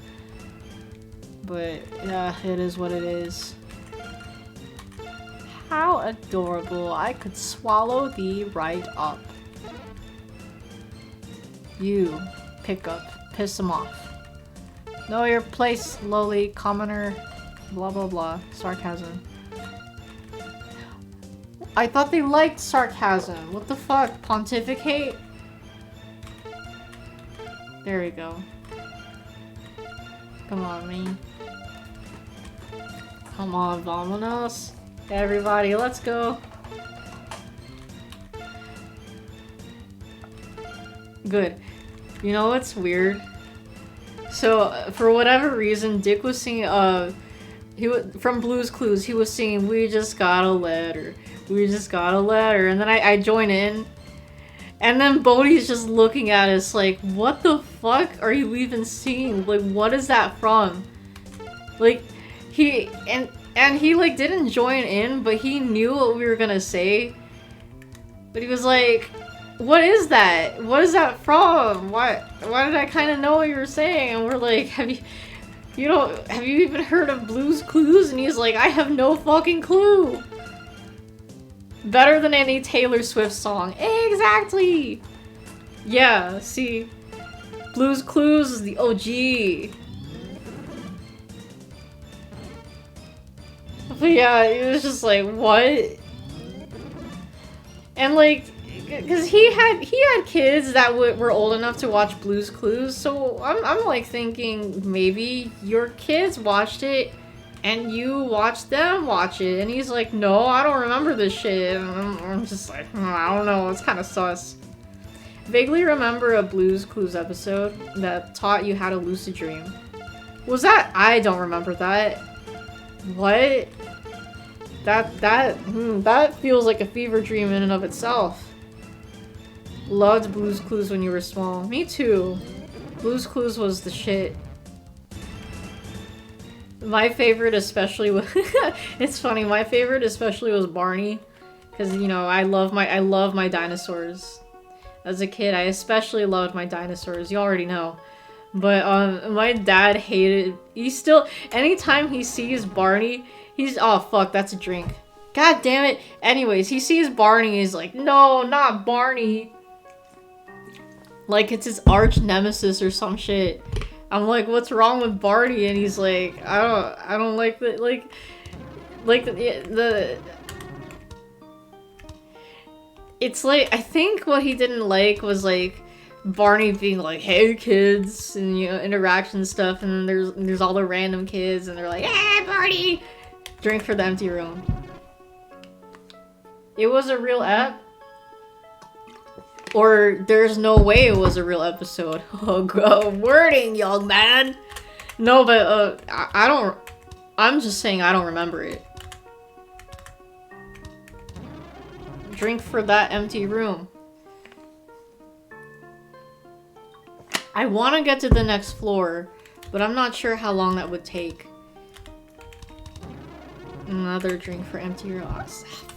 But yeah, it is what it is. How adorable. I could swallow thee right up. You, pick up, piss him off. Know your place, lowly commoner, blah blah blah, sarcasm. I thought they liked sarcasm. What the fuck? Pontificate? There we go. Come on, me. Come on, vamonos. Everybody, let's go. Good. You know what's weird? So, for whatever reason, Dick was singing, from Blue's Clues, he was singing, "We just got a letter. We just got a letter," and then I join in, and then Bodhi's just looking at us like, what the fuck are you even singing? Like, what is that from? Like, he like didn't join in, but he knew what we were gonna say. But he was like, what is that? What is that from? Why did I kind of know what you were saying? And we're like, have you even heard of Blue's Clues? And he's like, I have no fucking clue. Better than any Taylor Swift song. Exactly! Yeah, see? Blue's Clues is the OG. But yeah, it was just like, what? And like, because he had kids that were old enough to watch Blue's Clues, so I'm like thinking maybe your kids watched it and you watched them watch it, and he's like, no, I don't remember this shit. And I'm just like, I don't know, it's kind of sus. Vaguely remember a Blue's Clues episode that taught you how to lucid dream. Was that? I don't remember that. What? That feels like a fever dream in and of itself. Loved Blue's Clues when you were small. Me too. Blue's Clues was the shit. My favorite especially was it's funny, my favorite especially was Barney. Cause you know, I love my dinosaurs. As a kid, I especially loved my dinosaurs. You already know. But my dad hated anytime he sees Barney, oh fuck, that's a drink. God damn it. Anyways, he sees Barney. He's like, no, not Barney. Like it's his arch nemesis or some shit. I'm like, what's wrong with Barney? And he's like, I don't like the the. It's like, I think what he didn't like was like Barney being like, hey kids, and you know, interaction stuff, and then there's all the random kids, and they're like, hey Barney, drink for the empty room. It was a real app? Or there's no way it was a real episode. Oh god, wording, young man! No, but I don't, I'm just saying I don't remember it. Drink for that empty room. I want to get to the next floor, but I'm not sure how long that would take. Another drink for empty room.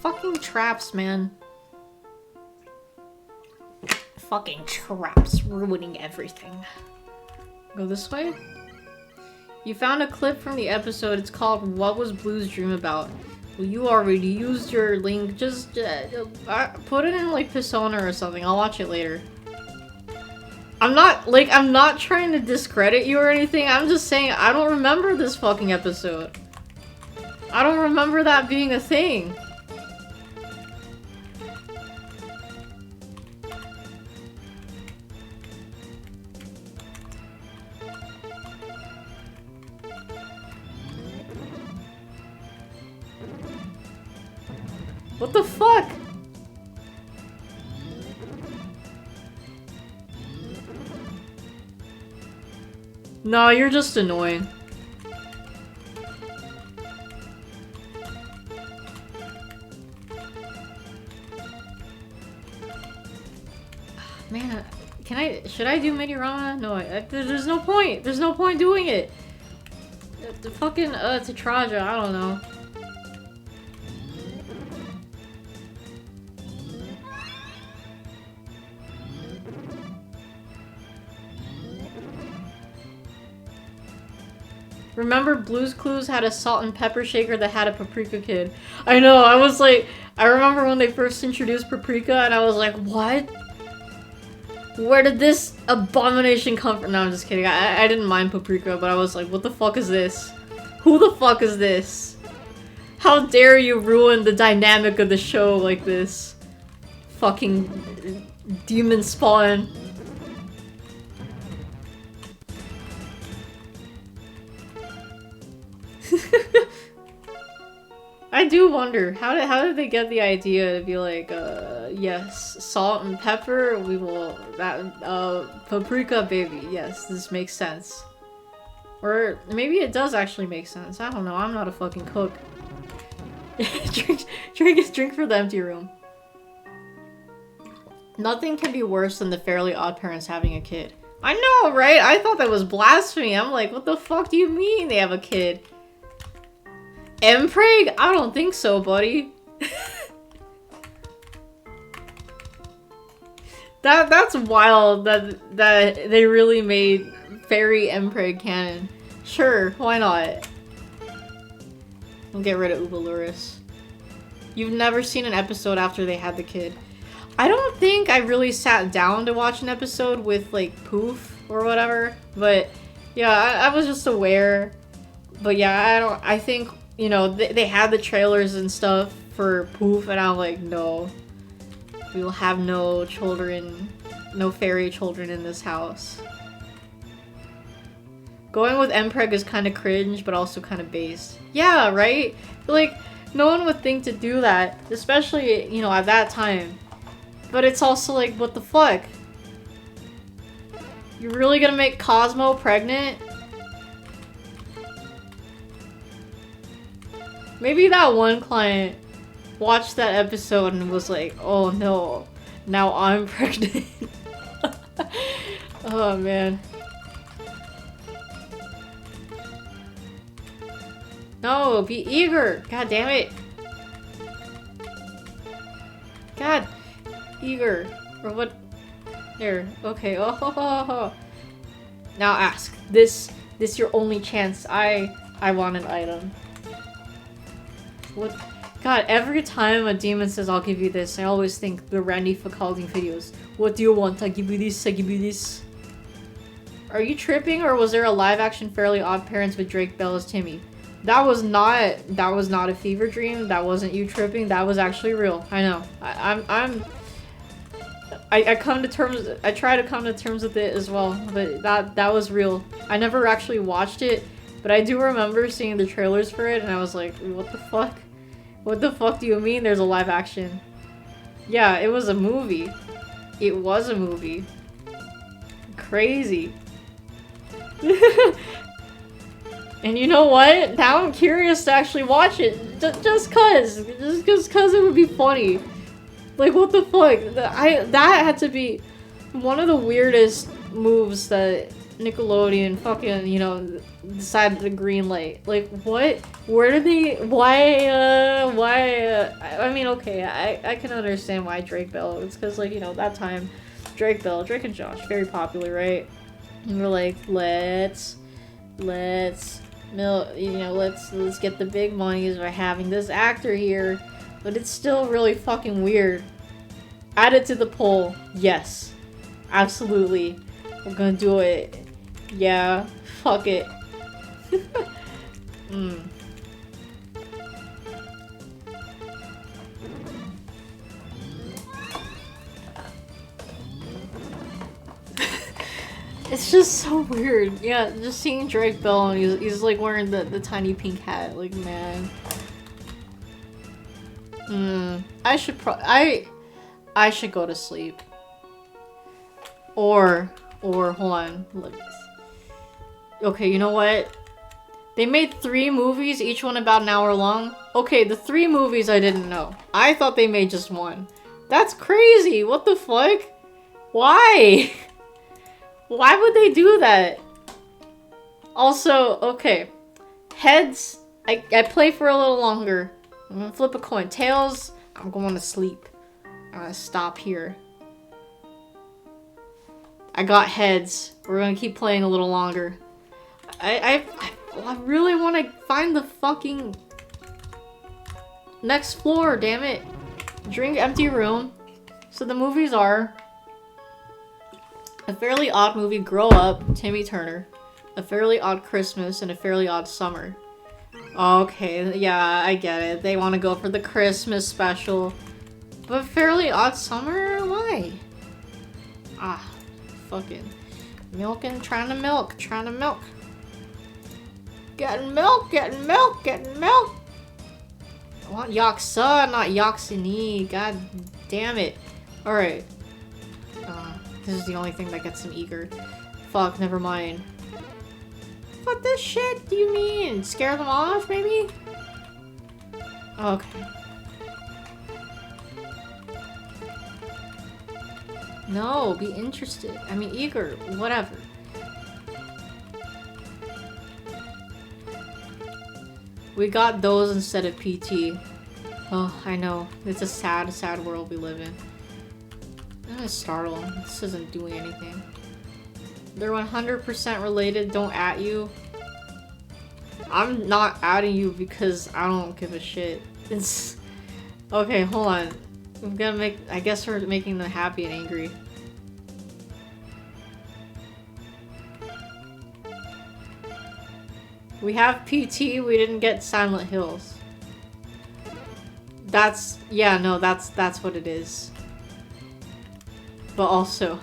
Fucking traps, man. Fucking traps ruining everything. Go this way? You found a clip from the episode. It's called What Was Blue's Dream About? Well, you already used your link. Just put it in like Persona or something. I'll watch it later. I'm not trying to discredit you or anything. I'm just saying I don't remember this fucking episode. I don't remember that being a thing. What the fuck? No, you're just annoying. Man, should I do mini Rama? No, there's no point. There's no point doing it. The fucking, Tetraja, I don't know. Remember Blue's Clues had a salt and pepper shaker that had a paprika kid. I know, I was like, I remember when they first introduced paprika and I was like, what? Where did this abomination come from? No, I'm just kidding. I didn't mind paprika, but I was like, what the fuck is this? Who the fuck is this? How dare you ruin the dynamic of the show like this? Fucking demon spawn. I do wonder, how did they get the idea to be like, yes, salt and pepper, we will, paprika baby, yes, this makes sense. Or maybe it does actually make sense, I don't know, I'm not a fucking cook. drink for the empty room. Nothing can be worse than the Fairly Odd Parents having a kid. I know, right? I thought that was blasphemy, I'm like, what the fuck do you mean they have a kid? Mpreg? I don't think so, buddy. That's wild that they really made Fairy Mpreg canon. Sure, why not? We'll get rid of Uvaluris. You've never seen an episode after they had the kid. I don't think I really sat down to watch an episode with like Poof or whatever, but yeah, I was just aware. But yeah, I think, you know, they had the trailers and stuff for Poof, and I'm like, no. We will have no children, no fairy children in this house. Going with Mpreg is kind of cringe, but also kind of based. Yeah, right? Like, no one would think to do that, especially, you know, at that time. But it's also like, what the fuck? You're really gonna make Cosmo pregnant? Maybe that one client watched that episode and was like, oh no, now I'm pregnant. Oh man. No, be eager. God damn it. God, eager. Or what? Here, okay. Oh. Now ask. This your only chance. I want an item. What? God, every time a demon says, I'll give you this, I always think the Randy Facalding videos. What do you want? I give you this, I give you this. Are you tripping, or was there a live-action Fairly Odd Parents with Drake Bell as Timmy? That was not a fever dream. That wasn't you tripping. That was actually real. I know. I come to terms. I try to come to terms with it as well, but that was real. I never actually watched it, but I do remember seeing the trailers for it, and I was like, what the fuck? What the fuck do you mean there's a live action? Yeah, it was a movie. It was a movie. Crazy. And you know what? Now I'm curious to actually watch it. Just cause it would be funny. Like, what the fuck? That had to be one of the weirdest moves that Nickelodeon fucking, you know, decided to greenlight. Like, what? Where did they? Why? I mean, okay, I can understand why Drake Bell. It's because, like, you know, that time, Drake and Josh, very popular, right? And we're like, let's get the big monies by having this actor here. But it's still really fucking weird. Add it to the poll. Yes. Absolutely. We're gonna do it. Yeah. Fuck it. It's just so weird. Yeah, just seeing Drake Bell and he's like wearing the tiny pink hat. Like, man. I should go to sleep. Or hold on. Okay, you know what? They made 3 movies, each one about an hour long. Okay, the 3 movies I didn't know. I thought they made just one. That's crazy. What the fuck? Why? Why would they do that? Also, okay. Heads, I play for a little longer. I'm gonna flip a coin. Tails, I'm going to sleep. I'm gonna stop here. I got heads. We're gonna keep playing a little longer. I really want to find the fucking next floor, damn it. Drink empty room. So the movies are A Fairly Odd Movie, Grow Up, Timmy Turner, A Fairly Odd Christmas, and A Fairly Odd Summer. Okay, yeah, I get it. They want to go for the Christmas special. But Fairly Odd Summer? Why? Ah, fucking milking, trying to milk. Getting milk. I want Yaksa, not Yaksini. God damn it. Alright. This is the only thing that gets him eager. Fuck, never mind. What the shit do you mean? Scare them off, maybe? Okay. No, be interested. I mean, eager. Whatever. We got those instead of PT. Oh, I know. It's a sad, sad world we live in. I'm gonna startle them. This isn't doing anything. They're 100% related. Don't at you. I'm not adding you because I don't give a shit. It's... Okay, hold on. I'm gonna make... I guess we're making them happy and angry. We have PT, we didn't get Silent Hills. That's... Yeah, no, that's what it is. But also...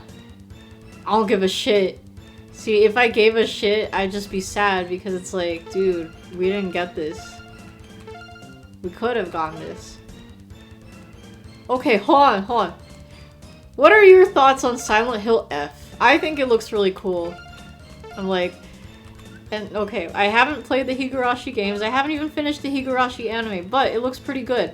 I don't give a shit. See, if I gave a shit, I'd just be sad because it's like, dude, we didn't get this. We could have gotten this. Okay, hold on. What are your thoughts on Silent Hill F? I think it looks really cool. I'm like... And, okay, I haven't played the Higurashi games. I haven't even finished the Higurashi anime, but it looks pretty good.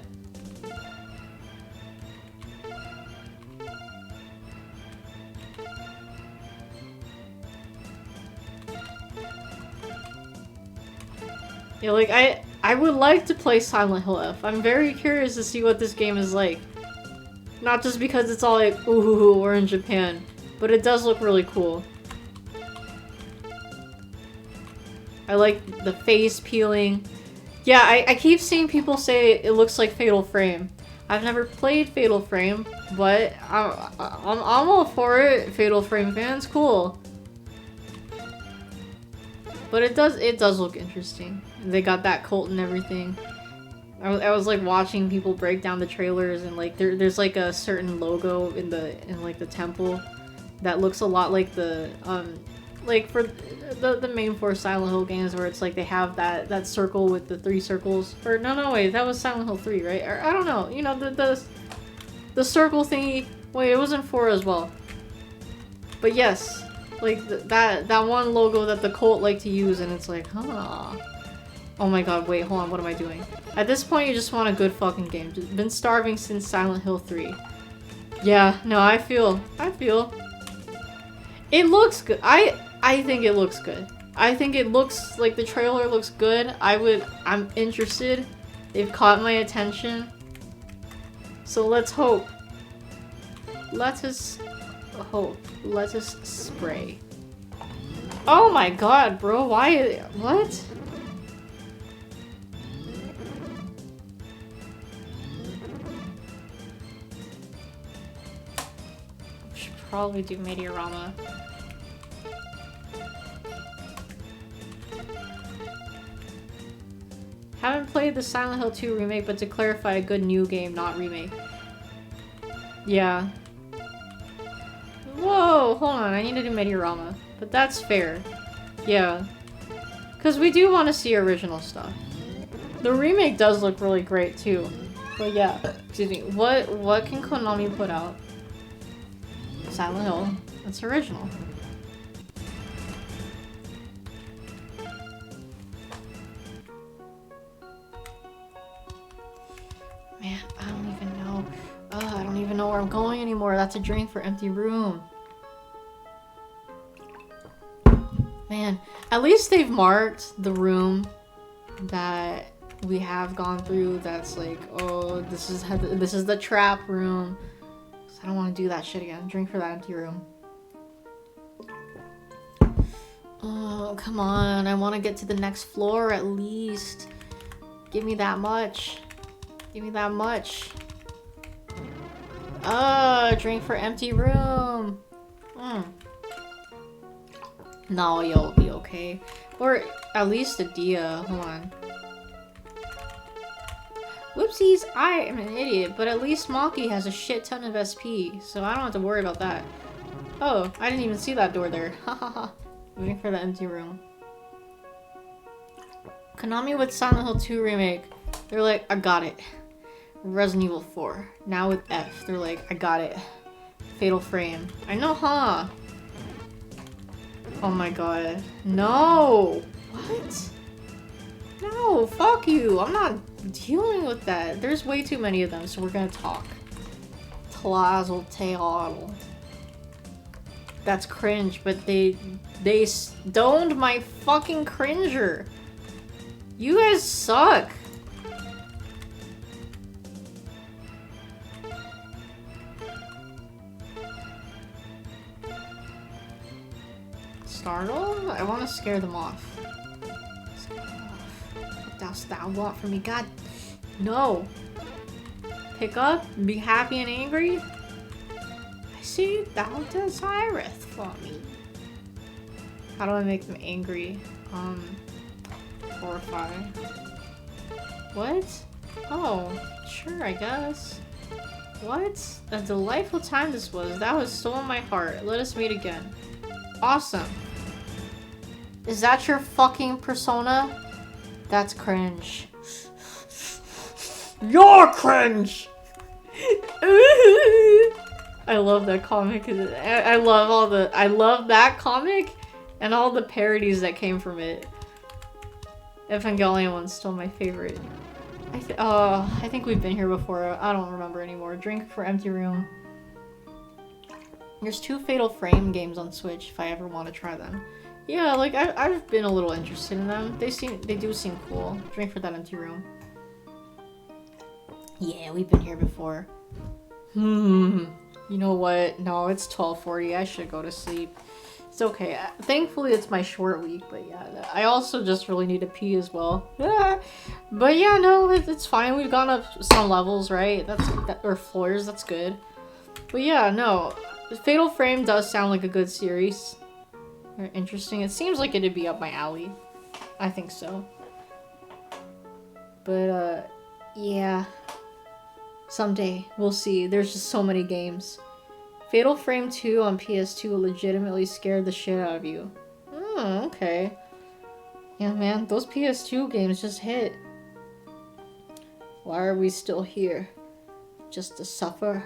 Yeah, like, I would like to play Silent Hill F. I'm very curious to see what this game is like. Not just because it's all like, ooh, we're in Japan. But it does look really cool. I like the face peeling. Yeah, I keep seeing people say it looks like Fatal Frame. I've never played Fatal Frame, but I'm all for it. Fatal Frame fans, cool. But it does look interesting. They got that cult and everything. I was like watching people break down the trailers, and like there's like a certain logo in like the temple that looks a lot like the like for the main four Silent Hill games, where it's like they have that circle with the 3 circles. Or no wait, that was Silent Hill 3, right? Or I don't know. You know the circle thingy. Wait, it was in 4 as well. But yes, like that one logo that the cult like to use, and it's like, huh. Oh my god, wait, hold on, what am I doing? At this point, you just want a good fucking game. Just been starving since Silent Hill 3. Yeah, no, I feel. It looks good. I think it looks good. I think it looks like the trailer looks good. I'm interested. They've caught my attention. So let's hope. Let us hope. Let us spray. Oh my god, bro, why? What? Should probably do Meteorama. Haven't played the Silent Hill 2 remake, but to clarify, a good new game, not remake. Yeah. Whoa, hold on, I need to do Meteorama. But that's fair. Yeah. Because we do want to see original stuff. The remake does look really great, too. But yeah, excuse me, what can Konami put out? Silent Hill. That's original. Man, I don't even know. I don't even know where I'm going anymore. That's a drink for empty room. Man, at least they've marked the room that we have gone through. That's like, oh, this is the trap room. So I don't want to do that shit again. Drink for that empty room. Oh, come on. I want to get to the next floor at least. Give me that much. Give me that much. Drink for empty room. No, you'll be okay. Or at least a Dia. Hold on. Whoopsies, I am an idiot, but at least Maki has a shit ton of SP, so I don't have to worry about that. Oh, I didn't even see that door there. Hahaha. Waiting for the empty room. Konami with Silent Hill 2 remake. They're like, I got it. Resident Evil 4. Now with F. They're like, I got it. Fatal Frame. I know, huh? Oh my god. No! What? No, fuck you. I'm not dealing with that. There's way too many of them, so we're gonna talk. Tlazel Teal. That's cringe, but they stoned my fucking cringer. You guys suck. Startle? I want to scare them off. Scare them off. What dost thou want from me? God, no. Pick up, be happy and angry. I see thou desireth for me. How do I make them angry? Horrify. What? Oh, sure, I guess. What? A delightful time this was. That was so in my heart. Let us meet again. Awesome. Is that your fucking persona? That's cringe. You're cringe! I love that comic. I love that comic and all the parodies that came from it. Evangelion one's still my favorite. I think we've been here before. I don't remember anymore. Drink for empty room. There's 2 Fatal Frame games on Switch if I ever want to try them. Yeah, like I've been a little interested in them. They do seem cool. Drink for that empty room. Yeah, we've been here before. You know what? No, it's 12:40. I should go to sleep. It's okay. Thankfully, it's my short week, but yeah, I also just really need to pee as well. But yeah, no, it's fine. We've gone up some levels, right? Or floors. That's good. But yeah, no, Fatal Frame does sound like a good series. Very interesting. It seems like it'd be up my alley. I think so. But yeah. Someday we'll see. There's just so many games. Fatal Frame 2 on PS2 legitimately scared the shit out of you. Okay. Yeah, man, those PS2 games just hit. Why are we still here? Just to suffer?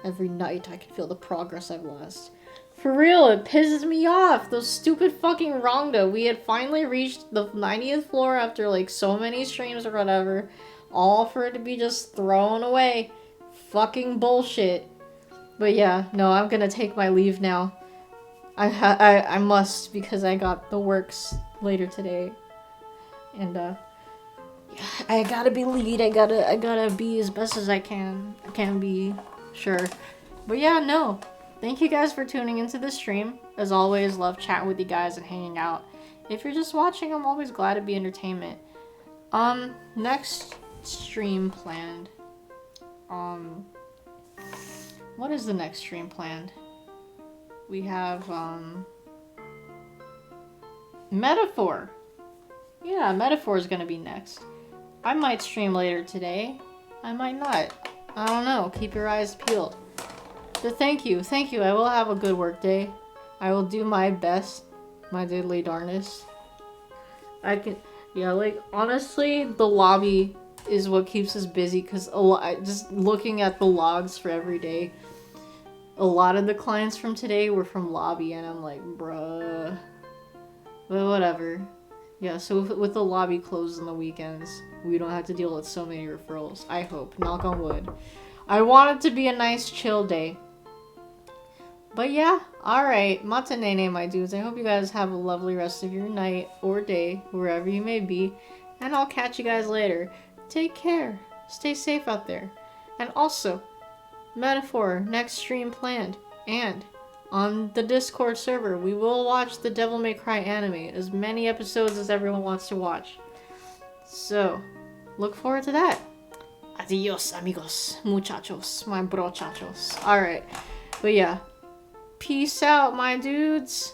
Every night I can feel the progress I've lost. For real, it pisses me off. Those stupid fucking Rongda. We had finally reached the 90th floor after like so many streams or whatever. All for it to be just thrown away. Fucking bullshit. But yeah, no, I'm gonna take my leave now. I must because I got the works later today. And yeah, I gotta be lead. I gotta be as best as I can. I can be, sure. But yeah, no. Thank you guys for tuning into this stream. As always, love chatting with you guys and hanging out. If you're just watching, I'm always glad to be entertainment. Next stream planned. What is the next stream planned? We have, Metaphor. Yeah, Metaphor is gonna be next. I might stream later today. I might not. I don't know. Keep your eyes peeled. But thank you. Thank you. I will have a good work day. I will do my best. My diddly darnest. Yeah, like, honestly, the lobby is what keeps us busy, because just looking at the logs for every day, a lot of the clients from today were from lobby, and I'm like, bruh. But whatever. Yeah, so with the lobby closed on the weekends, we don't have to deal with so many referrals. I hope. Knock on wood. I want it to be a nice chill day. But yeah, alright. Matanene, my dudes. I hope you guys have a lovely rest of your night or day, wherever you may be. And I'll catch you guys later. Take care. Stay safe out there. And also, Metaphor, next stream planned. And on the Discord server, we will watch the Devil May Cry anime. As many episodes as everyone wants to watch. So, look forward to that. Adios, amigos, muchachos, my brochachos. Alright. But yeah. Peace out, my dudes.